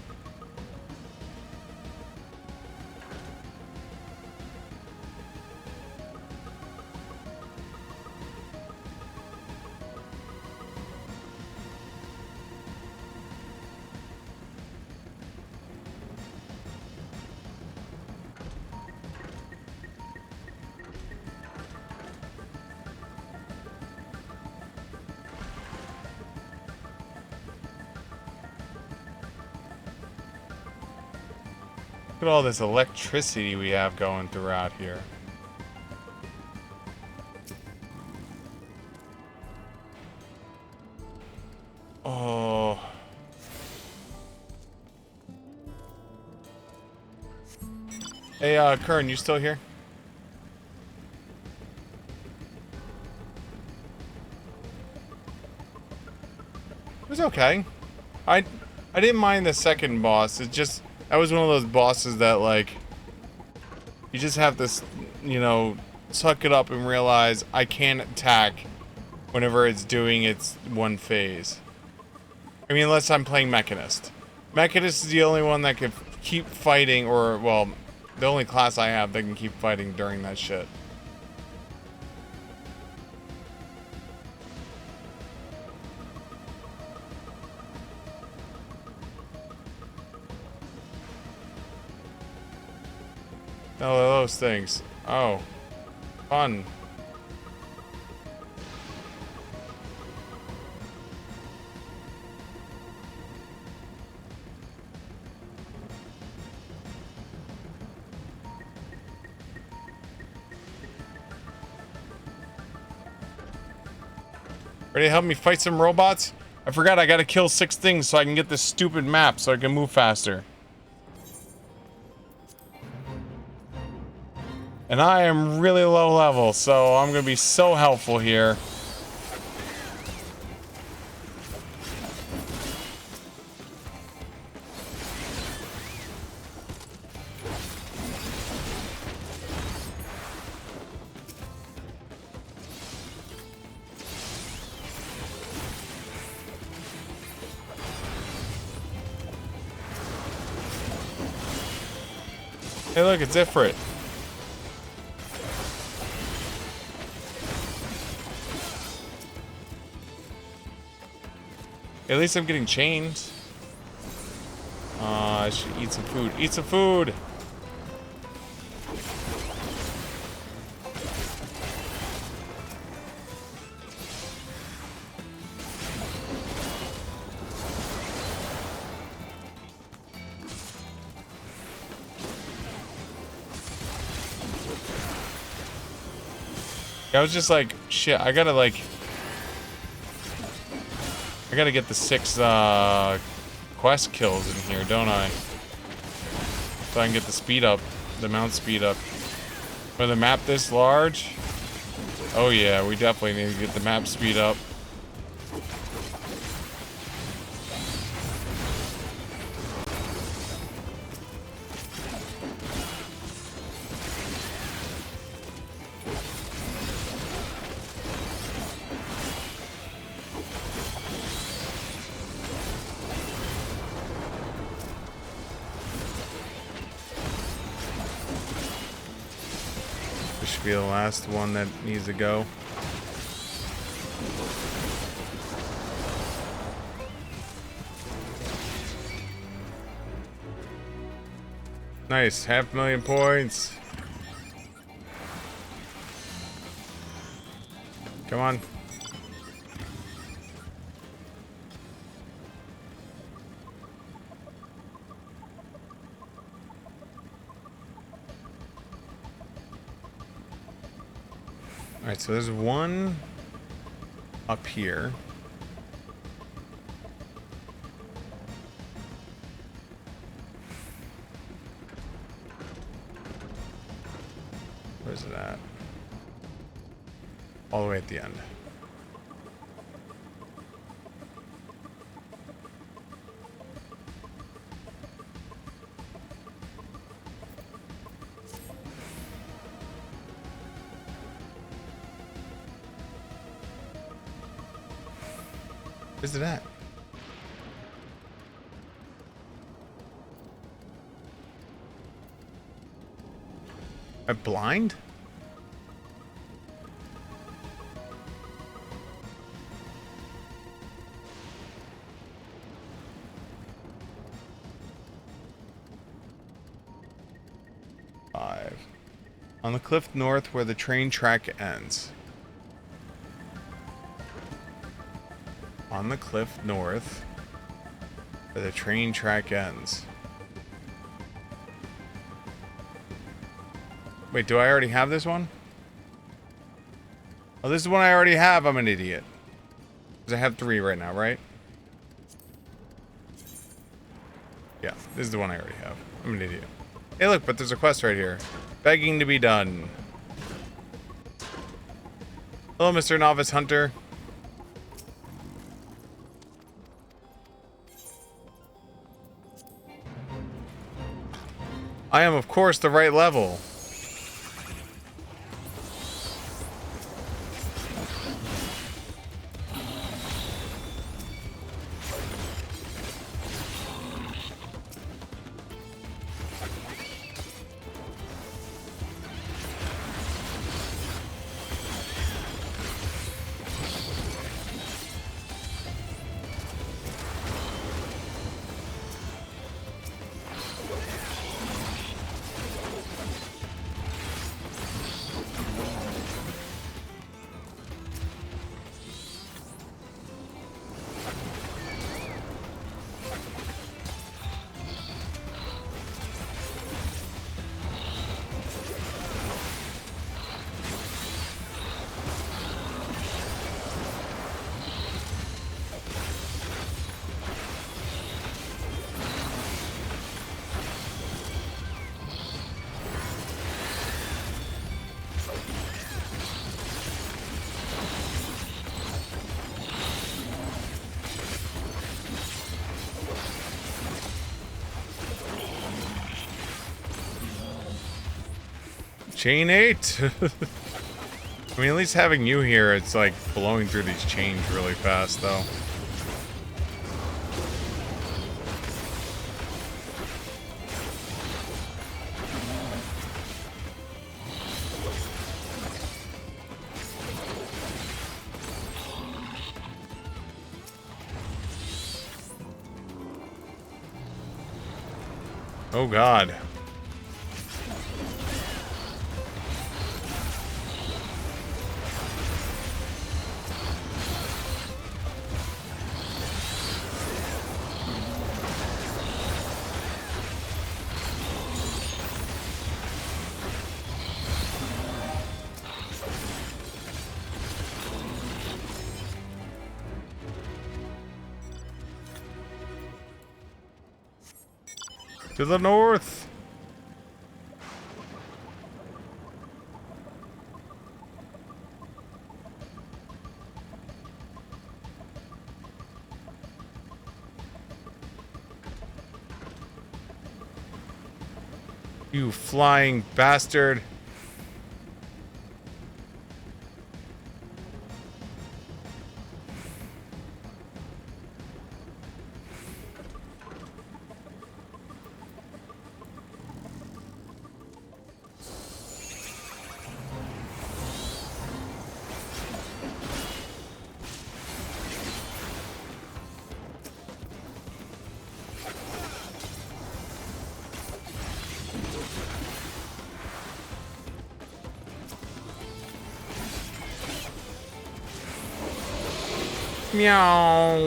Look at all this electricity we have going throughout here. Oh. Hey, Kern, you still here? It was okay. I didn't mind the second boss. It just... That was one of those bosses that, like, you just have to, you know, suck it up and realize I can't attack whenever it's doing its one phase. I mean, unless I'm playing Mechanist. Mechanist is the only one that can keep fighting, or, well, the only class I have that can keep fighting during that shit. Oh, those things. Oh. Fun. Ready to help me fight some robots? I forgot I gotta kill 6 things so I can get this stupid map so I can move faster. And I am really low level, so I'm gonna be so helpful here. Hey look, it's Ifrit. At least I'm getting chained. I should eat some food. Eat some food! I was just like, shit, I gotta get the 6 quest kills in here, don't I? So I can get the speed up, the mount speed up. For the map this large? Oh yeah, we definitely need to get the map speed up. Be the last one that needs to go. Nice, 500,000 points. Come on. Alright, so there's one up here. Where's it at? All the way at the end. Where's it at? I'm blind? On the cliff north where the train track ends. On the cliff north where the train track ends. Wait, do I already have this one? Oh, this is one I already have. I'm an idiot. Because I have 3 right now, right? Yeah, this is the one I already have. I'm an idiot. Hey, look, but there's a quest right here. Begging to be done. Hello, Mr. Novice Hunter. I am, of course, the right level. Chain 8. I mean, at least having you here, it's like blowing through these chains really fast, though. Oh, God. To the north. You flying bastard. Meow.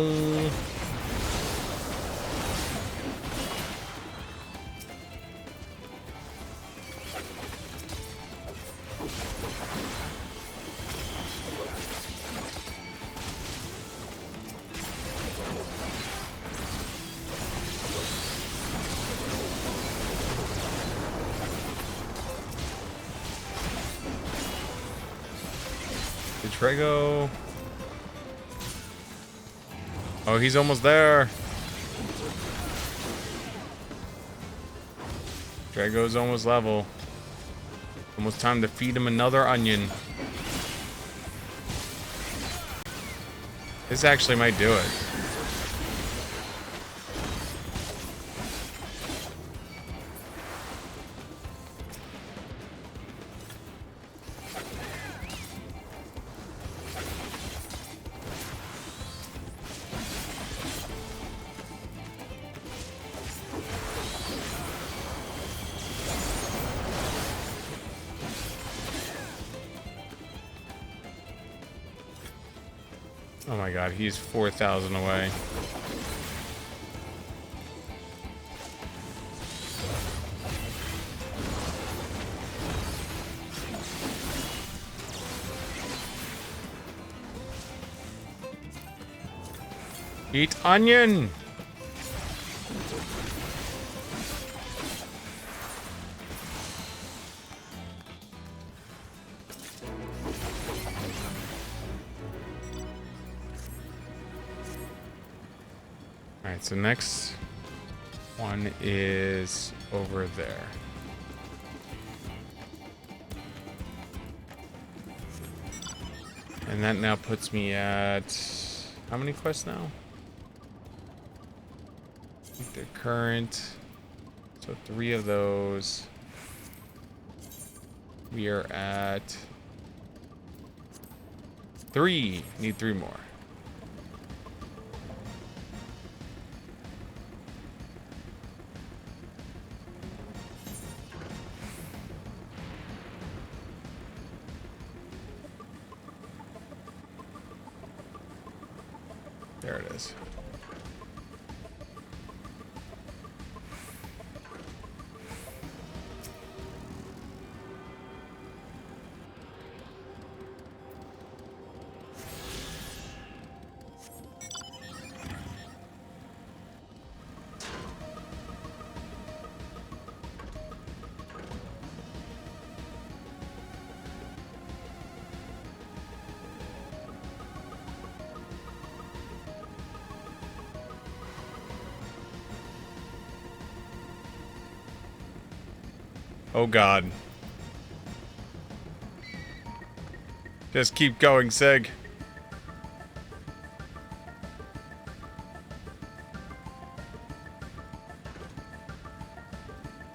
Did Trego? Oh, he's almost there. Drago's almost level. Almost time to feed him another onion. This actually might do it. Oh my god, he's 4,000 away. Eat onion! Alright, so next one is over there. And that now puts me at how many quests now? I think they're current. So 3 of those. We are at 3. Need 3 more. There it is. Oh god. Just keep going, Sig.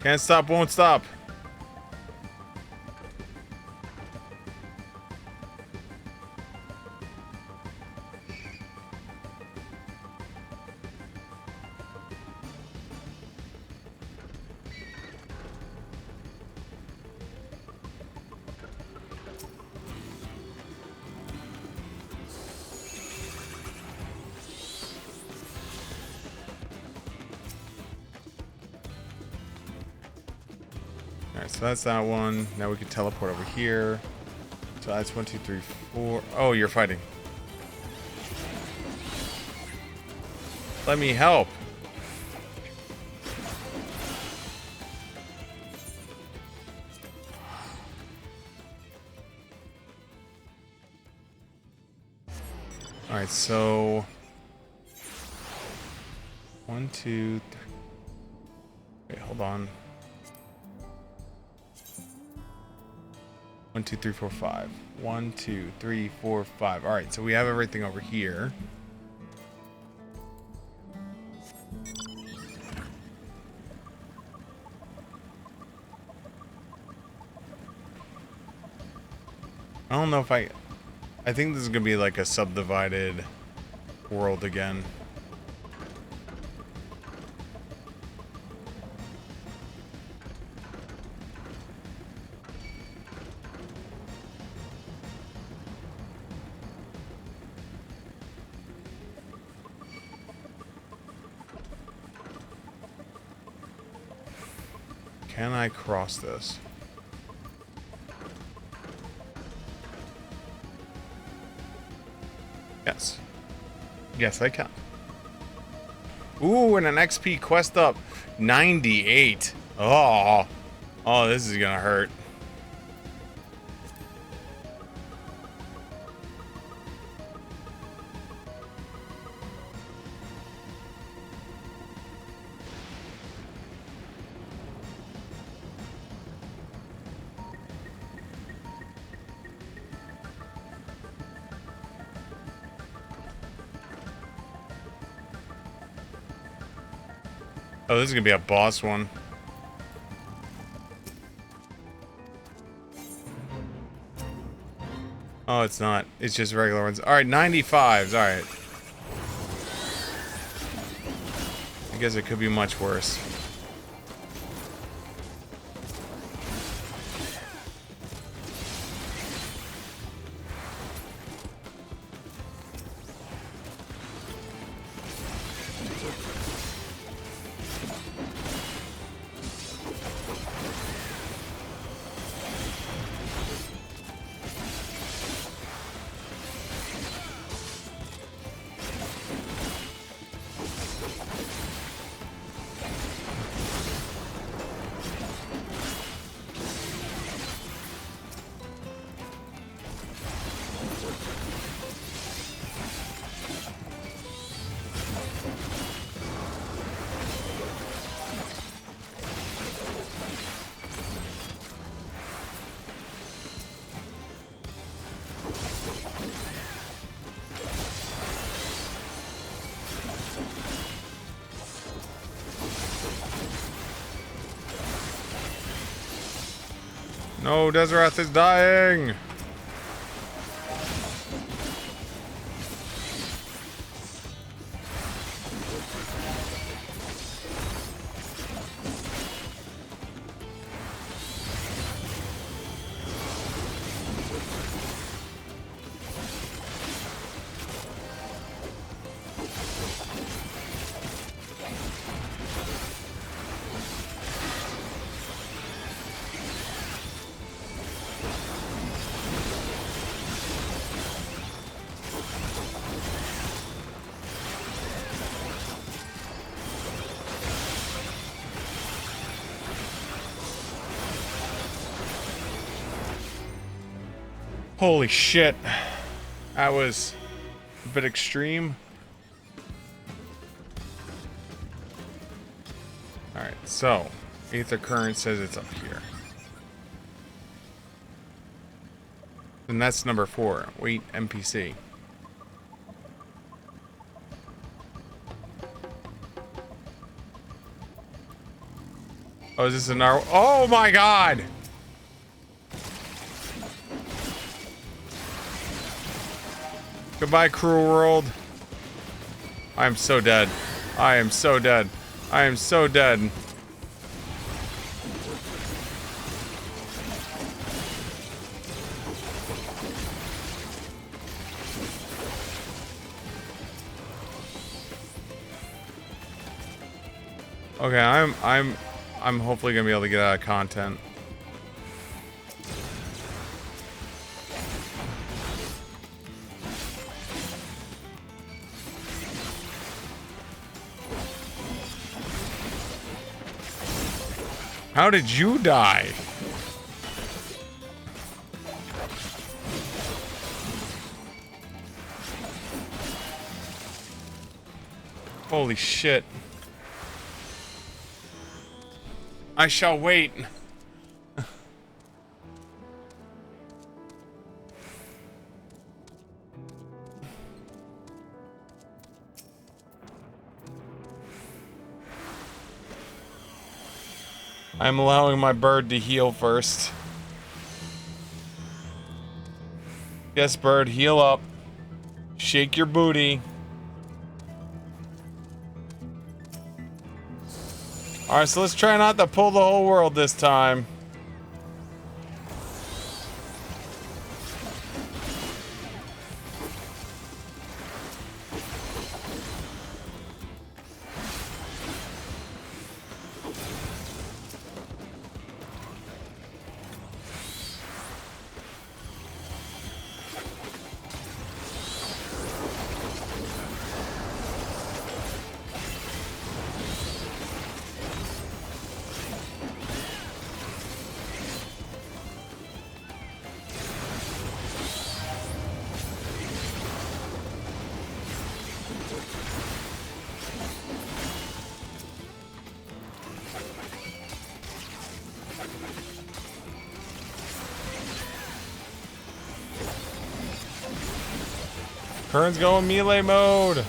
Can't stop, won't stop. Alright, so that's that one. Now we can teleport over here. So that's 1, 2, 3, 4. Oh, you're fighting. Let me help. Alright, so 1, 2, 3. Wait, hold on. 1, 2, 3, 4, 5. 1, 2, 3, 4, 5. Alright, so we have everything over here. I don't know if I think this is gonna be like a subdivided world again. Can I cross this? Yes. Yes, I can. Ooh, and an XP quest up. 98. Oh. Oh, this is gonna hurt. Oh, this is gonna be a boss one. Oh, it's not. It's just regular ones. Alright, 95s. Alright. I guess it could be much worse. No, Deserath is dying! Holy shit. That was a bit extreme. Alright, so Aether Current says it's up here. And that's number 4. Wait, NPC. Oh, is this a narrow? Oh my god! Goodbye, cruel world. I am so dead. I am so dead. I am so dead. Okay, I'm hopefully gonna be able to get out of content. How did you die? Holy shit. I shall wait. I'm allowing my bird to heal first. Yes, bird, heal up. Shake your booty. Alright, so let's try not to pull the whole world this time. Kern's going melee mode.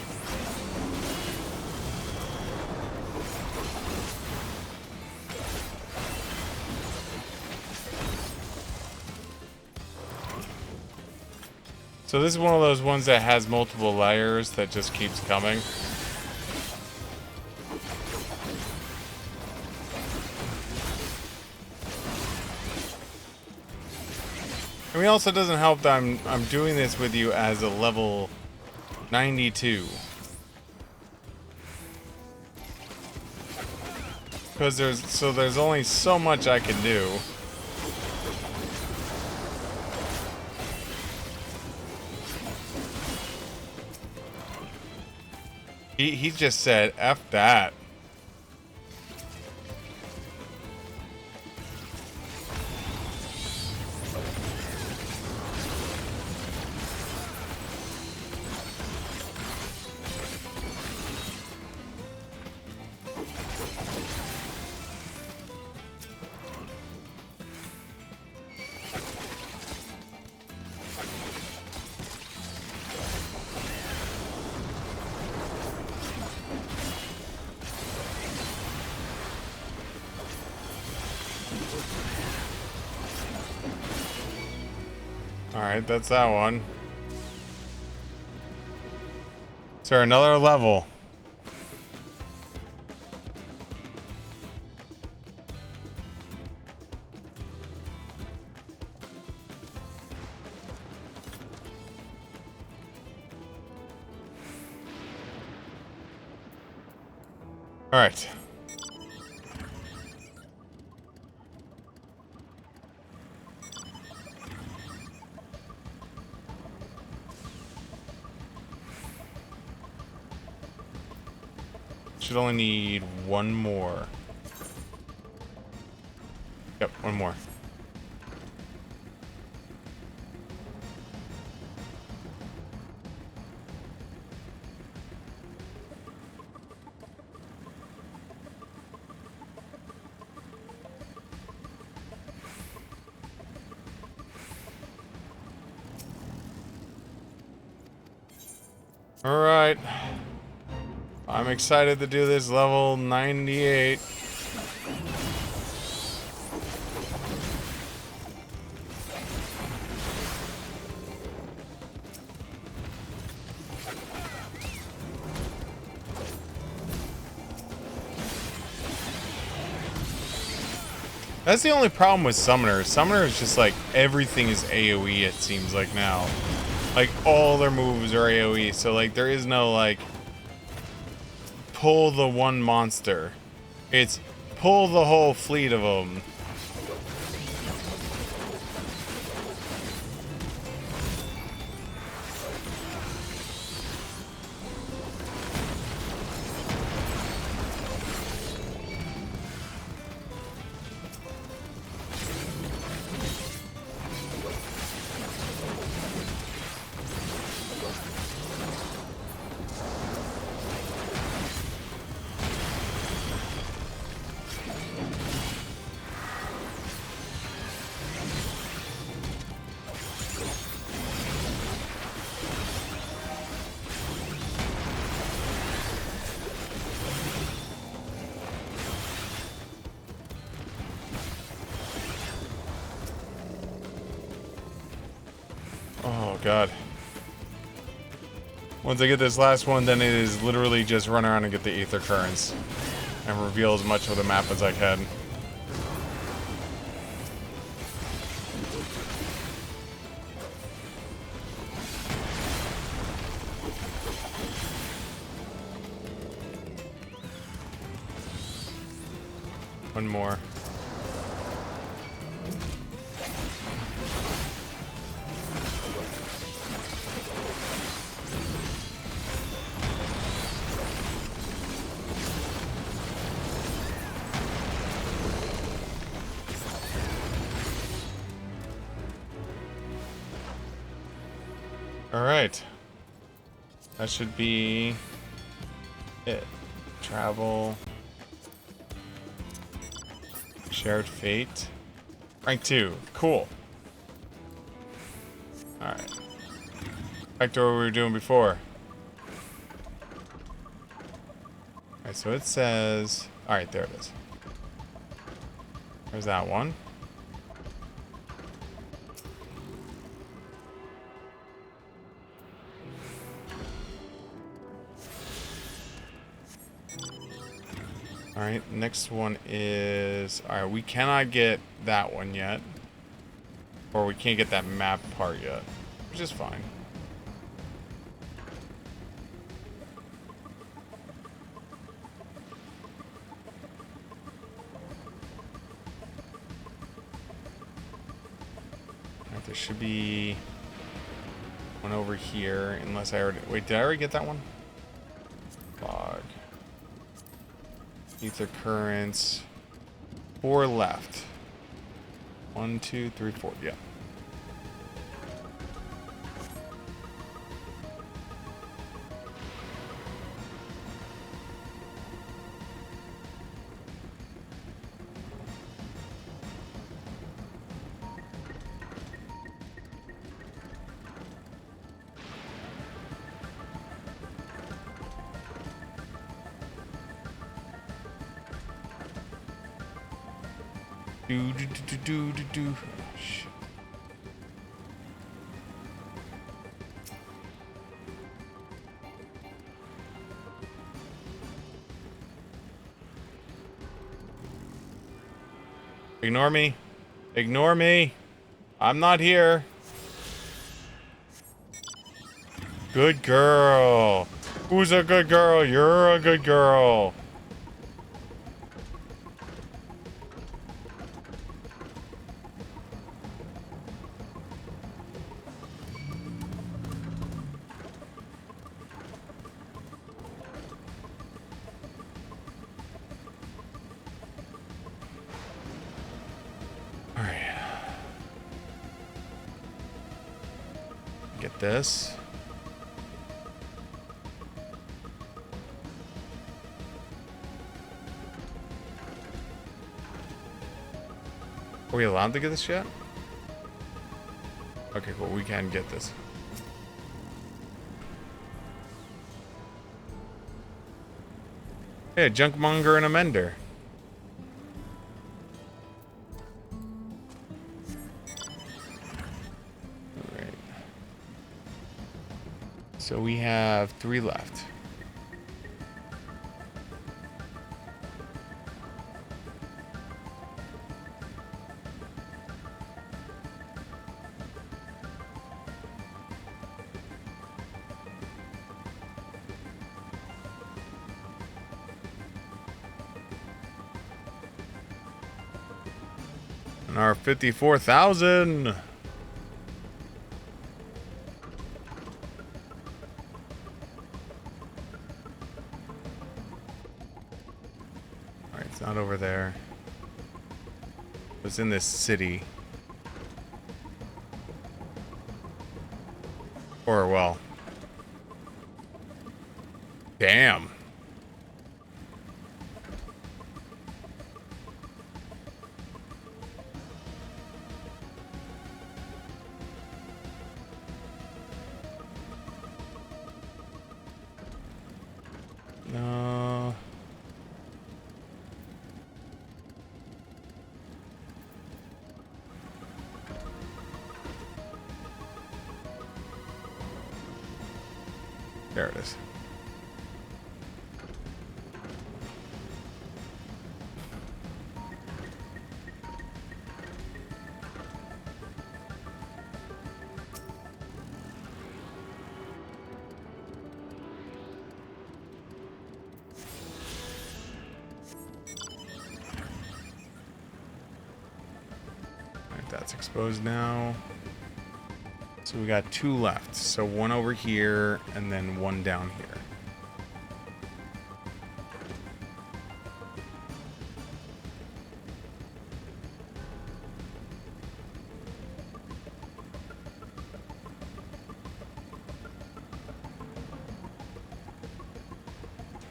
So this is one of those ones that has multiple layers that just keeps coming. I mean, also doesn't help that I'm doing this with you as a level 92. Because there's only so much I can do. He just said, F that. Alright, that's that one. Is there another level? Alright. Should only need one more. Yep, one more. All right. I'm excited to do this level 98. That's the only problem with Summoners. Summoners just like everything is AoE, it seems like now. Like all their moves are AoE, so like there is no like pull the one monster. It's pull the whole fleet of them. god. Once I get this last one, then it is literally just run around and get the ether currents and reveal as much of the map as I can. One more. All right. That should be it. Travel. Shared fate. Rank 2. Cool. Alright. Back to what we were doing before. Alright, so it says... Alright, there it is. There's that one. Alright, next one is... Alright, we cannot get that one yet. Or we can't get that map part yet. Which is fine. Alright, there should be... one over here, unless I already... Wait, did I already get that one? Fog. Ether currents. 4 left. 1, 2, 3, 4. Yeah. Do. Shit. Ignore me. Ignore me. I'm not here. Good girl. Who's a good girl? You're a good girl. Get this. Are we allowed to get this yet? Okay, cool. We can get this. Hey, a junkmonger and a mender. So we have 3 left. And our 54,000. Not over there. It was in this city. Or, well. Damn. No. There it is. That's exposed now. So we got 2 left. So 1 over here and then 1 down here.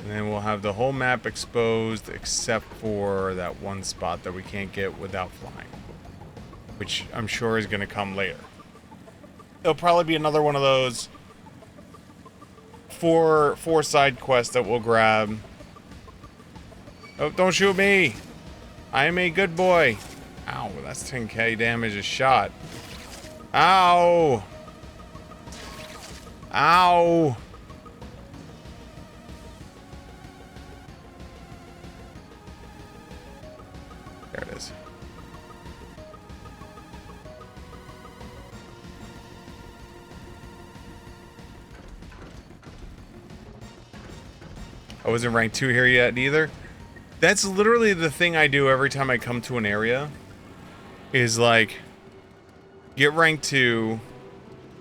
And then we'll have the whole map exposed except for that one spot that we can't get without flying, which I'm sure is going to come later. It'll probably be another one of those four side quests that we'll grab. Oh, don't shoot me! I am a good boy. Ow, that's 10k damage a shot. Ow! Ow! There it is. I wasn't rank 2 here yet either. That's literally the thing I do every time I come to an area. Is like, get rank 2.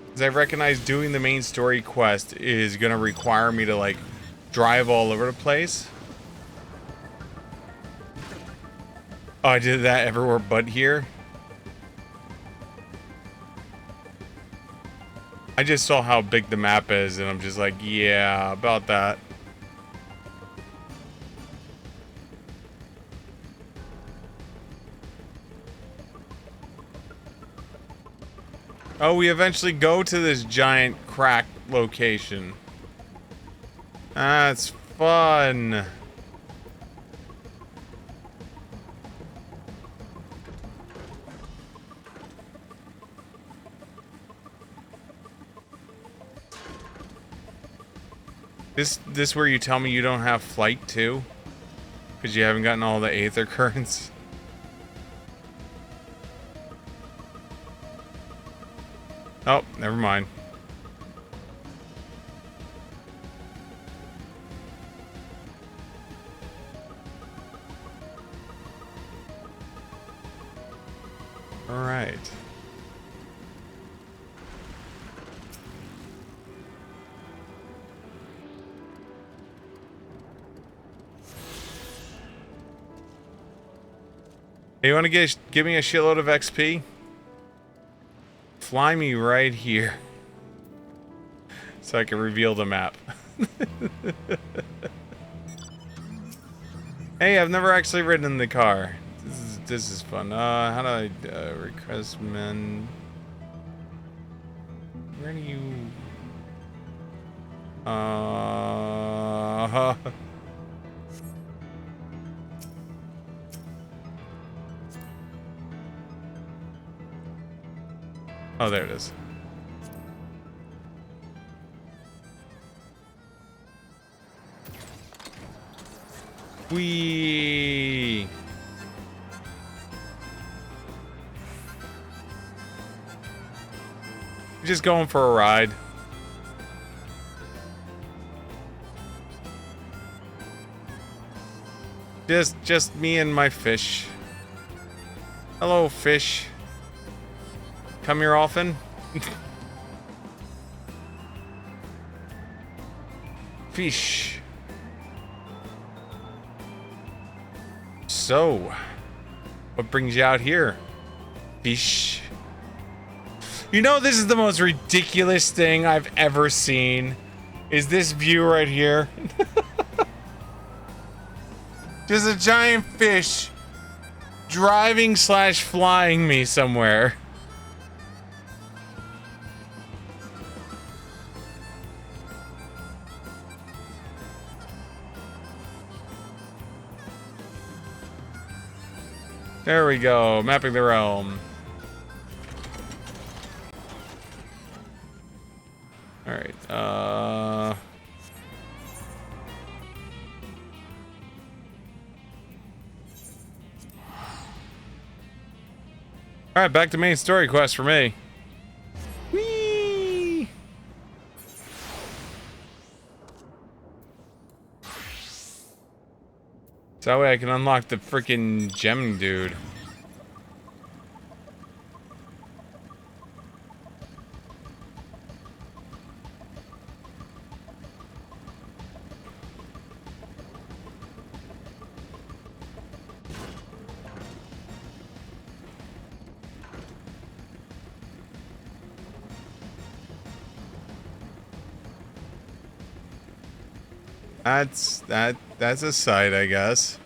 Because I recognize doing the main story quest is going to require me to like drive all over the place. Oh, I did that everywhere but here. I just saw how big the map is and I'm just like, yeah, about that. Oh, we eventually go to this giant crack location. That's fun. This where you tell me you don't have flight too? Because you haven't gotten all the aether currents? Oh, never mind. All right. Hey, you want to give me a shitload of XP? Fly me right here so I can reveal the map. Hey, I've never actually ridden in the car. This is fun. How do I request men? Where do you? Oh, there it is. Whee! Just going for a ride. Just me and my fish. Hello, fish. Come here often? Fish. So, what brings you out here? Fish. You know, this is the most ridiculous thing I've ever seen. Is this view right here? There's a giant fish driving / flying me somewhere. There we go, mapping the realm. Alright, Alright, back to main story quest for me. Whee! So that way I can unlock the freaking gem dude. That's a sight, I guess.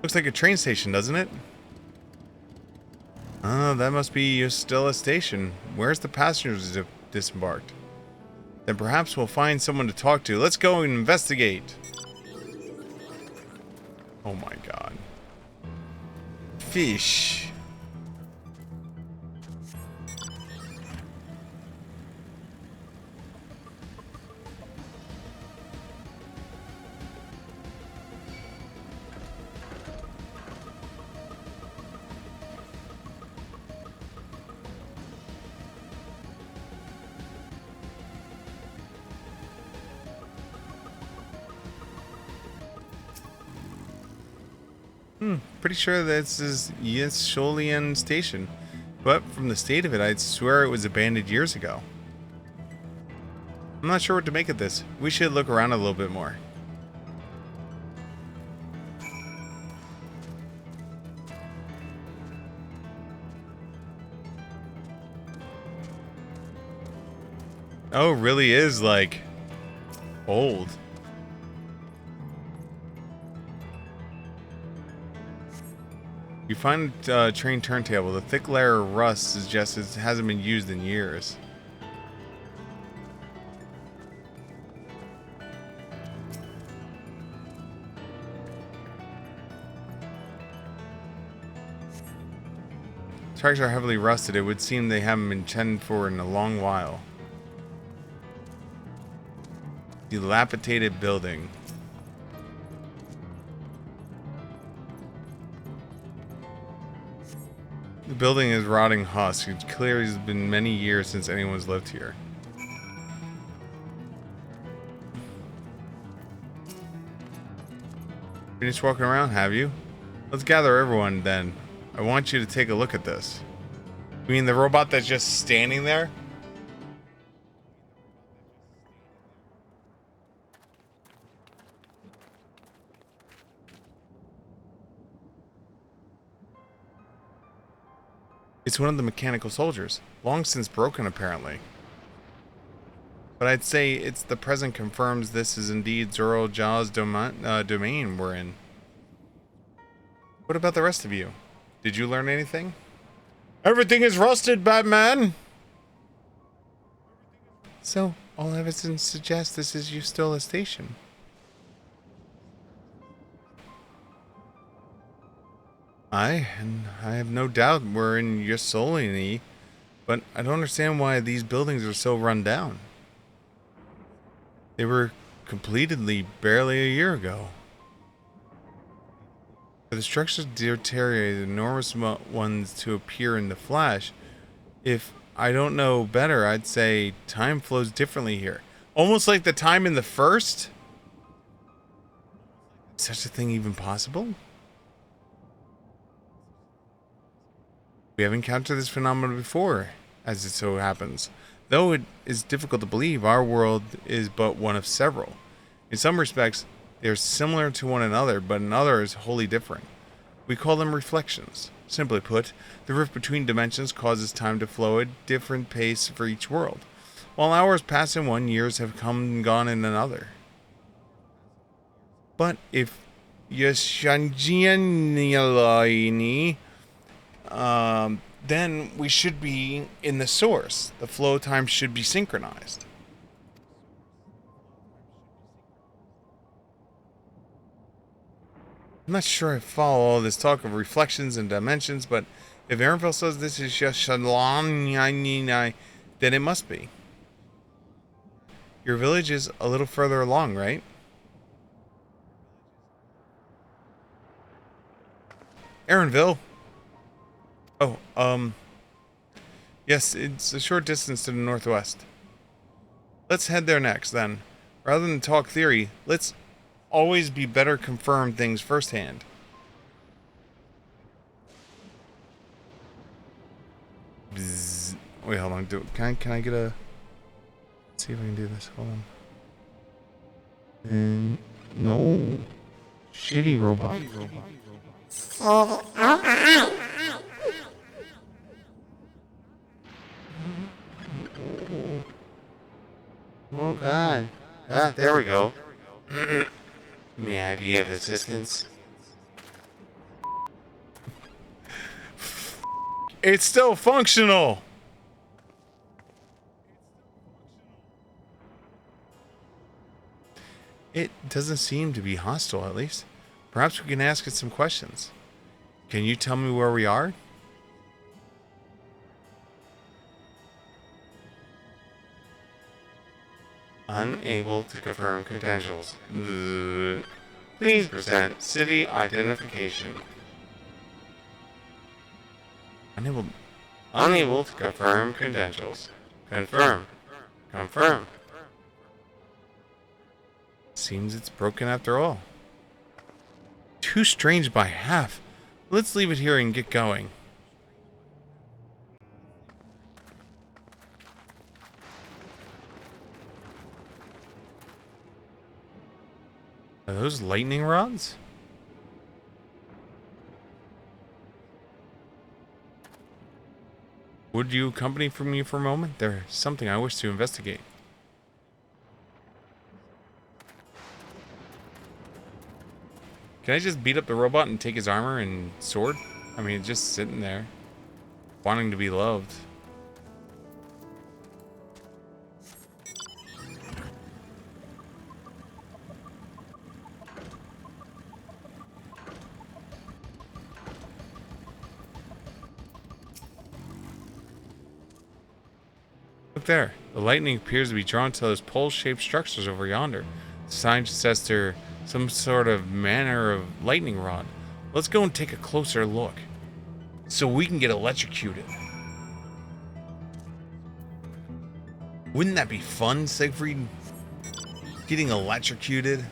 Looks like a train station, doesn't it? Oh, that must be still a station. Where's the passengers disembarked? Then perhaps we'll find someone to talk to. Let's go and investigate. Oh my god. Fish. Pretty sure this is Yesholian Station, but from the state of it, I'd swear it was abandoned years ago. I'm not sure what to make of this. We should look around a little bit more. Oh, it really is like old. You find a train turntable. The thick layer of rust suggests it hasn't been used in years. Tracks are heavily rusted. It would seem they haven't been tended for in a long while. Dilapidated building. The building is rotting husk. It clearly has been many years since anyone's lived here. Finished walking around, have you? Let's gather everyone then. I want you to take a look at this. You mean the robot that's just standing there? It's one of the mechanical soldiers, long since broken apparently. But I'd say it's the present confirms this is indeed Zoro Jaw's domain we're in. What about the rest of you? Did you learn anything? Everything is rusted, Batman! So, all evidence suggests this is Eustola Station. I have no doubt we're in Ysolini, but I don't understand why these buildings are so run down. They were completedly barely a year ago. For the structures deteriorated, enormous ones to appear in the flash. If I don't know better, I'd say time flows differently here. Almost like the time in the first? Is such a thing even possible? We have encountered this phenomenon before, as it so happens. Though it is difficult to believe, our world is but one of several. In some respects, they are similar to one another, but in others, wholly different. We call them reflections. Simply put, the rift between dimensions causes time to flow at a different pace for each world. While hours pass in one, years have come and gone in another. But if Yeshanjianilini, then we should be in the source. The flow time should be synchronized. I'm not sure I follow all this talk of reflections and dimensions, but if Ehrenfeld says this is just Shalom, then it must be. Your village is a little further along, right? Aaronville. Oh, yes, it's a short distance to the northwest. Let's head there next, then. Rather than talk theory, let's always be better confirm things firsthand. Bzz. Wait, hold on. Can I get a... Let's see if I can do this. Hold on. No. Shitty robot. Oh god. Ah, there we go. May I be of assistance? It's still functional! It doesn't seem to be hostile, at least. Perhaps we can ask it some questions. Can you tell me where we are? Unable to confirm credentials. Please present city identification. Unable to confirm credentials. Confirm. Confirm. Seems it's broken after all. Too strange by half. Let's leave it here and get going. Are those lightning rods? Would you accompany me for a moment? There's something I wish to investigate. Can I just beat up the robot and take his armor and sword? I mean, it's just sitting there, wanting to be loved. Look there. The lightning appears to be drawn to those pole-shaped structures over yonder. The sign suggests they're some sort of manner of lightning rod. Let's go and take a closer look, so we can get electrocuted. Wouldn't that be fun, Siegfried? Getting electrocuted?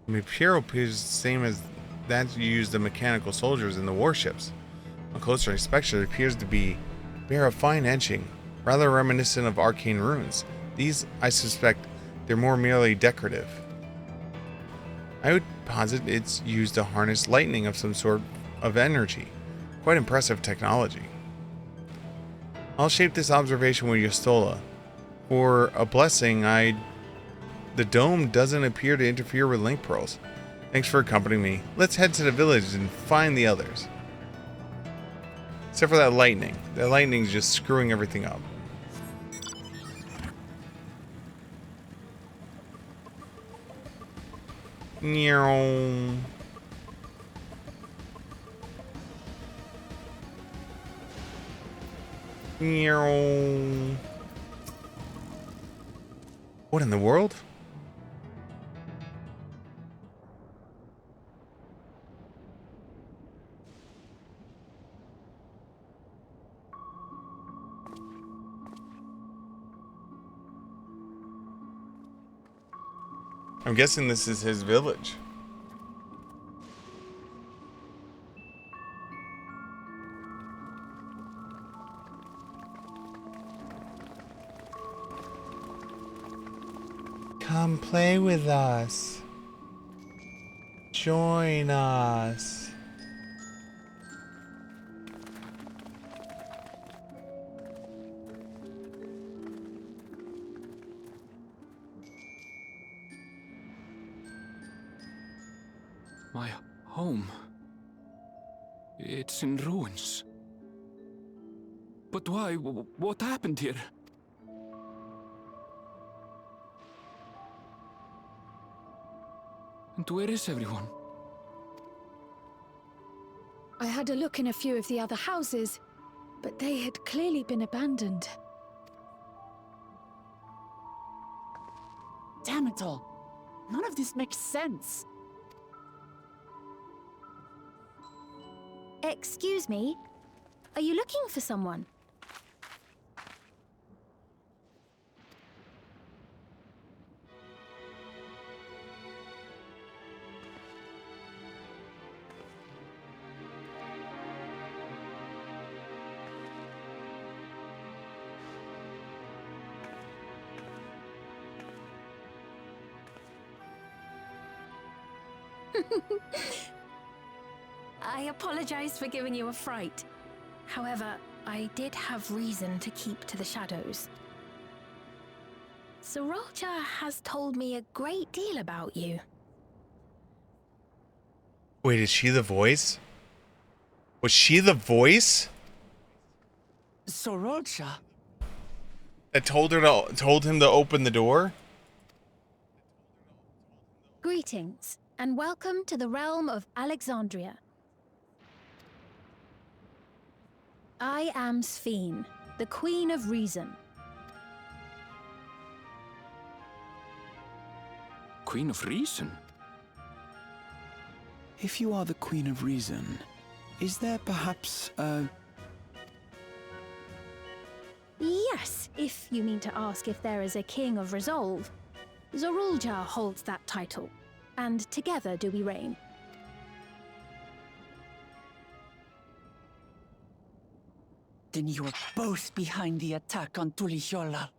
I mean, Piero appears the same as that used the mechanical soldiers in the warships. On closer inspection, it appears to bear a fine etching, rather reminiscent of arcane runes. These, I suspect, they're more merely decorative. I would posit it's used to harness lightning of some sort of energy. Quite impressive technology. I'll shape this observation with Yostola. For a blessing, the dome doesn't appear to interfere with link pearls. Thanks for accompanying me. Let's head to the village and find the others. Except for that lightning. That lightning's just screwing everything up. Meow. Meow. What in the world? I'm guessing this is his village. Come play with us. Join us. My home. It's in ruins. But why? What happened here? And where is everyone? I had a look in a few of the other houses. But they had clearly been abandoned. Damn it all. None of this makes sense. Excuse me? Are you looking for someone? I apologize for giving you a fright. However, I did have reason to keep to the shadows. Sorolcha has told me a great deal about you. Wait, is she the voice? Was she the voice? Sorolcha? That told him to open the door? Greetings, and welcome to the realm of Alexandria. I am Sphene, the Queen of Reason. Queen of Reason? If you are the Queen of Reason, is there perhaps a... Yes, if you mean to ask if there is a King of Resolve. Zorulja holds that title, and together do we reign. Then you are both behind the attack on Tuliyola.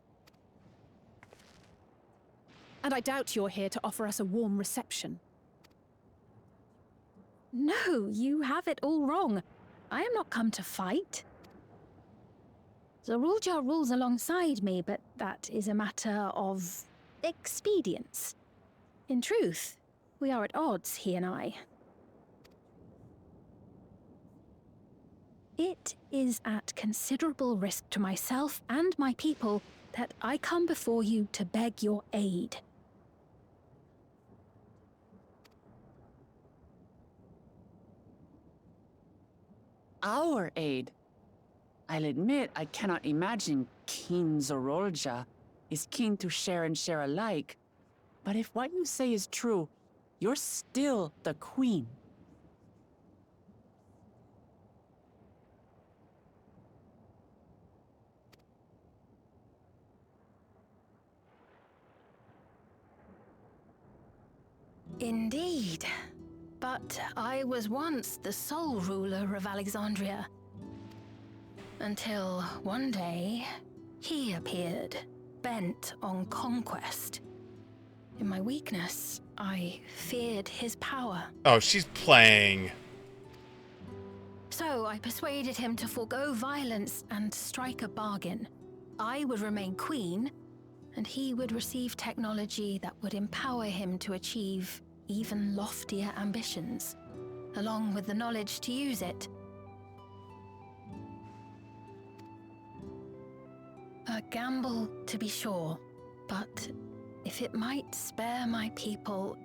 And I doubt you're here to offer us a warm reception. No, you have it all wrong. I am not come to fight. Zorulja rules alongside me, but that is a matter of expedience. In truth, we are at odds, he and I. It is at considerable risk to myself and my people that I come before you to beg your aid. Our aid? I'll admit I cannot imagine King Zorolja is keen to share and share alike. But if what you say is true, you're still the queen. Indeed. But I was once the sole ruler of Alexandria. Until one day, he appeared, bent on conquest. In my weakness, I feared his power. Oh, she's playing. So I persuaded him to forego violence and strike a bargain. I would remain queen, and he would receive technology that would empower him to achieve even loftier ambitions, along with the knowledge to use it. A gamble, to be sure, but if it might spare my people...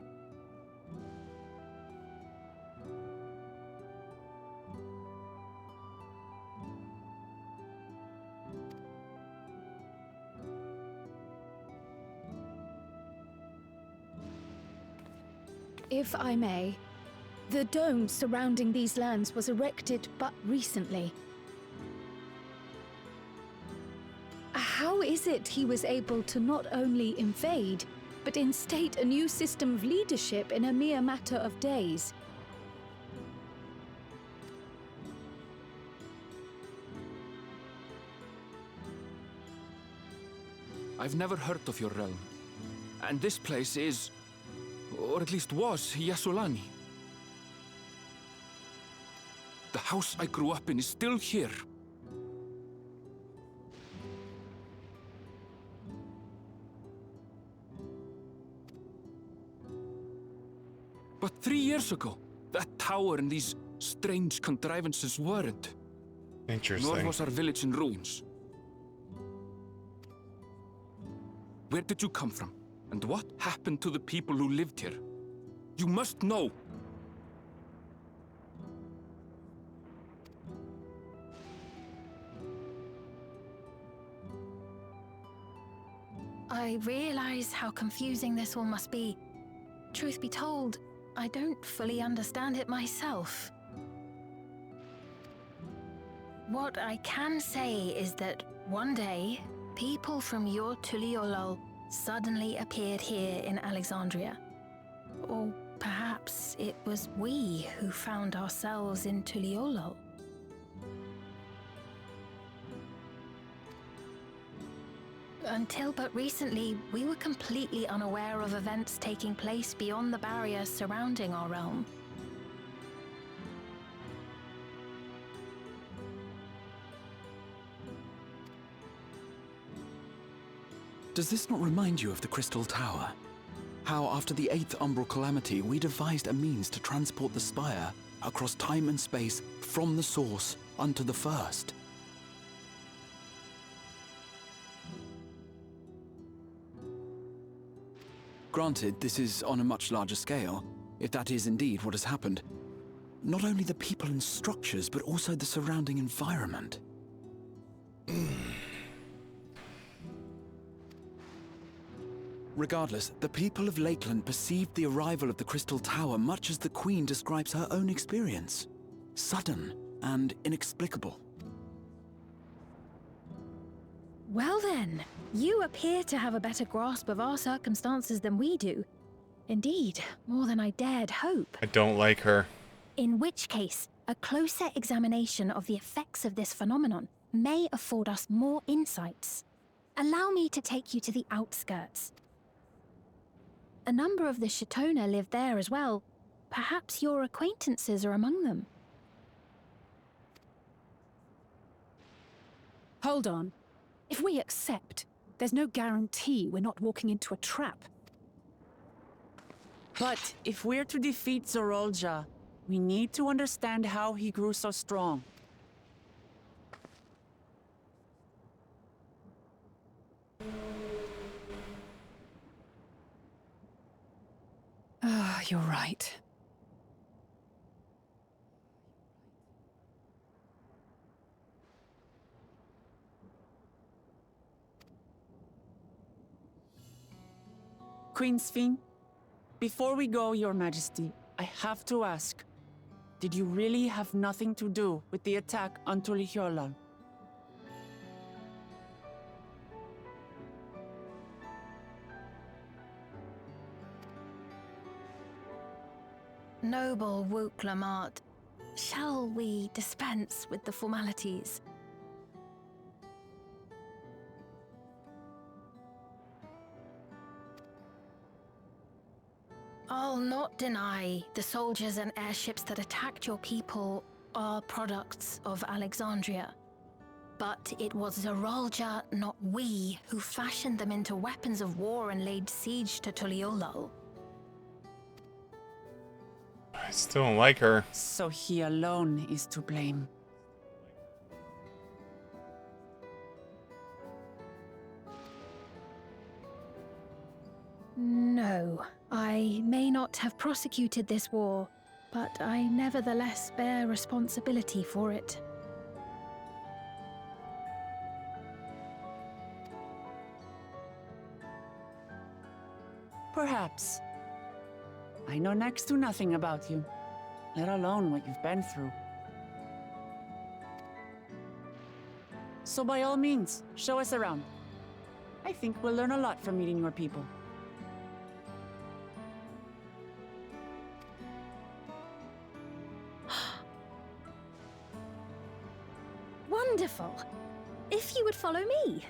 If I may, the dome surrounding these lands was erected but recently. How is it he was able to not only invade, but instate a new system of leadership in a mere matter of days? I've never heard of your realm. And this place is, or at least was, Yasulani. The house I grew up in is still here. But 3 years ago, that tower and these strange contrivances weren't. Interesting. Nor was our village in ruins. Where did you come from? And what happened to the people who lived here? You must know! I realize how confusing this all must be. Truth be told, I don't fully understand it myself. What I can say is that one day, people from your Tuliolol suddenly appeared here in Alexandria. Or perhaps it was we who found ourselves in Tuliolol. Until but recently, we were completely unaware of events taking place beyond the barriers surrounding our realm. Does this not remind you of the Crystal Tower? How after the 8th Umbral Calamity, we devised a means to transport the Spire across time and space from the source unto the First. Granted, this is on a much larger scale, if that is indeed what has happened. Not only the people and structures, but also the surrounding environment. Regardless, the people of Lakeland perceived the arrival of the Crystal Tower much as the Queen describes her own experience. Sudden and inexplicable. Well then, you appear to have a better grasp of our circumstances than we do. Indeed, more than I dared hope. I don't like her. In which case, a closer examination of the effects of this phenomenon may afford us more insights. Allow me to take you to the outskirts. A number of the Shatona live there as well. Perhaps your acquaintances are among them. Hold on. If we accept, there's no guarantee we're not walking into a trap. But if we're to defeat Zorolja, we need to understand how he grew so strong. Ah, you're right. Queen Sphene, before we go, Your Majesty, I have to ask, did you really have nothing to do with the attack on Tuliolol? Noble Wook Lamart, shall we dispense with the formalities? I'll not deny the soldiers and airships that attacked your people are products of Alexandria. But it was Zorolja, not we, who fashioned them into weapons of war and laid siege to Tuliolol. I still don't like her. So he alone is to blame. No, I may not have prosecuted this war, but I nevertheless bear responsibility for it. Perhaps. I know next to nothing about you, let alone what you've been through. So by all means, show us around. I think we'll learn a lot from meeting your people. Wonderful. If you would follow me.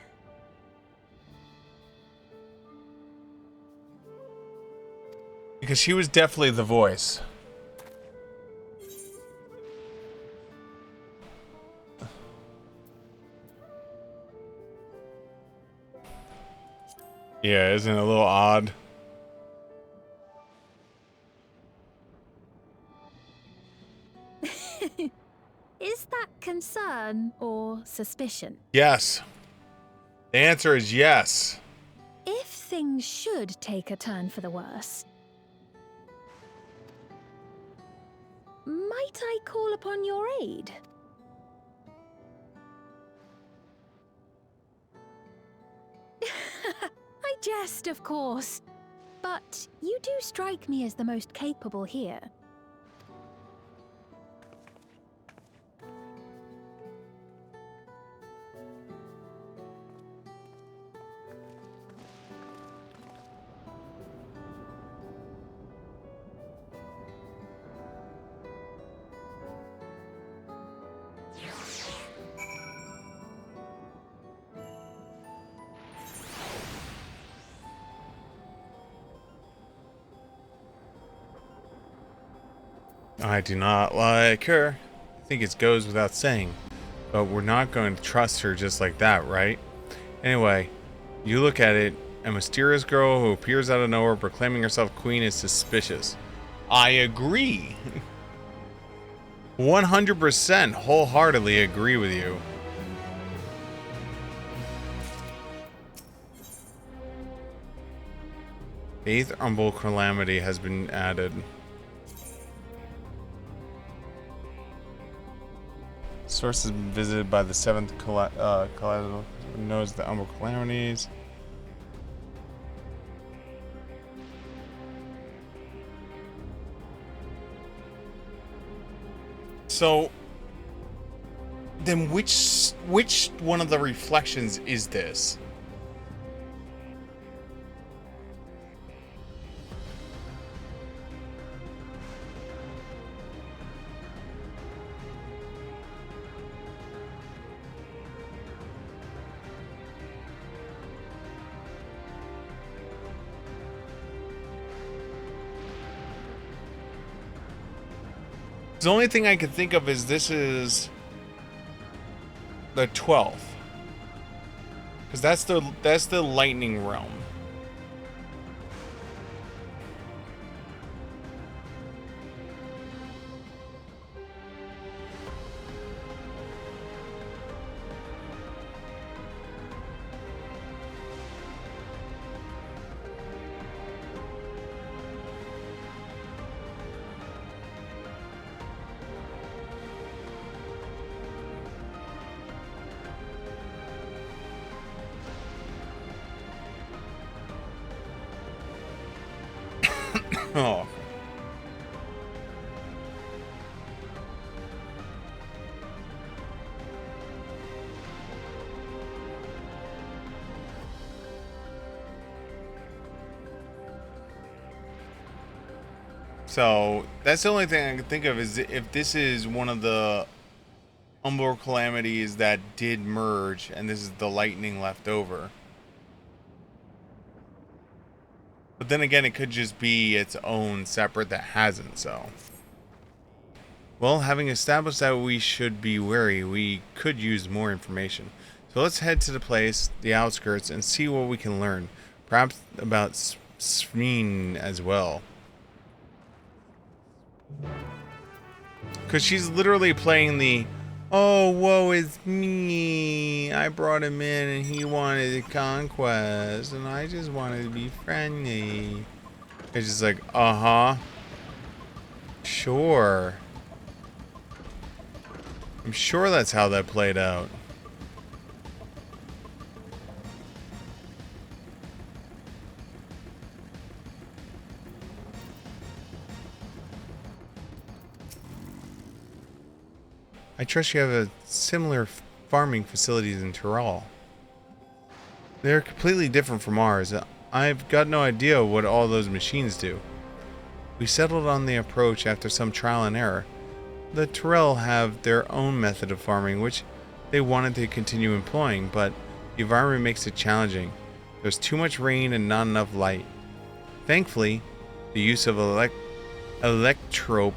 Because she was definitely the voice. Yeah, isn't it a little odd? Is that concern or suspicion? Yes. The answer is yes. If things should take a turn for the worse, might I call upon your aid? I jest, of course. But you do strike me as the most capable here. I do not like her. I think it goes without saying. But we're not going to trust her just like that, right? Anyway, you look at it, a mysterious girl who appears out of nowhere proclaiming herself queen is suspicious. I agree. 100% wholeheartedly agree with you. The 8th Umbral Calamity has been added. Source has been visited by the 7th Calamity, knows the Umbral Calamities. So, then which one of the reflections is this? The only thing I can think of is this is the 12th, because that's the lightning realm. Oh. So that's the only thing I can think of is if this is one of the Umbral Calamities that did merge and this is the lightning left over. But then again, it could just be its own separate that hasn't, so. Well, having established that we should be wary, we could use more information. So let's head to the place, the outskirts, and see what we can learn. Perhaps about Sveen as well. Because she's literally playing the, oh, woe is me. I brought him in and he wanted a conquest and I just wanted to be friendly. It's just like, uh-huh. Sure. I'm sure that's how that played out. I trust you have a similar farming facilities in Tyrol. They're completely different from ours. I've got no idea what all those machines do. We settled on the approach after some trial and error. The Tyrell have their own method of farming which they wanted to continue employing, but the environment makes it challenging. There's too much rain and not enough light. Thankfully, the use of electrope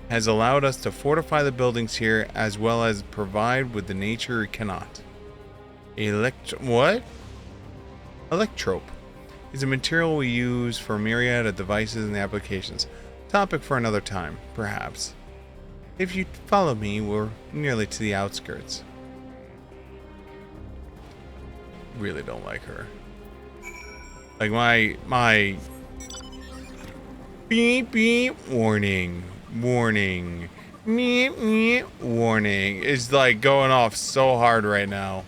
has allowed us to fortify the buildings here as well as provide with the nature it cannot. What? Electrope is a material we use for a myriad of devices and applications. Topic for another time, perhaps. If you follow me, we're nearly to the outskirts. Really don't like her. Like my beep beep warning. Warning. Meep, meep, warning. It's like going off so hard right now.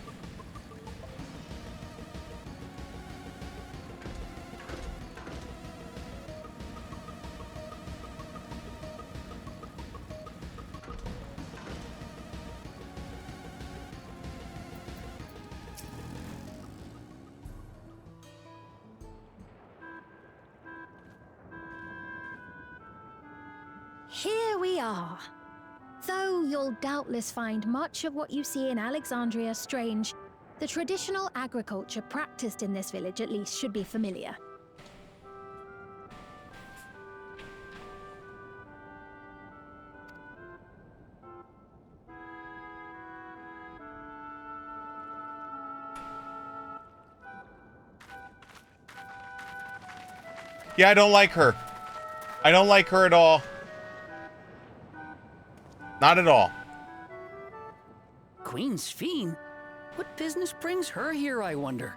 Here we are. Though you'll doubtless find much of what you see in Alexandria strange, the traditional agriculture practiced in this village at least should be familiar. Yeah, I don't like her. I don't like her at all. Not at all. Queen Sphene? What business brings her here, I wonder?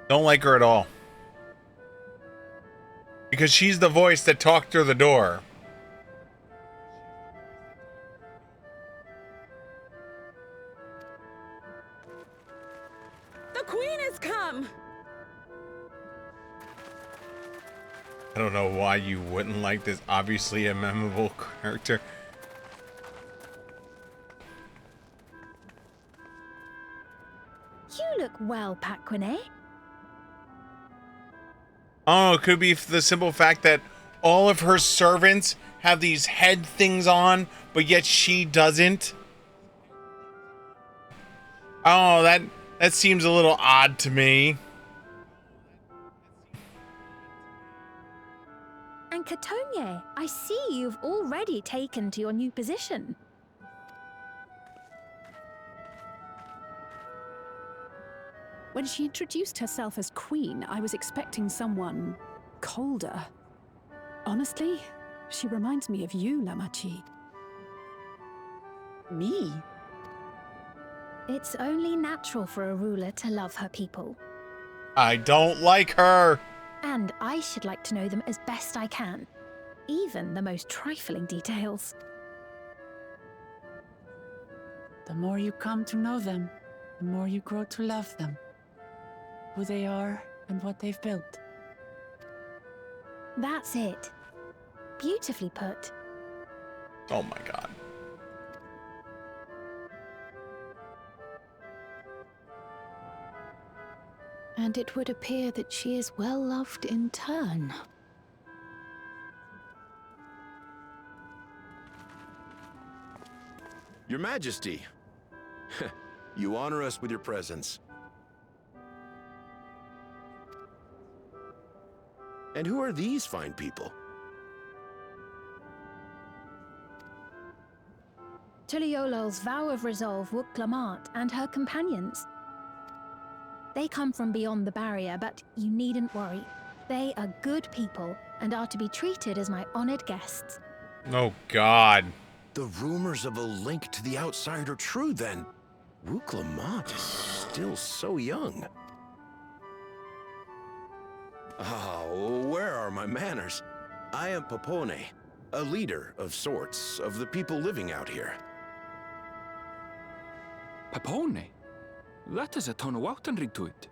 Don't like her at all. Because she's the voice that talked through the door. The queen has come! I don't know why you wouldn't like this obviously a memorable character. You look well, Paquine. Oh, it could be the simple fact that all of her servants have these head things on, but yet she doesn't. Oh, that seems a little odd to me. And Catogne, I see you've already taken to your new position. When she introduced herself as queen, I was expecting someone colder. Honestly, she reminds me of you, Lamachi. Me? It's only natural for a ruler to love her people. I don't like her. And I should like to know them as best I can. Even the most trifling details. The more you come to know them, the more you grow to love them. Who they are and what they've built. That's it. Beautifully put. Oh my god. And it would appear that she is well loved in turn. Your Majesty, you honor us with your presence. And who are these fine people? Tuliolol's vow of resolve Wuk-Lamart and her companions. They come from beyond the barrier, but you needn't worry. They are good people and are to be treated as my honored guests. Oh god. The rumors of a link to the outside are true then. Wuk-Lamart is still so young. Oh, where are my manners? I am Popone, a leader of sorts of the people living out here. Popone? That is a Tonawautan to it.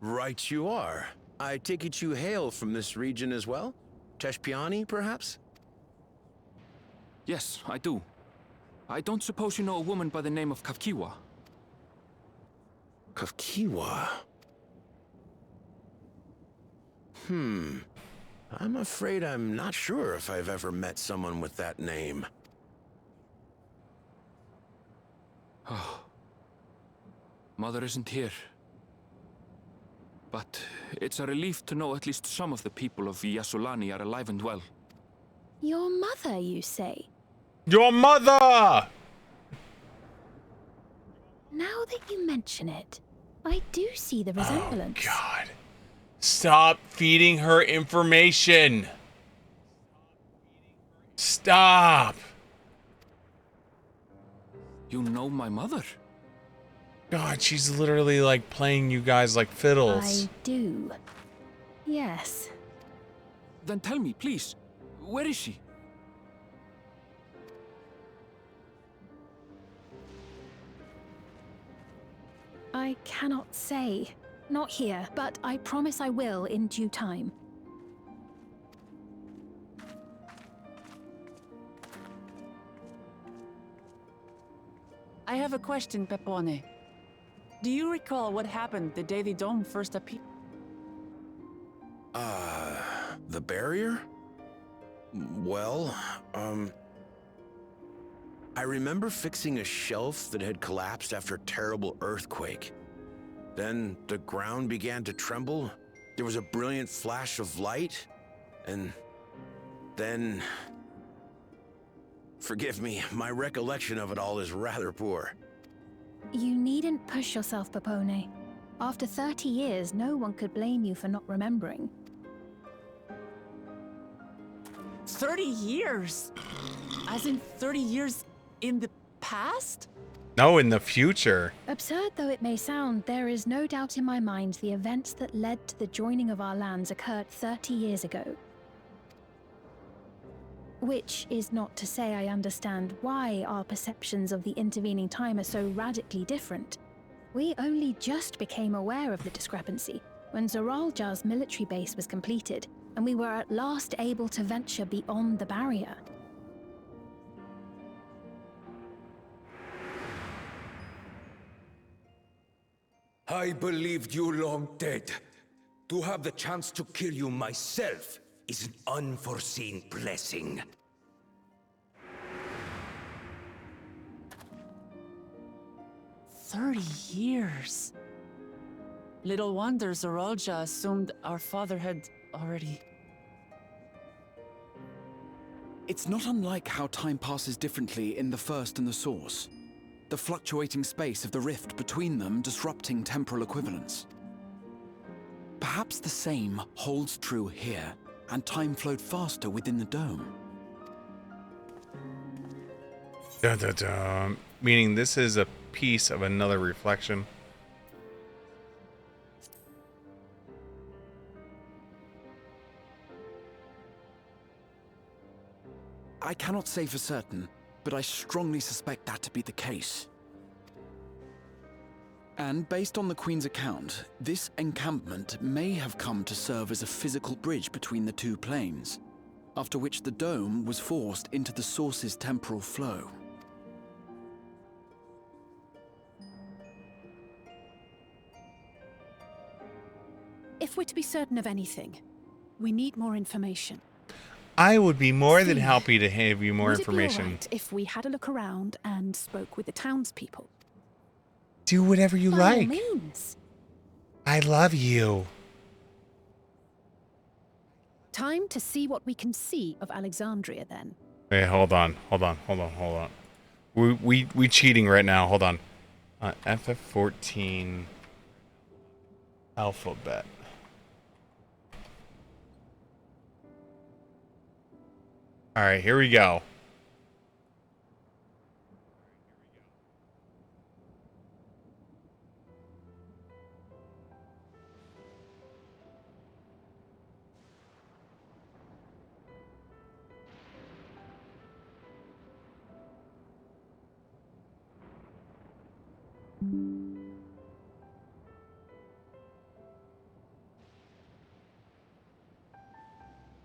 Right you are. I take it you hail from this region as well? Teshpiani, perhaps? Yes, I do. I don't suppose you know a woman by the name of Kafkiwa? Kafkiwa? I'm afraid I'm not sure if I've ever met someone with that name. Oh. Mother isn't here. But it's a relief to know at least some of the people of Yasulani are alive and well. Your mother, you say? Your mother! Now that you mention it, I do see the resemblance. Oh god. Stop feeding her information. Stop. You know my mother? God, she's literally like playing you guys like fiddles. I do. Yes. Then tell me, please, where is she? I cannot say. Not here, but I promise I will in due time. I have a question, Pepone. Do you recall what happened the day the dome first appeared? The barrier? Well, I remember fixing a shelf that had collapsed after a terrible earthquake. Then the ground began to tremble. There was a brilliant flash of light, and then... Forgive me, my recollection of it all is rather poor. You needn't push yourself, Pepone. After 30 years, no one could blame you for not remembering. 30 years? As in 30 years in the past? No, in the future. Absurd though it may sound, there is no doubt in my mind the events that led to the joining of our lands occurred 30 years ago. Which is not to say I understand why our perceptions of the intervening time are so radically different. We only just became aware of the discrepancy when Zoralja's military base was completed, and we were at last able to venture beyond the barrier. I believed you long dead. To have the chance to kill you myself is an unforeseen blessing. $30 Little wonder Zoralja assumed our father had already... It's not unlike how time passes differently in the First and the Source. The fluctuating space of the rift between them disrupting temporal equivalence. Perhaps the same holds true here, and time flowed faster within the dome. Dun, dun, dun. Meaning this is a piece of another reflection. I cannot say for certain, but I strongly suspect that to be the case. And based on the Queen's account, this encampment may have come to serve as a physical bridge between the two planes, after which the dome was forced into the Source's temporal flow. If we're to be certain of anything, we need more information. I would be more than happy to have you more information. Would it be all right if we had a look around and spoke with the townspeople? Do whatever you By like. all means. I love you. Time to see what we can see of Alexandria then. Hey, hold on. We cheating right now. Hold on. FF14 alphabet. All right, here we go.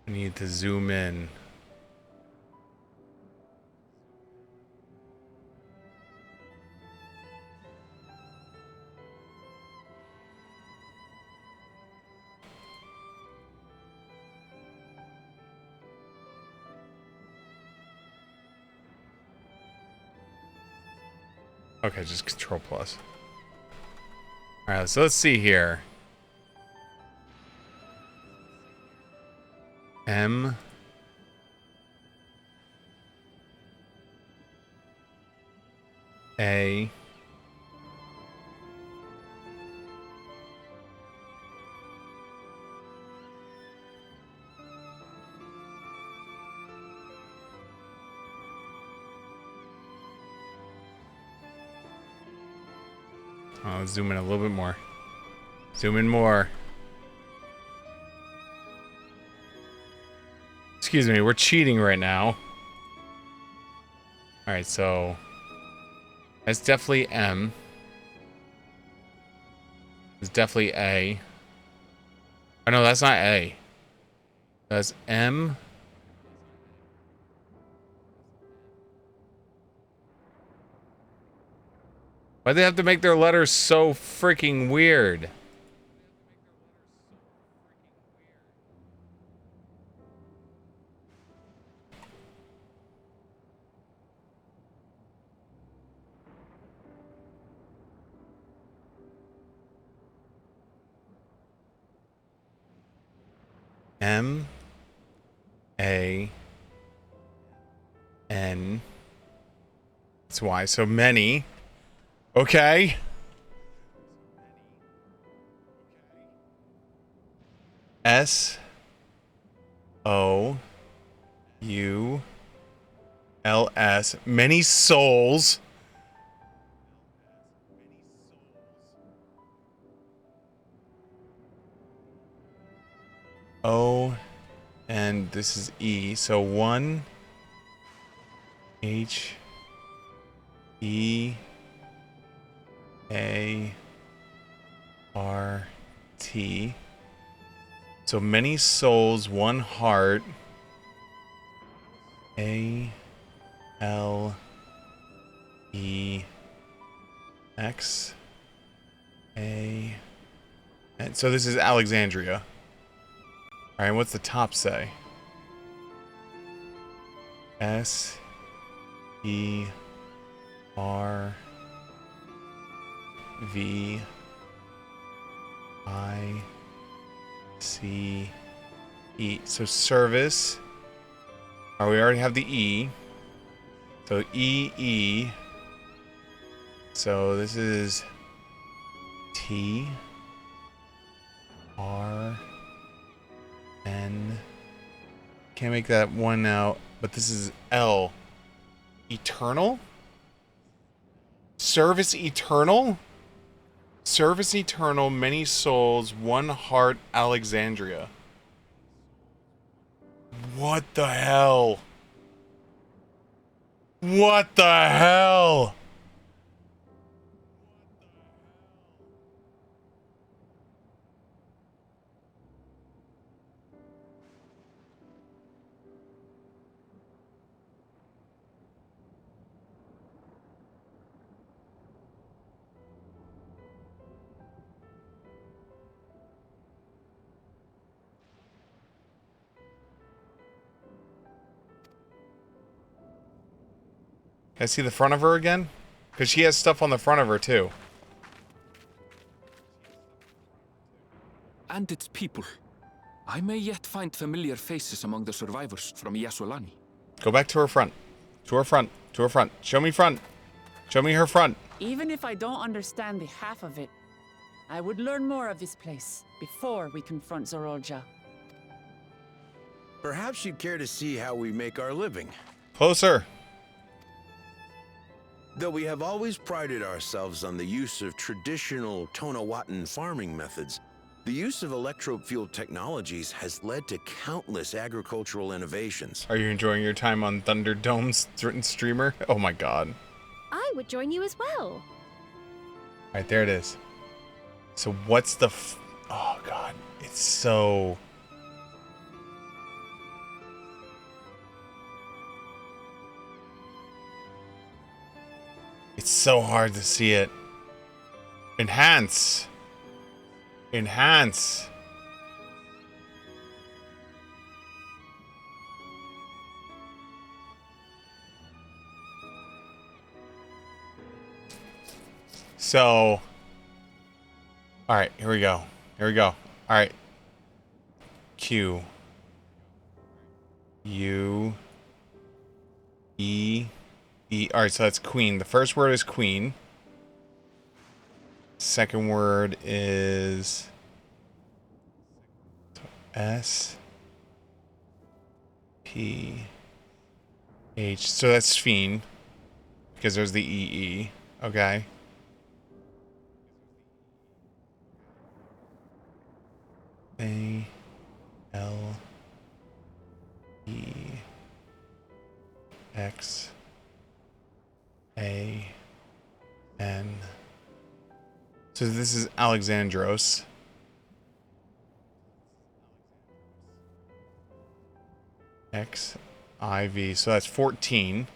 I need to zoom in. Okay, just Control Plus. Alright, so let's see here. M. A. I'll zoom in a little bit more. Zoom in more. Excuse me, we're cheating right now. Alright, so that's definitely M. It's definitely A. Oh no, that's not A. That's M. Why'd they have to make their letters so freaking weird? M A N. That's why. So many. Okay. S O U L S. Many souls. O, and this is E. So 1 H E A R T. So many souls, one heart. A L E X A. And so this is Alexandria. All right, what's the top say? S E R V I C E. So service. All right, we already have the E. So E E. So this is T R N. Can't make that one out, but this is L. Eternal? Service Eternal? Service Eternal, many souls, one heart, Alexandria. What the hell? What the hell? Can I see the front of her again? Because she has stuff on the front of her, too. And its people. I may yet find familiar faces among the survivors from Yasolani. Go back to her front. To her front. To her front. Show me front. Show me her front. Even if I don't understand the half of it, I would learn more of this place before we confront Zorolja. Perhaps you'd care to see how we make our living. Closer. Though we have always prided ourselves on the use of traditional Tonawatan farming methods, the use of electro-fueled technologies has led to countless agricultural innovations. Are you enjoying your time on Thunderdome's streamer? Oh my god. I would join you as well. Alright, there it is. So what's the oh god. It's so... It's so hard to see it. Enhance. Enhance. So, all right, here we go. Here we go. All right. Q. U. E. E. All right, so that's queen. The first word is queen. Second word is S P H. So that's Fiend, because there's the EE. Okay. A L E X A N. So this is Alexandros. X I V. So that's 14.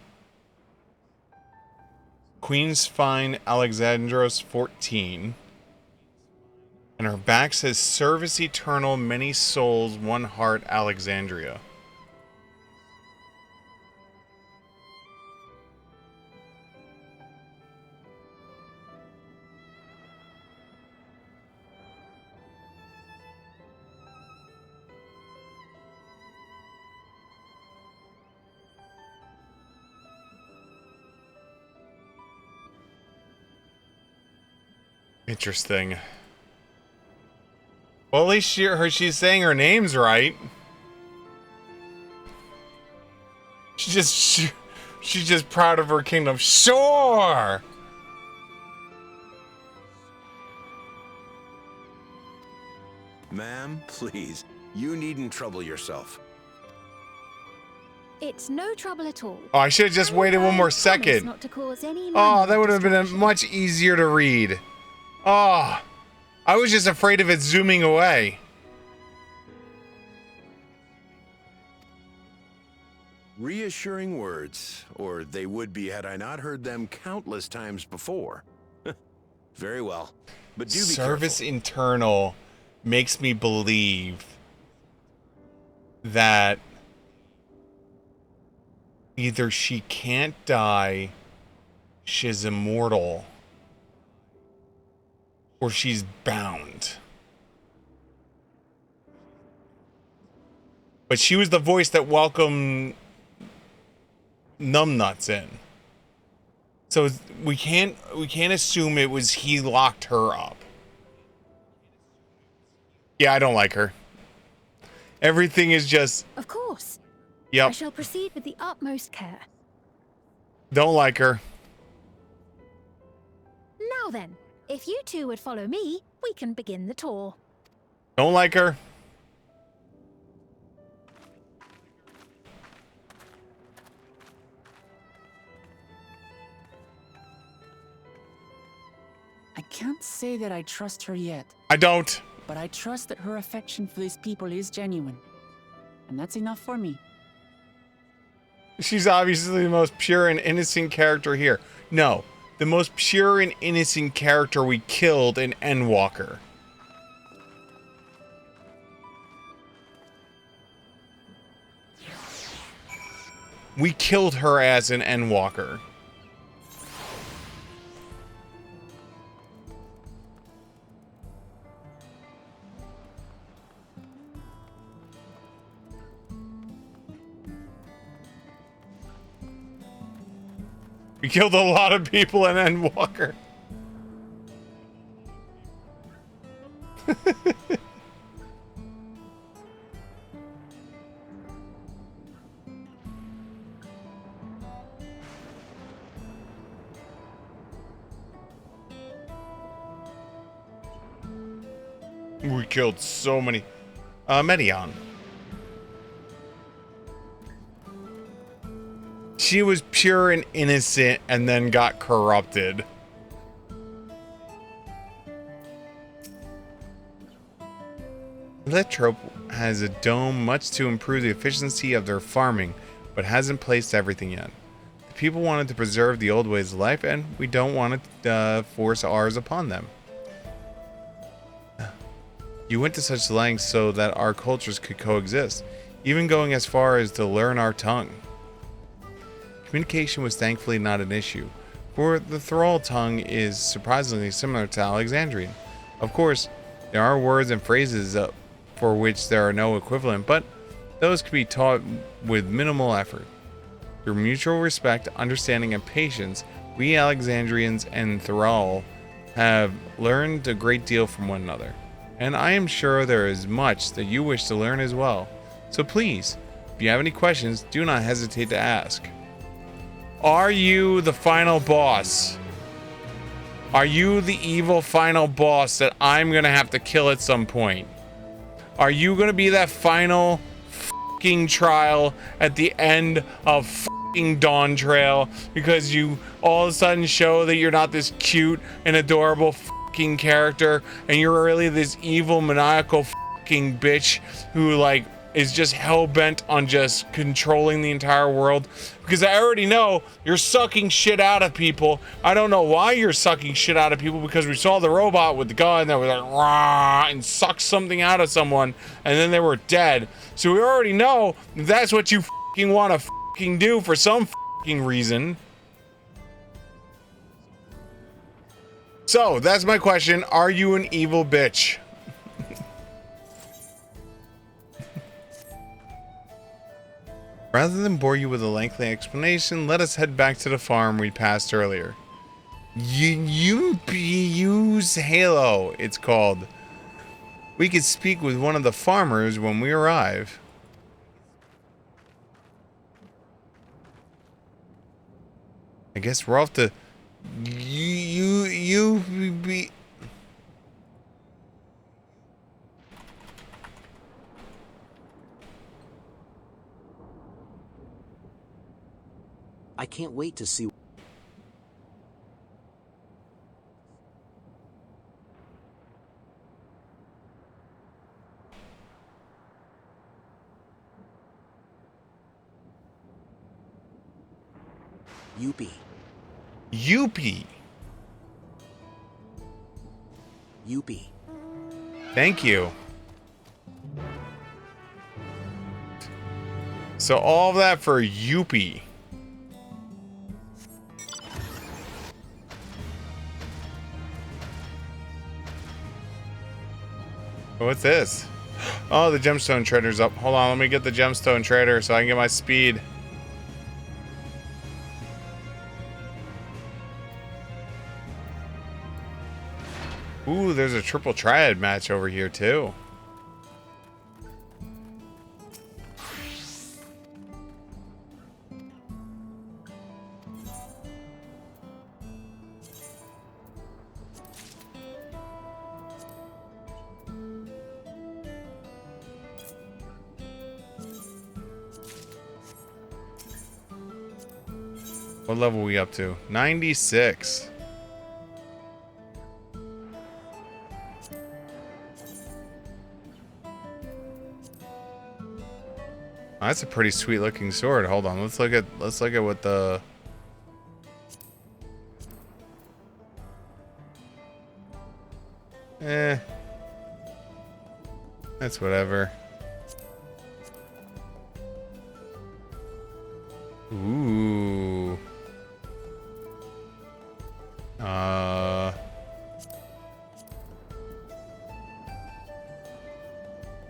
Queen's Fine Alexandros 14. And her back says Service Eternal, Many Souls, One Heart, Alexandria. Interesting. Well, at least she's saying her name's right. She's just proud of her kingdom. Sure. Ma'am, please. You needn't trouble yourself. It's no trouble at all. Oh, I should have just waited one more second. Not to cause any Oh, that would have been much easier to read. Oh, I was just afraid of it zooming away. Reassuring words, or they would be had I not heard them countless times before. Very well, but do be Service careful. Internal makes me believe that either she can't die, she's immortal, or she's bound. But she was the voice that welcomed numbnuts in. So we can't assume it was he locked her up. Yeah, I don't like her. Everything is just... Of course. Yep. I shall proceed with the utmost care. Don't like her. Now then, if you two would follow me, we can begin the tour. Don't like her. I can't say that I trust her yet. I don't. But I trust that her affection for these people is genuine. And that's enough for me. She's obviously the most pure and innocent character here. No, the most pure and innocent character we killed in Endwalker. We killed her as an Endwalker. We killed a lot of people in Endwalker. We killed so many. Medion. She was pure and innocent and then got corrupted. Electrope has a dome much to improve the efficiency of their farming, but hasn't placed everything yet. The people wanted to preserve the old ways of life, and we don't want to force ours upon them. You went to such lengths so that our cultures could coexist, even going as far as to learn our tongue. Communication was thankfully not an issue, for the Thrall tongue is surprisingly similar to Alexandrian. Of course, there are words and phrases for which there are no equivalent, but those can be taught with minimal effort. Through mutual respect, understanding, and patience, we Alexandrians and Thrall have learned a great deal from one another, and I am sure there is much that you wish to learn as well. So please, if you have any questions, do not hesitate to ask. Are you the final boss? Are you the evil final boss that I'm gonna have to kill at some point? Are you gonna be that final fucking trial at the end of fucking Dawntrail because you all of a sudden show that you're not this cute and adorable fucking character and you're really this evil maniacal fucking bitch who like is just hell-bent on just controlling the entire world? Because I already know you're sucking shit out of people. I don't know why you're sucking shit out of people, because we saw the robot with the gun that was like, rah, and sucked something out of someone, and then they were dead. So we already know that's what you fucking want to fucking do for some fucking reason. So, that's my question. Are you an evil bitch? Rather than bore you with a lengthy explanation, let us head back to the farm we passed earlier. Use Halo, it's called. We could speak with one of the farmers when we arrive. I guess we're off to... I can't wait to see. Youpie. Youpie. Youpie. Thank you. So all of that for Youpie. What's this? Oh, the gemstone trader's up. Hold on, let me get the gemstone trader so I can get my speed. Ooh, there's a triple triad match over here too. What level are we up to? 96. Oh, that's a pretty sweet looking sword. Hold on, let's look at what the that's whatever. Ooh.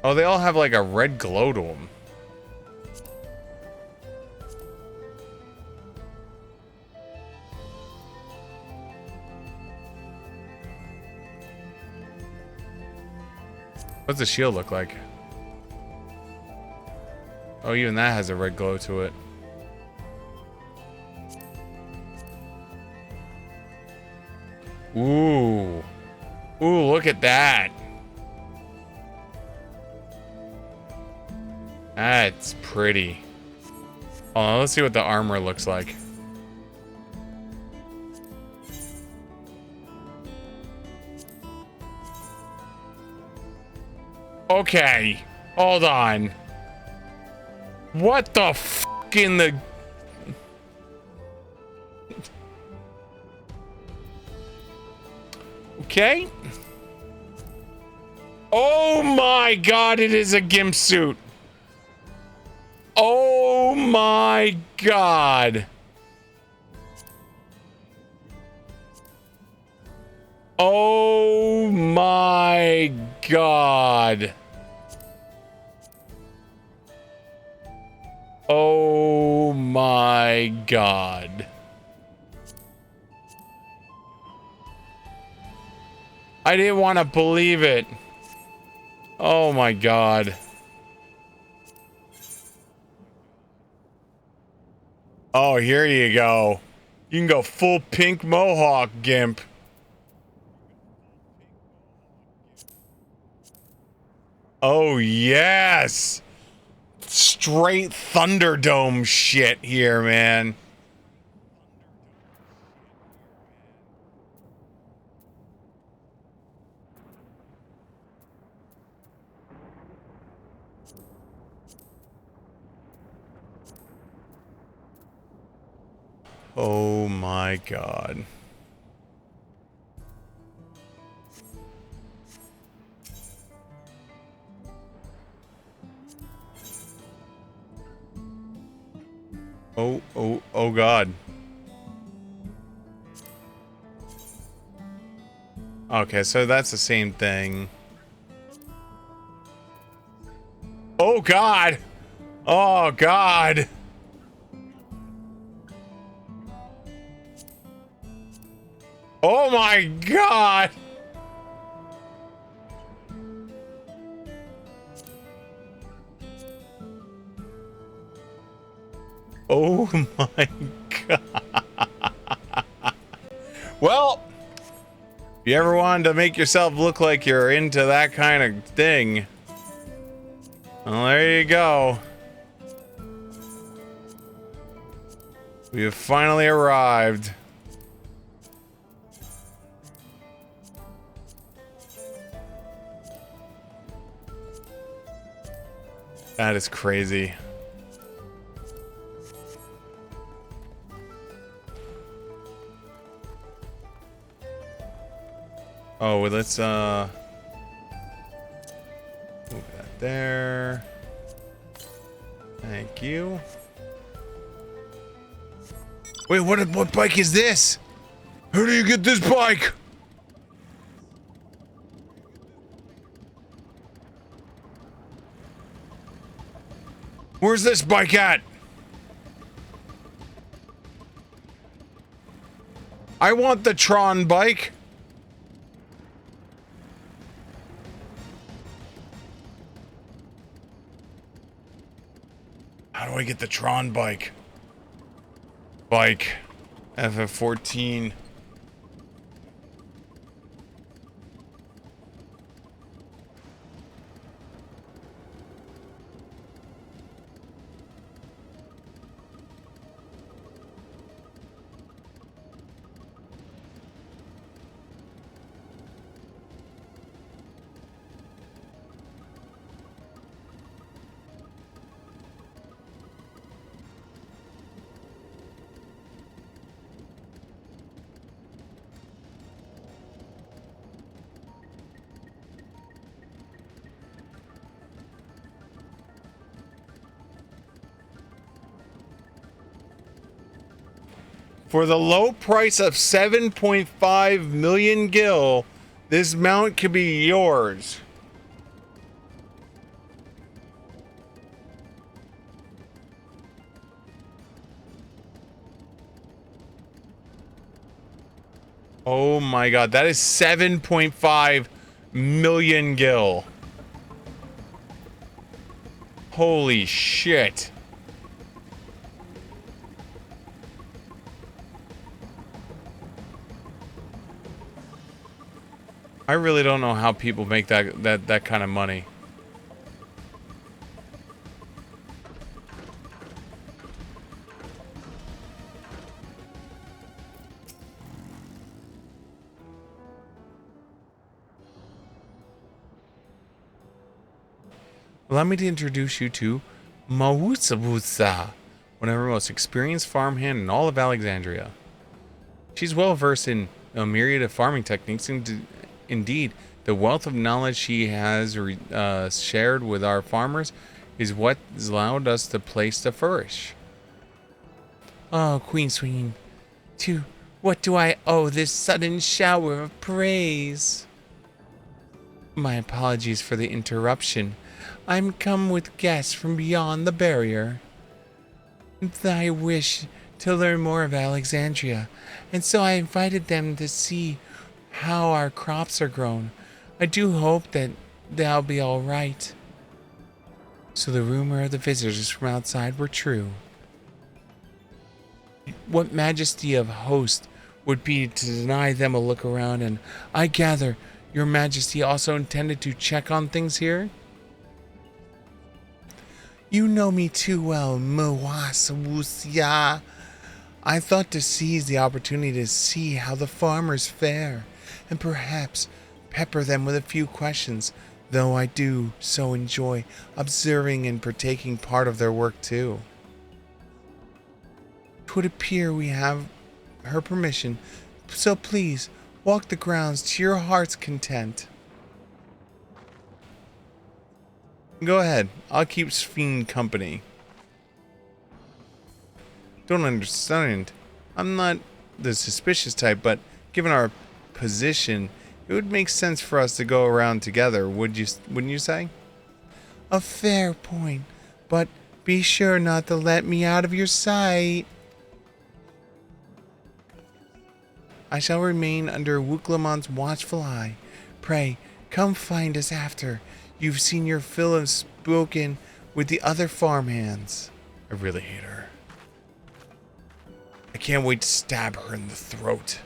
Oh, they all have like a red glow to them. What's the shield look like? Oh, even that has a red glow to it. Ooh. Ooh, look at that. That's pretty. Hold on, let's see what the armor looks like. Okay, hold on. What the fuck in the... Okay. Oh my god, it is a gimp suit. Oh my god. Oh my god. Oh my god. I didn't want to believe it. Oh my god. Oh, here you go. You can go full pink mohawk, gimp. Oh, yes. Straight Thunderdome shit here, man. Oh my god. Oh god. Okay, so that's the same thing. Oh god! Oh god! Oh my god! Oh my god. Well, if you ever wanted to make yourself look like you're into that kind of thing, well, there you go. We have finally arrived. That is crazy. Oh, well, let's move that there. Thank you. Wait, what bike is this? How do you get this bike? Where's this bike at? I want the Tron bike. How do I get the Tron bike? Bike. FF14. For the low price of 7.5 million gil, this mount could be yours. Oh my god, that is 7.5 million gil. Holy shit. I really don't know how people make that kind of money. Allow me to introduce you to Mawusabusa, one of our most experienced farmhand in all of Alexandria. She's well versed in a myriad of farming techniques, and indeed, the wealth of knowledge she has shared with our farmers is what has allowed us to place the flourish. Oh, Queen Sween, to what do I owe this sudden shower of praise? My apologies for the interruption. I'm come with guests from beyond the barrier. I wish to learn more of Alexandria, and so I invited them to see how our crops are grown. I do hope that they'll be all right. So the rumor of the visitors from outside were true. What majesty of host would be to deny them a look around, and I gather your majesty also intended to check on things here? You know me too well, Mwasawusya. I thought to seize the opportunity to see how the farmers fare, and perhaps pepper them with a few questions, though I do so enjoy observing and partaking part of their work too. it would appear we have her permission, so please walk the grounds to your heart's content. Go ahead, I'll keep Sphene company. Don't understand. I'm not the suspicious type, but given our position, it would make sense for us to go around together, wouldn't you say? A fair point, but be sure not to let me out of your sight. I shall remain under Woklamon's watchful eye. Pray, come find us after you've seen your fill of spoken with the other farmhands. I really hate her. I can't wait to stab her in the throat.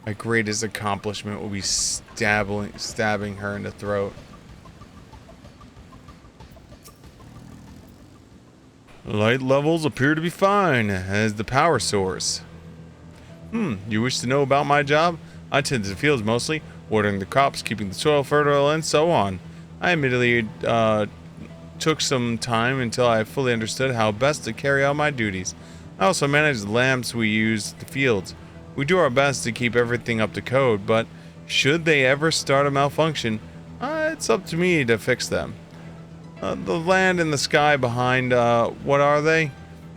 My greatest accomplishment will be stabbing her in the throat. Light levels appear to be fine as the power source. You wish to know about my job? I tend to the fields mostly, watering the crops, keeping the soil fertile, and so on. I admittedly took some time until I fully understood how best to carry out my duties. I also manage the lamps we use in the fields. We do our best to keep everything up to code, but should they ever start a malfunction, it's up to me to fix them. The land and the sky behind, what are they?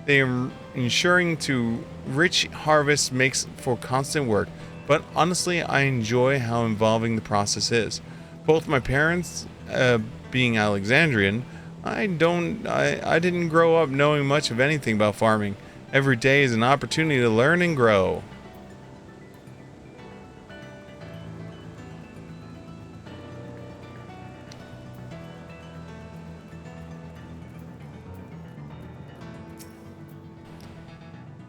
They are ensuring to rich harvest makes for constant work, but honestly, I enjoy how involving the process is. Both my parents, being Alexandrian, I didn't grow up knowing much of anything about farming. Every day is an opportunity to learn and grow.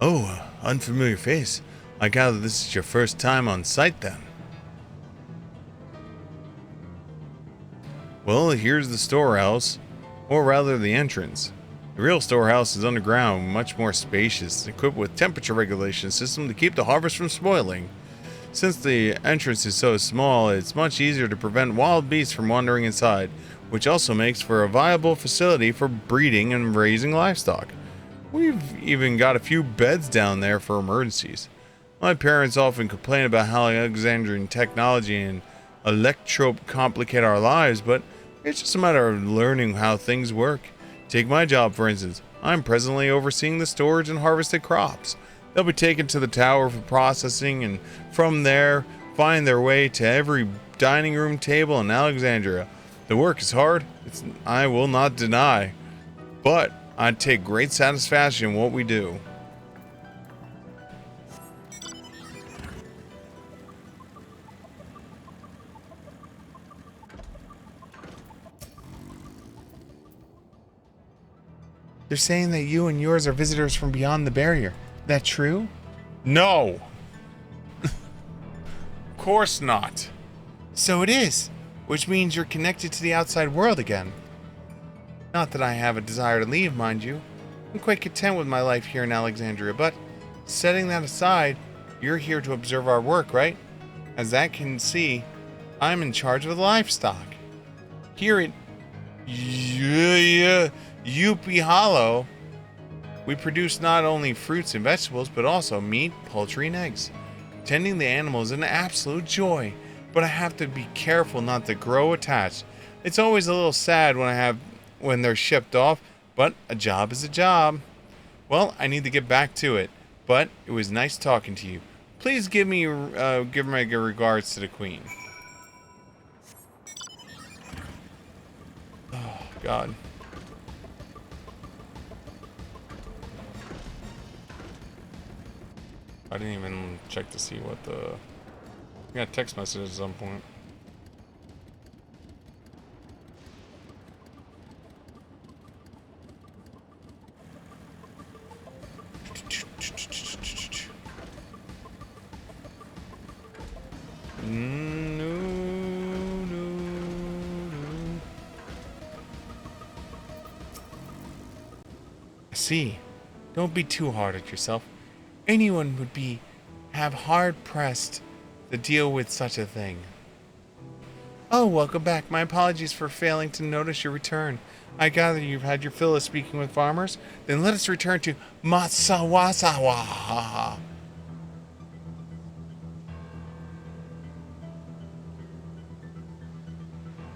Oh, unfamiliar face. I gather this is your first time on site then. Well, here's the storehouse, or rather the entrance. The real storehouse is underground, much more spacious, equipped with temperature regulation system to keep the harvest from spoiling. Since the entrance is so small, it's much easier to prevent wild beasts from wandering inside, which also makes for a viable facility for breeding and raising livestock. We've even got a few beds down there for emergencies. My parents often complain about how Alexandrian technology and electrope complicate our lives, but it's just a matter of learning how things work. Take my job, for instance. I'm presently overseeing the storage and harvested crops. They'll be taken to the tower for processing, and from there, find their way to every dining room table in Alexandria. The work is hard, I will not deny, but I take great satisfaction in what we do. They're saying that you and yours are visitors from beyond the barrier. That true? No! Of course not. So it is, which means you're connected to the outside world again. Not that I have a desire to leave, mind you. I'm quite content with my life here in Alexandria, but setting that aside, you're here to observe our work, right? As I can see, I'm in charge of the livestock. Here at Yuppie Hollow, we produce not only fruits and vegetables, but also meat, poultry, and eggs. Tending the animals is an absolute joy, but I have to be careful not to grow attached. It's always a little sad when they're shipped off, but a job is a job. Well, I need to get back to it, but it was nice talking to you. Please give my regards to the Queen. Oh, God. I didn't even check to see what I got a text message at some point. I see. Don't be too hard on yourself. Anyone would have hard pressed to deal with such a thing. Oh, welcome back. My apologies for failing to notice your return. I gather you've had your fill of speaking with farmers? Then let us return to Matsawasawa.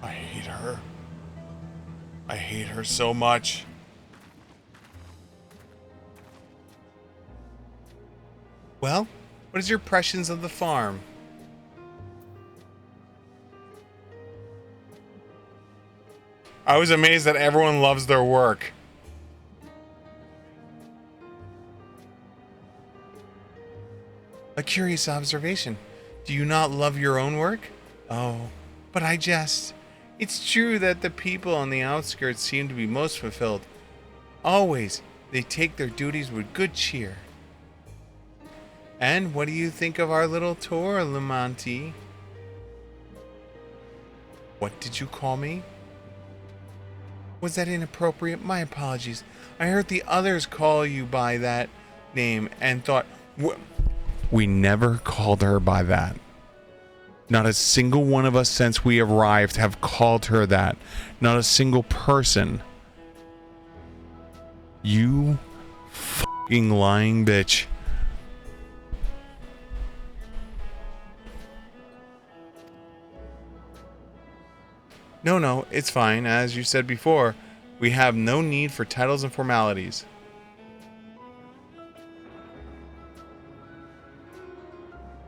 I hate her. I hate her so much. Well, what is your impressions of the farm? I was amazed that everyone loves their work. A curious observation. Do you not love your own work? Oh, but I jest. It's true that the people on the outskirts seem to be most fulfilled. Always, they take their duties with good cheer. And what do you think of our little tour, Lamonti? What did you call me? Was that inappropriate? My apologies. I heard the others call you by that name and thought... We never called her by that. Not a single one of us since we arrived have called her that. Not a single person. You fucking lying bitch. No, it's fine. As you said before, we have no need for titles and formalities.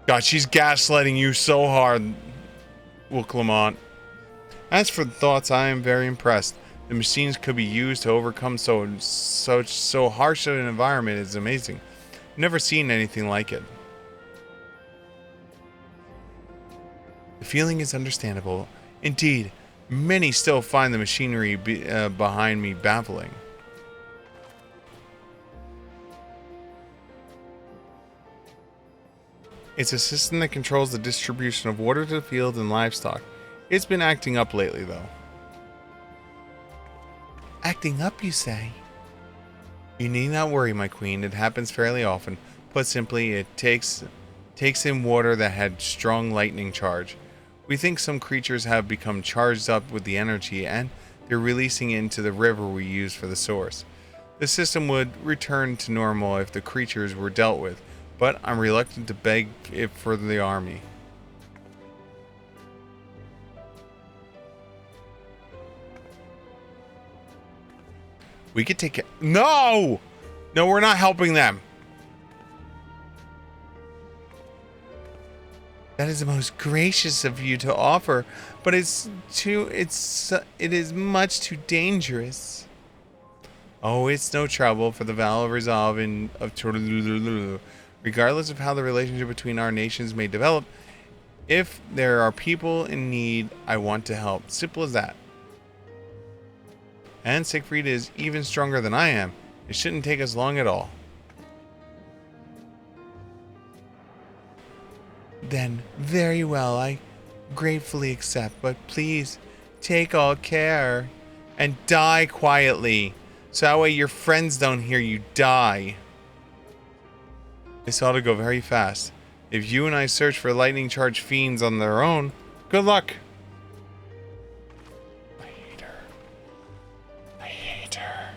God, she's gaslighting you so hard, Will Clement. As for the thoughts, I am very impressed. The machines could be used to overcome so harsh an environment is amazing. Never seen anything like it. The feeling is understandable. Indeed, many still find the machinery behind me baffling. It's a system that controls the distribution of water to the field and livestock. It's been acting up lately, though. Acting up, you say? You need not worry, my queen. It happens fairly often. Put simply, it takes in water that had strong lightning charge. We think some creatures have become charged up with the energy and they're releasing it into the river we use for the source. The system would return to normal if the creatures were dealt with, but I'm reluctant to beg it for the army. We could take it. No! No, we're not helping them. That is the most gracious of you to offer, but it is much too dangerous. Oh, it's no trouble for the vow of resolve regardless of how the relationship between our nations may develop. If there are people in need, I want to help. Simple as that. And Siegfried is even stronger than I am. It shouldn't take us long at all. Then, very well, I gratefully accept, but please take all care and die quietly, so that way your friends don't hear you die. This ought to go very fast. If you and I search for lightning charged fiends on their own, good luck. I hate her. I hate her.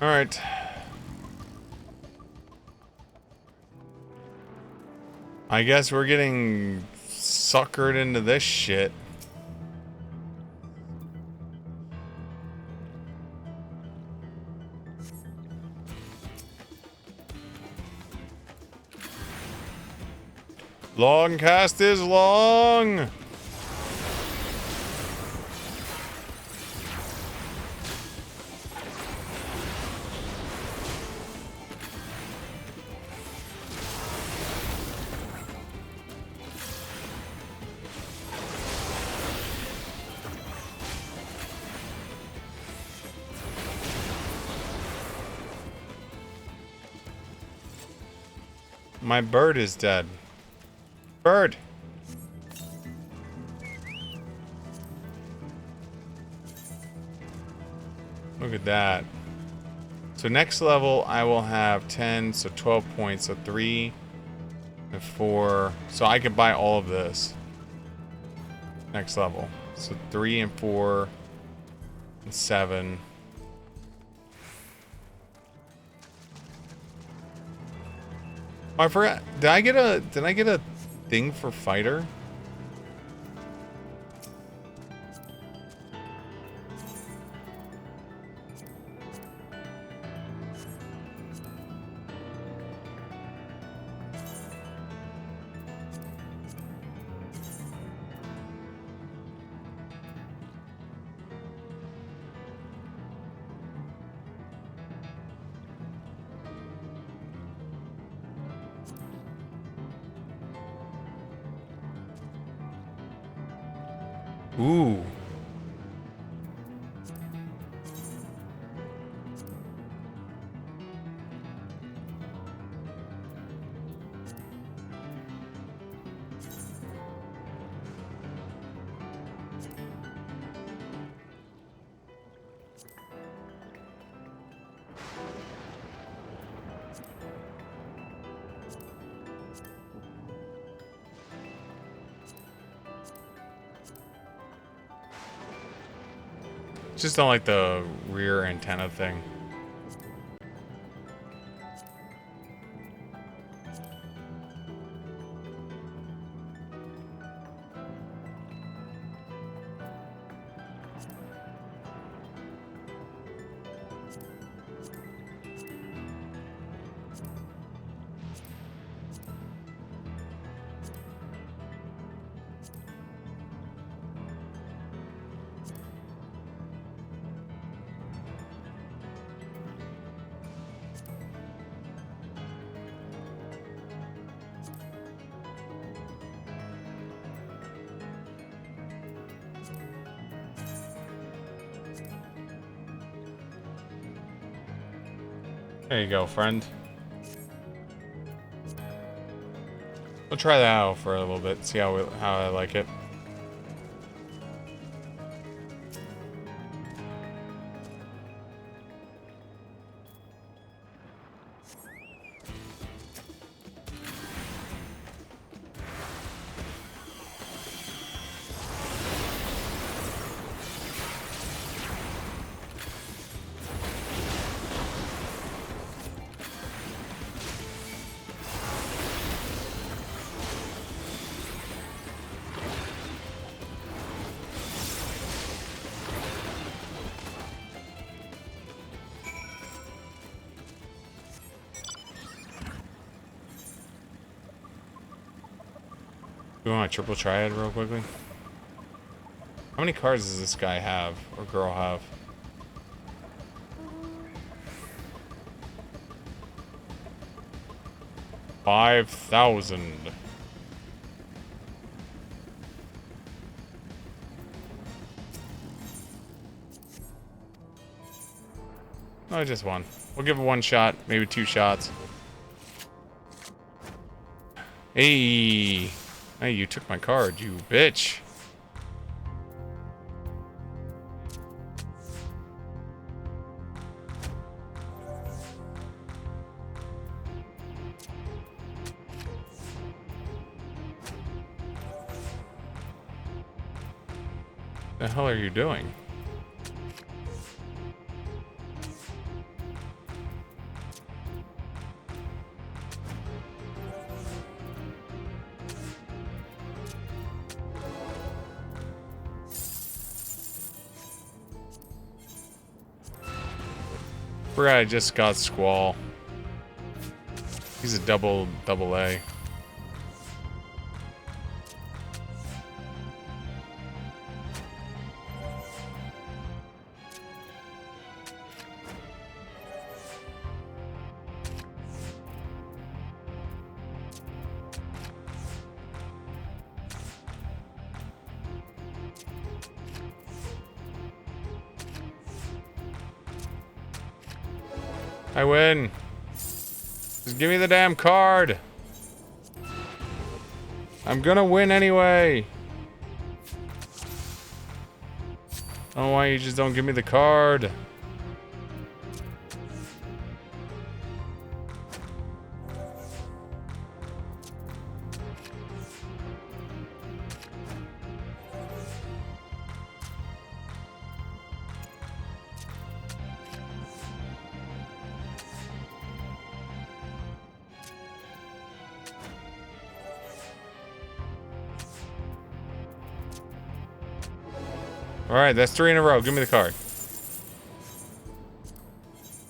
All right. I guess we're getting suckered into this shit. Long cast is long. My bird is dead. Bird! Look at that. So next level, I will have 10, so 12 points. So 3 and 4. So I can buy all of this. Next level. So 3 and 4 and 7. Oh, I forgot. Did I get a thing for fighter? Ooh. Just don't like the rear antenna thing. There you go, friend. We'll try that out for a little bit, see how I like it. You want a triple triad real quickly? How many cars does this guy have, or girl have? $5,000. Oh, just one. We'll give it one shot, maybe 2 shots. Hey! Hey, you took my card, you bitch. The hell are you doing? Forgot I just got Squall. He's a double A. I win. Just give me the damn card. I'm gonna win anyway. Oh, why you just don't give me the card? Alright, that's 3 in a row. Give me the card.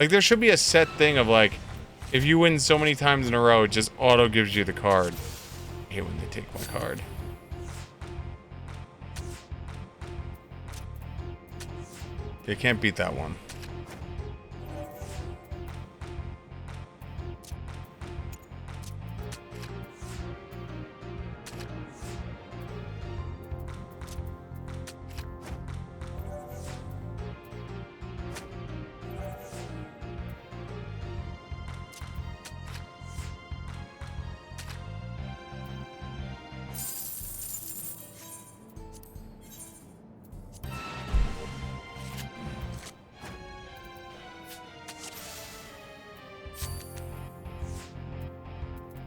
Like, there should be a set thing of, like, if you win so many times in a row, it just auto gives you the card. I hate when they take my card. They can't beat that one.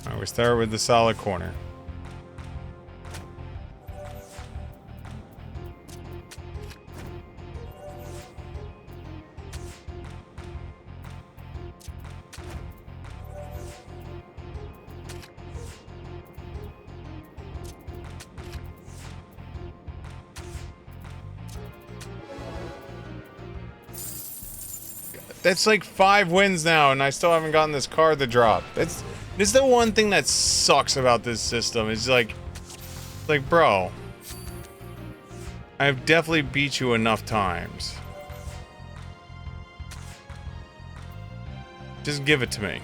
Alright, we start with the solid corner. That's like 5 wins now, and I still haven't gotten this card to drop. This is the one thing that sucks about this system. It's like, bro, I've definitely beat you enough times. Just give it to me.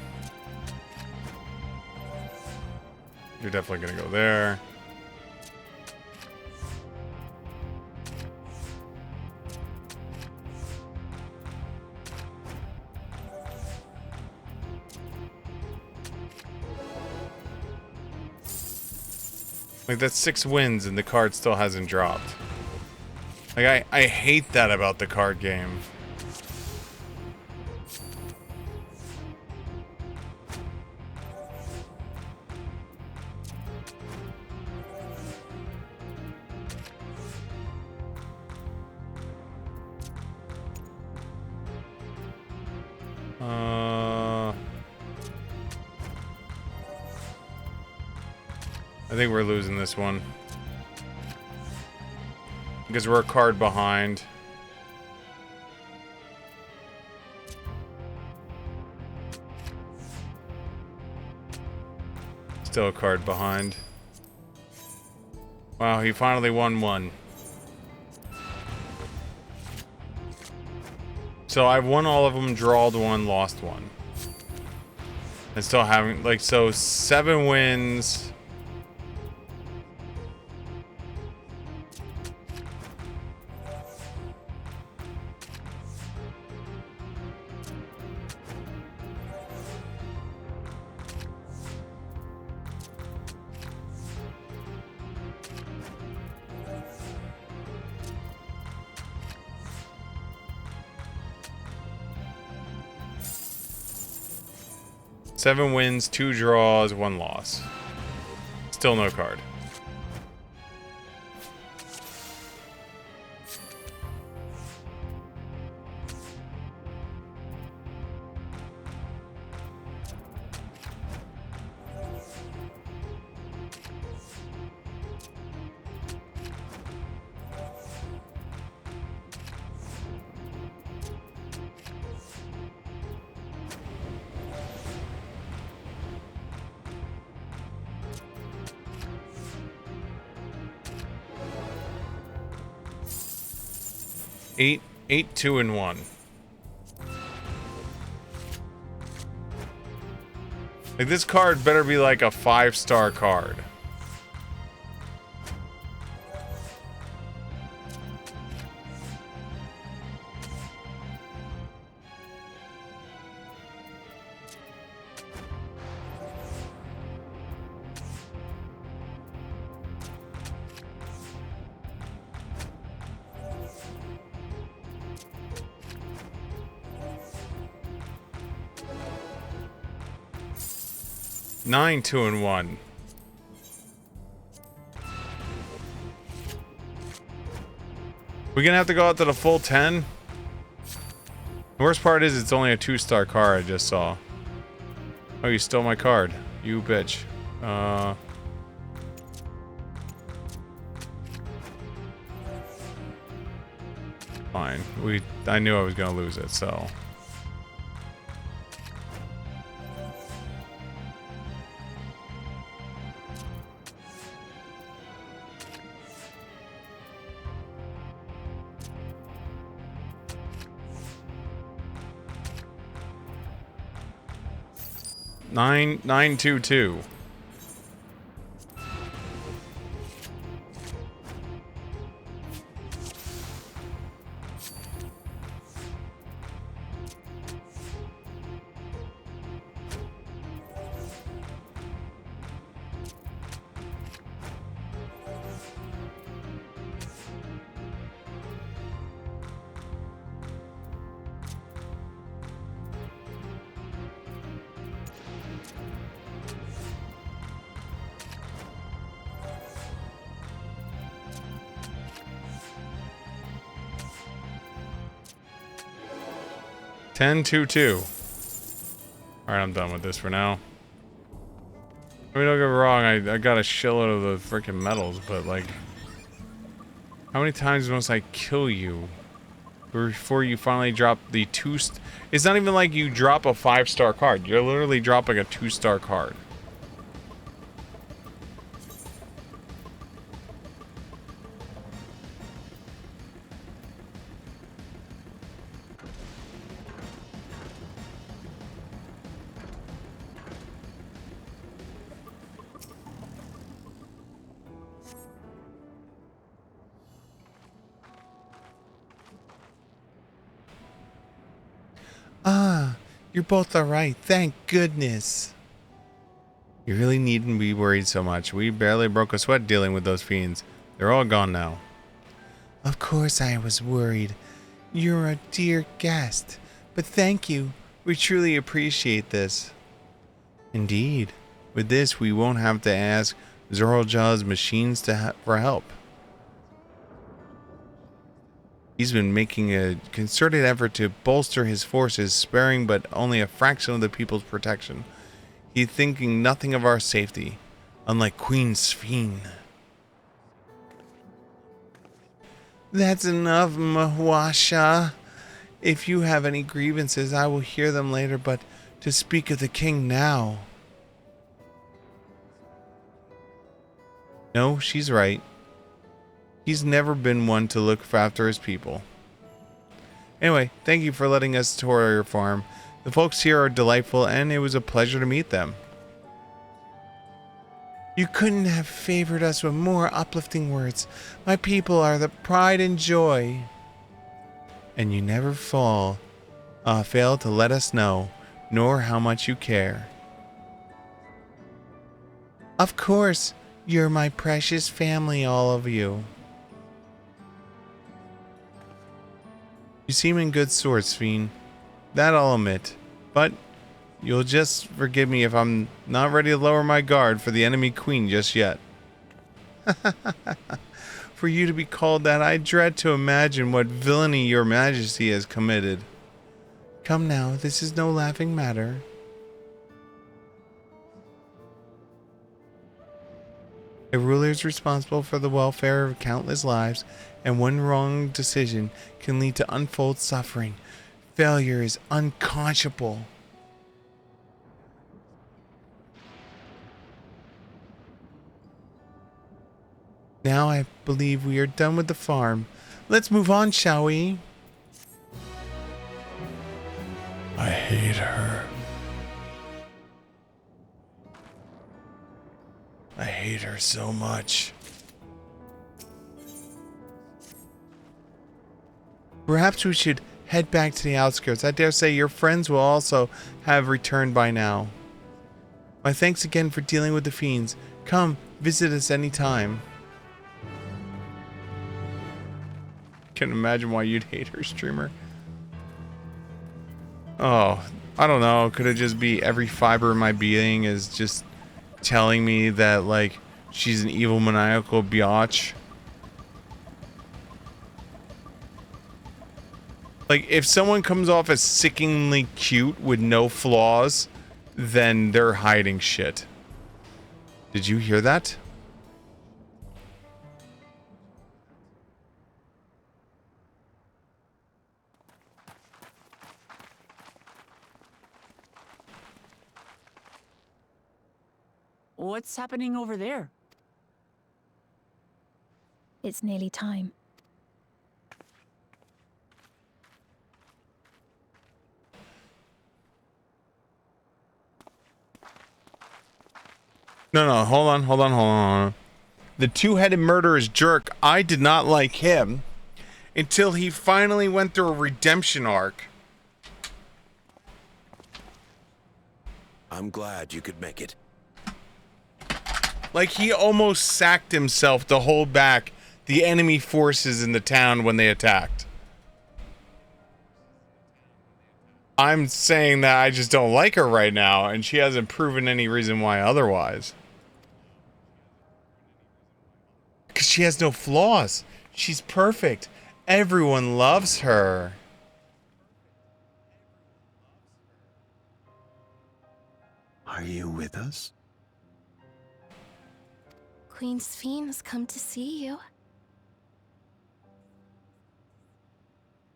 You're definitely gonna go there. Like, that's 6 wins and the card still hasn't dropped. Like, I hate that about the card game. I think we're losing this one. Because we're a card behind. Still a card behind. Wow, he finally won one. So I've won all of them, drawed one, lost one. And still having, like, so 7 wins. Seven wins, 2 draws, 1 loss. Still no card. Eight, 2, and 1. Like, this card better be like a 5-star card. 9, 2, and 1. We're gonna have to go out to the full 10. The worst part is it's only a 2-star car I just saw. Oh, you stole my card. You bitch. Fine. I knew I was gonna lose it, so. Nine 2 2. Ten 2 2. Alright, I'm done with this for now. I mean, don't get me wrong, I got a shitload of the freaking medals, but like, how many times must I kill you before you finally drop the it's not even like you drop a 5-star card. You're literally dropping a 2-star card. Ah, you're both alright, thank goodness. You really needn't be worried so much. We barely broke a sweat dealing with those fiends. They're all gone now. Of course I was worried. You're a dear guest. But thank you. We truly appreciate this. Indeed. With this, we won't have to ask Zorljaw's machines for help. He's been making a concerted effort to bolster his forces, sparing but only a fraction of the people's protection. He's thinking nothing of our safety, unlike Queen Sphene. That's enough, Mawasha. If you have any grievances, I will hear them later, but to speak of the king now. No, she's right. He's never been one to look after his people. Anyway, thank you for letting us tour your farm. The folks here are delightful, and it was a pleasure to meet them. You couldn't have favored us with more uplifting words. My people are the pride and joy. And you never fail to let us know, nor how much you care. Of course, you're my precious family, all of you. You seem in good sorts, Fiend. That I'll admit. But you'll just forgive me if I'm not ready to lower my guard for the enemy queen just yet. For you to be called that, I dread to imagine what villainy your majesty has committed. Come now, this is no laughing matter. A ruler is responsible for the welfare of countless lives, and one wrong decision can lead to untold suffering. Failure is unconscionable. Now I believe we are done with the farm. Let's move on, shall we? I hate her. I hate her so much. Perhaps we should head back to the outskirts. I dare say your friends will also have returned by now. My thanks again for dealing with the fiends. Come, visit us anytime. Can't imagine why you'd hate her, streamer. Oh, I don't know. Could it just be every fiber in my being is just telling me that, like, she's an evil maniacal biatch. Like, if someone comes off as sickeningly cute with no flaws, then they're hiding shit. Did you hear that? What's happening over there? It's nearly time. No, hold on. The two-headed murderous jerk, I did not like him until he finally went through a redemption arc. I'm glad you could make it. Like, he almost sacked himself to hold back the enemy forces in the town when they attacked. I'm saying that I just don't like her right now, and she hasn't proven any reason why otherwise. Because she has no flaws. She's perfect. Everyone loves her. Are you with us? Queen Sphene has come to see you.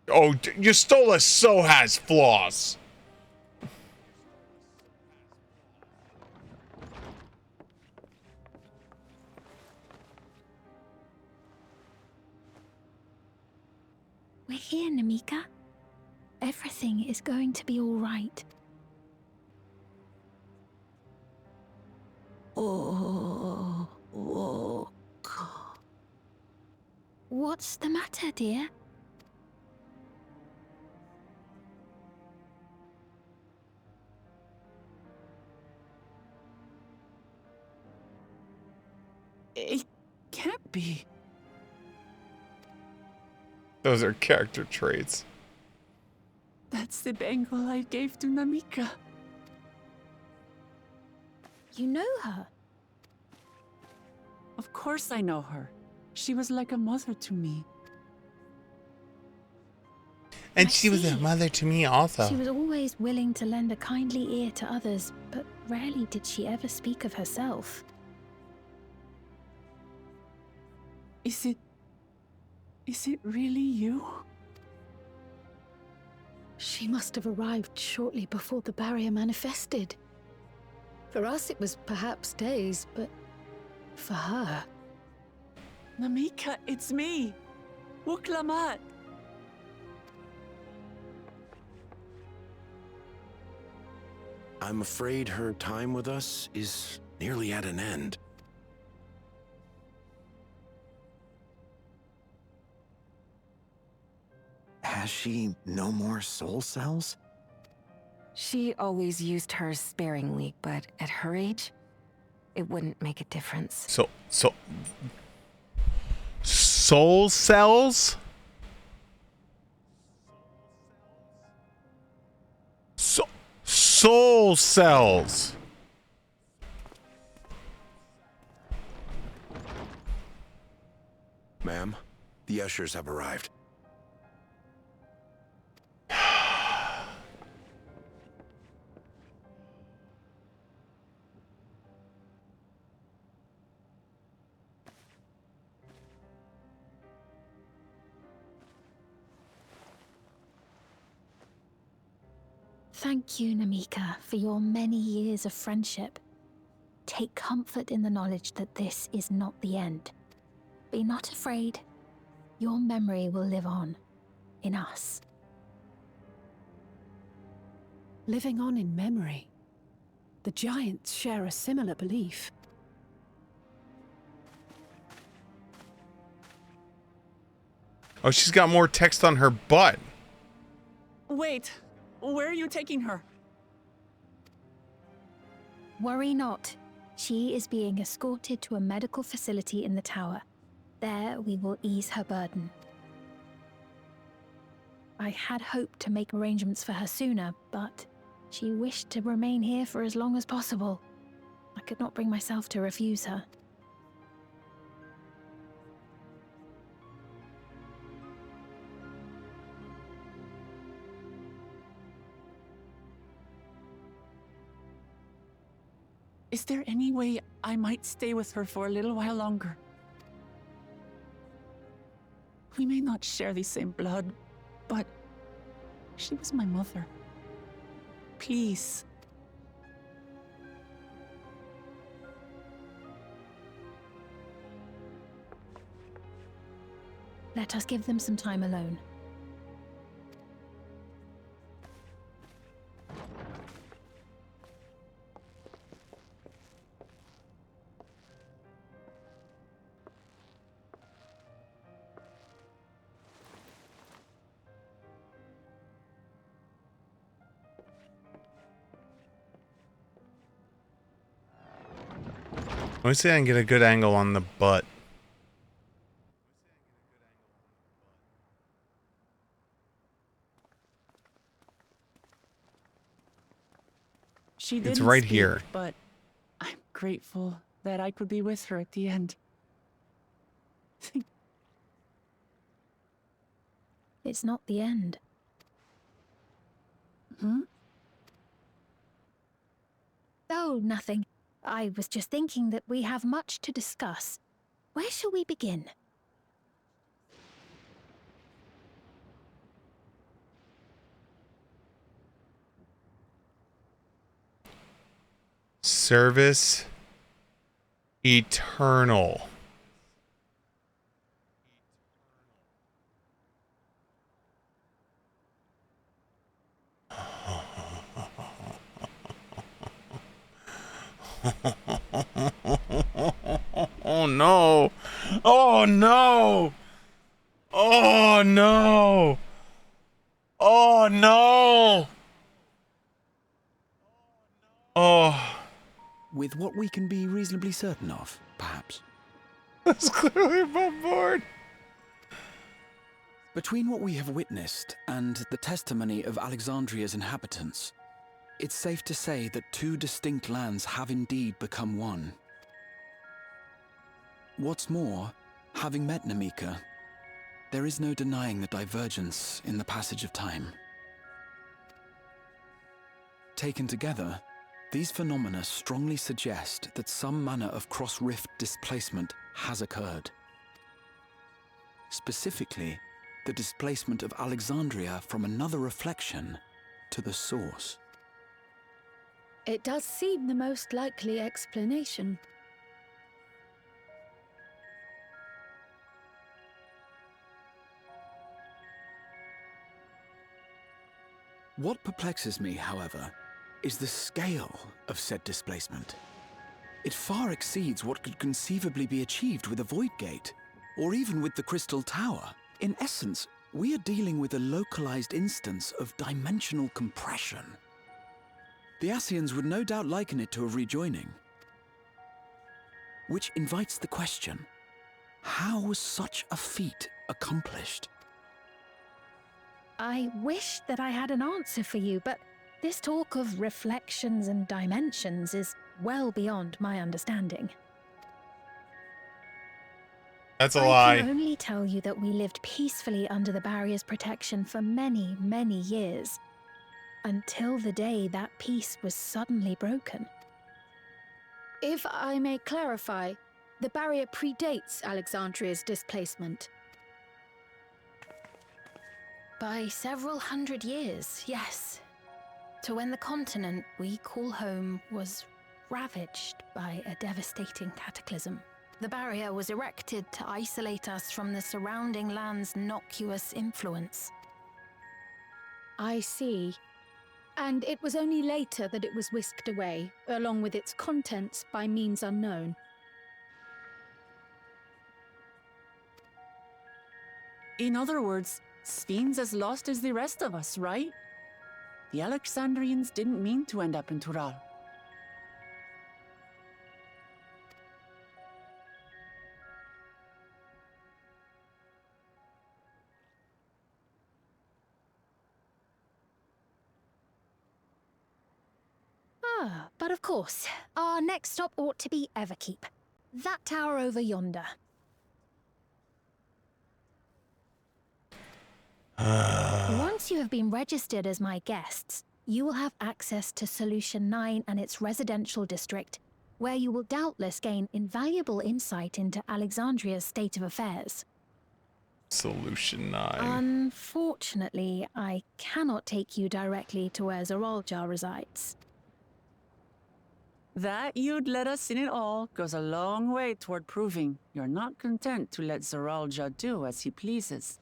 Oh, Yustola so has flaws. We're here, Namika. Everything is going to be all right. Oh, What's the matter, dear? It can't be. Those are character traits. That's the bangle I gave to Namika. You know her? Of course I know her. She was like a mother to me. And she was a mother to me also. She was always willing to lend a kindly ear to others, but rarely did she ever speak of herself. Is it really you? She must have arrived shortly before the barrier manifested. For us, it was perhaps days, but for her... Namika, it's me, Wuklamat. I'm afraid her time with us is nearly at an end. Has she no more soul cells? She always used hers sparingly, but at her age, it wouldn't make a difference. Soul cells? Soul cells. Ma'am, the ushers have arrived. Thank you, Namika, for your many years of friendship. Take comfort in the knowledge that this is not the end. Be not afraid. Your memory will live on, in us. Living on in memory. The giants share a similar belief. Oh, she's got more text on her butt. Wait, where are you taking her? Worry not. She is being escorted to a medical facility in the tower. There we will ease her burden. I had hoped to make arrangements for her sooner, but she wished to remain here for as long as possible. I could not bring myself to refuse her. Is there any way I might stay with her for a little while longer? We may not share the same blood, but she was my mother. Please. Let us give them some time alone. Let me see if I can get a good angle on the butt. She didn't It's right speak, here. But I'm grateful that I could be with her at the end. It's not the end. Hmm? Oh, nothing. I was just thinking that we have much to discuss. Where shall we begin? Service eternal. Oh no! Oh no! Oh no! Oh no! Oh. With what we can be reasonably certain of, perhaps. That's clearly above board. Between what we have witnessed and the testimony of Alexandria's inhabitants, it's safe to say that two distinct lands have indeed become one. What's more, having met Namika, there is no denying the divergence in the passage of time. Taken together, these phenomena strongly suggest that some manner of cross-rift displacement has occurred. Specifically, the displacement of Alexandria from another reflection to the source. It does seem the most likely explanation. What perplexes me, however, is the scale of said displacement. It far exceeds what could conceivably be achieved with a void gate, or even with the Crystal Tower. In essence, we are dealing with a localized instance of dimensional compression. The Ascians would no doubt liken it to a rejoining. Which invites the question, how was such a feat accomplished? I wish that I had an answer for you, but this talk of reflections and dimensions is well beyond my understanding. That's a I lie. can only tell you that we lived peacefully under the barrier's protection for many, many years, until the day that peace was suddenly broken. If I may clarify, the barrier predates Alexandria's displacement. By several hundred years, yes. To when the continent we call home was ravaged by a devastating cataclysm. The barrier was erected to isolate us from the surrounding land's noxious influence. I see. And it was only later that it was whisked away, along with its contents, by means unknown. In other words, Sven's as lost as the rest of us, right? The Alexandrians didn't mean to end up in Tural. But of course, our next stop ought to be Everkeep. That tower over yonder. Once you have been registered as my guests, you will have access to Solution 9 and its residential district, where you will doubtless gain invaluable insight into Alexandria's state of affairs. Solution 9. Unfortunately, I cannot take you directly to where Zoraljar resides. That you'd let us in it all goes a long way toward proving you're not content to let Zoraljar do as he pleases.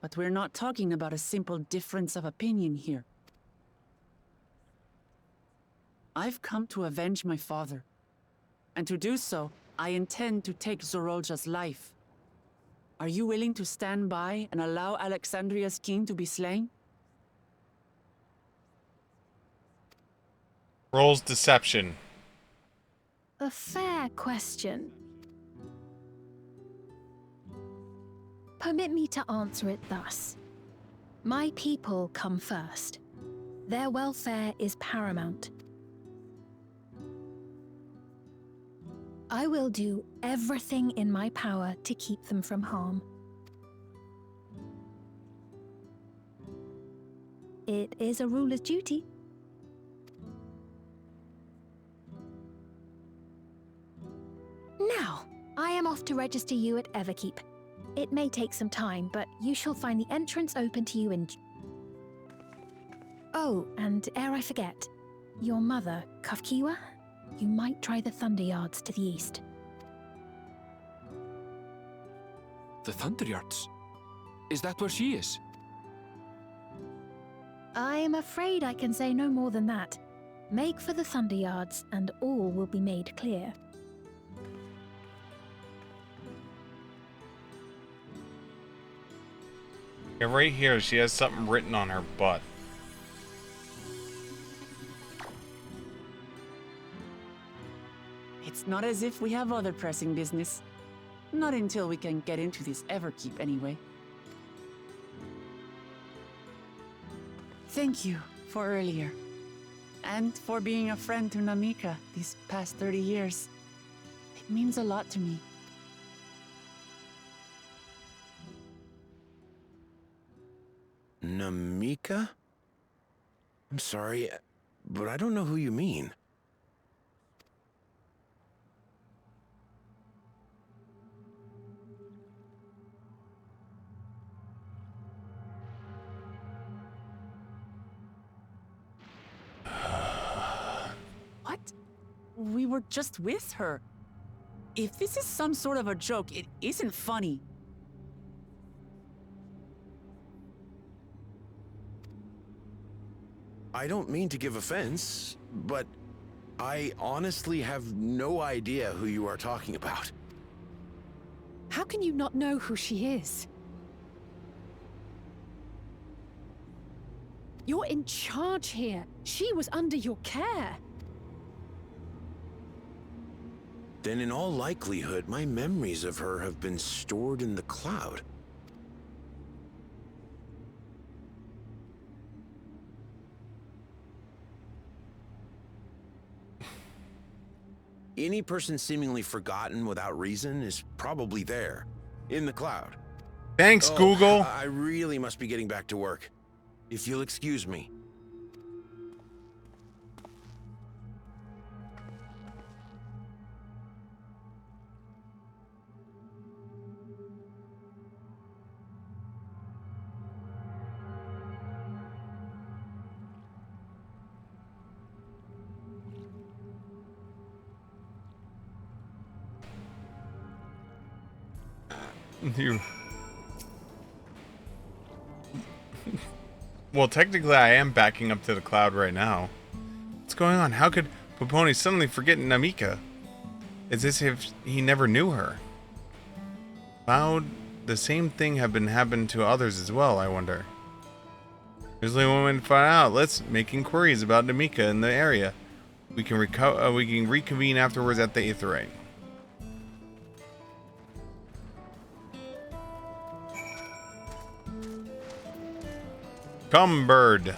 But we're not talking about a simple difference of opinion here. I've come to avenge my father. And to do so, I intend to take Zoraljar's life. Are you willing to stand by and allow Alexandria's king to be slain? Rolls deception. A fair question. Permit me to answer it thus. My people come first. Their welfare is paramount. I will do everything in my power to keep them from harm. It is a ruler's duty. Now, I am off to register you at Everkeep. It may take some time, but you shall find the entrance open to you in... Oh, and ere I forget, your mother, Kafkiwa, you might try the Thunder Yards to the east. The Thunder Yards? Is that where she is? I'm afraid I can say no more than that. Make for the Thunder Yards, and all will be made clear. Yeah, right here, she has something written on her butt. It's not as if we have other pressing business. Not until we can get into this Everkeep, anyway. Thank you for earlier. And for being a friend to Namika these past 30 years. It means a lot to me. Namika? I'm sorry, but I don't know who you mean. What? We were just with her. If this is some sort of a joke, it isn't funny. I don't mean to give offense, but I honestly have no idea who you are talking about. How can you not know who she is? You're in charge here. She was under your care. Then in all likelihood, my memories of her have been stored in the cloud. Any person seemingly forgotten without reason is probably there, in the cloud. Thanks, Google. I really must be getting back to work. If you'll excuse me. You. Well, technically, I am backing up to the cloud right now. What's going on? How could Poponi suddenly forget Namika? It's as if he never knew her. Cloud, the same thing have been happening to others as well, I wonder. There's only one way to find out. Let's make inquiries about Namika in the area. We can reconvene afterwards at the Aetheryte. Come, bird.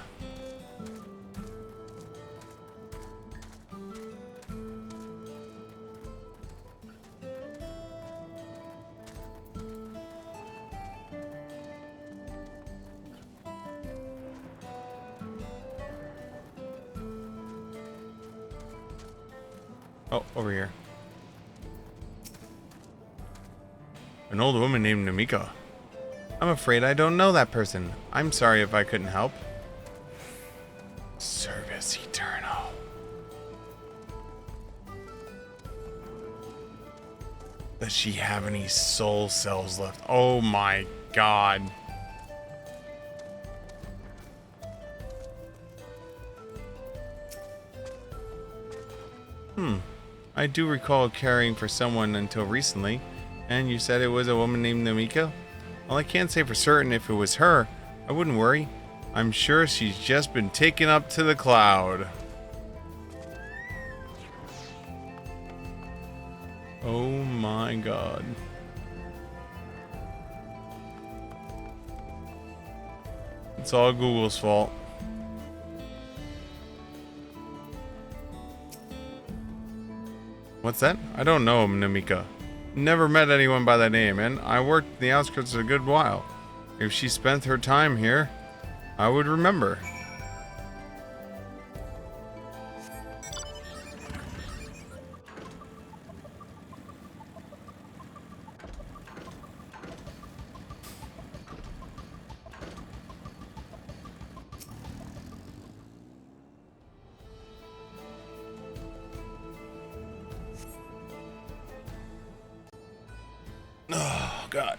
Oh, over here. An old woman named Namika. I'm afraid I don't know that person. I'm sorry if I couldn't help. Service Eternal. Does she have any soul cells left? Oh my god. I do recall caring for someone until recently, and you said it was a woman named Namika? Well, I can't say for certain if it was her. I wouldn't worry. I'm sure she's just been taken up to the cloud. Oh my god. It's all Google's fault. What's that? I don't know, Namika. Never met anyone by that name, and I worked in the outskirts a good while. If she spent her time here, I would remember. Oh, God.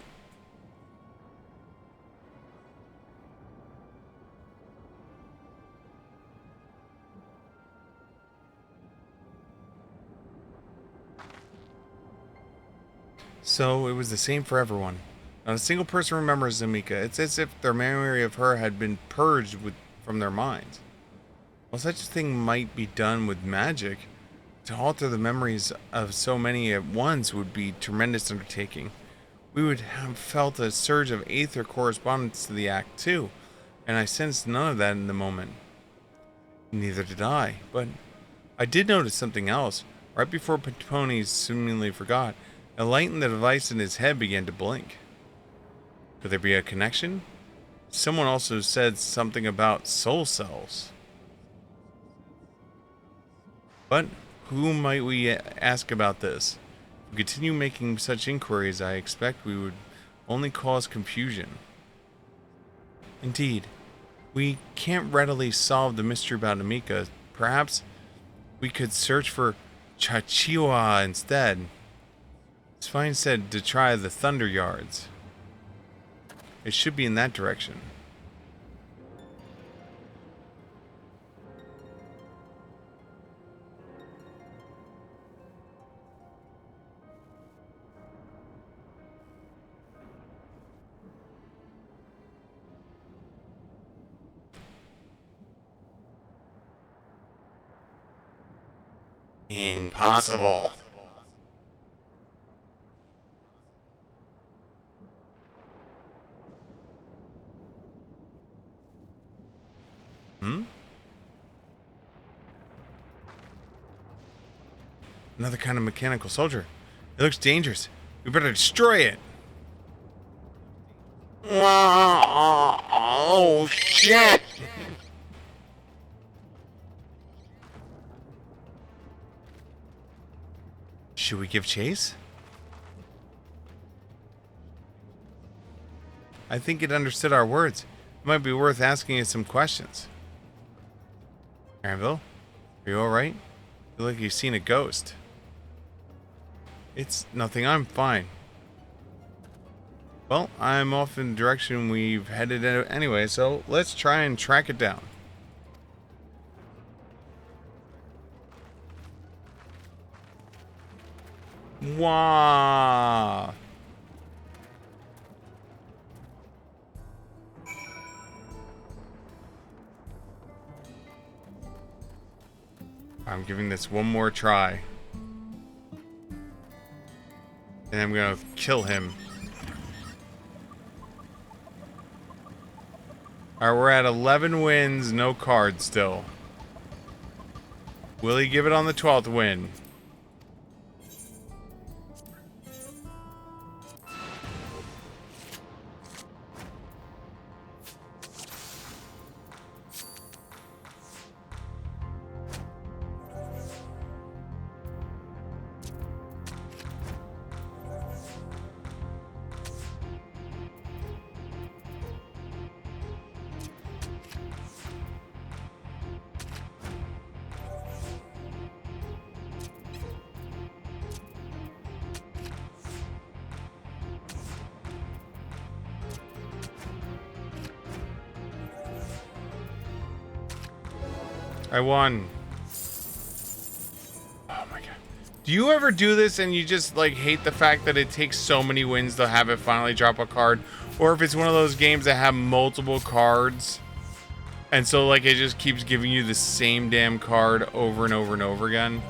So, it was the same for everyone. Not a single person remembers Zamika. It's as if their memory of her had been purged from their minds. While such a thing might be done with magic, to alter the memories of so many at once would be a tremendous undertaking. We would have felt a surge of aether correspondence to the act, too, and I sensed none of that in the moment. Neither did I, but I did notice something else. Right before Pony seemingly forgot, a light in the device in his head began to blink. Could there be a connection? Someone also said something about soul cells. But who might we ask about this? If we continue making such inquiries, I expect we would only cause confusion. Indeed, we can't readily solve the mystery about Namika. Perhaps we could search for Chachiwa instead. Spine said to try the Thunder Yards. It should be in that direction. Impossible. Another kind of mechanical soldier. It looks dangerous. We better destroy it. Oh, shit! Should we give chase? I think it understood our words. It might be worth asking it some questions. Granville, are you alright? You look like you've seen a ghost. It's nothing, I'm fine. Well, I'm off in the direction we've headed anyway, so let's try and track it down. Wow. I'm giving this one more try. And I'm gonna kill him. Alright, we're at 11 wins, no cards still. Will he give it on the 12th win? I won. Oh my god. Do you ever do this and you just like hate the fact that it takes so many wins to have it finally drop a card? Or if it's one of those games that have multiple cards and so like it just keeps giving you the same damn card over and over and over again?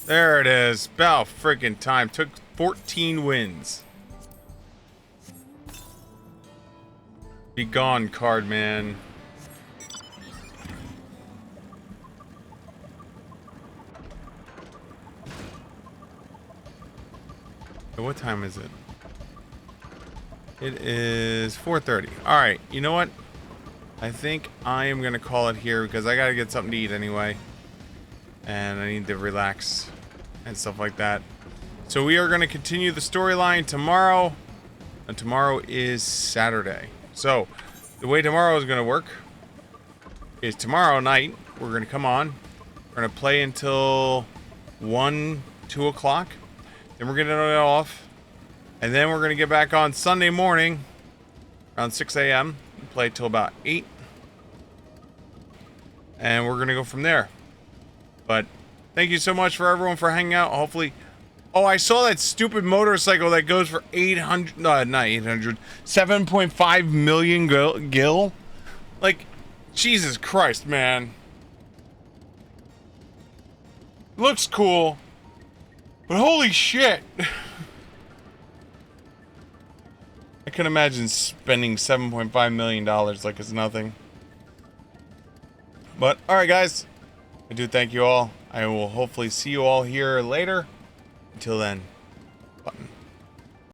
There it is. About freaking time. Took 14 wins. Be gone, card man. What time is it? It is 4:30. Alright, you know what? I think I am going to call it here because I got to get something to eat anyway. And I need to relax and stuff like that. So we are going to continue the storyline tomorrow. And tomorrow is Saturday. So the way tomorrow is going to work is tomorrow night we're going to come on. We're going to play until 1, 2 o'clock. Then we're going to get off. And then we're going to get back on Sunday morning around 6 a.m. Play till about 8. And we're going to go from there. But thank you so much for everyone for hanging out. Hopefully, oh, I saw that stupid motorcycle that goes for 800, no, not 800, 7.5 million gil. Like, Jesus Christ, man. Looks cool, but holy shit. I can imagine spending $7.5 million like it's nothing. But, alright guys, I do thank you all. I will hopefully see you all here later. Until then.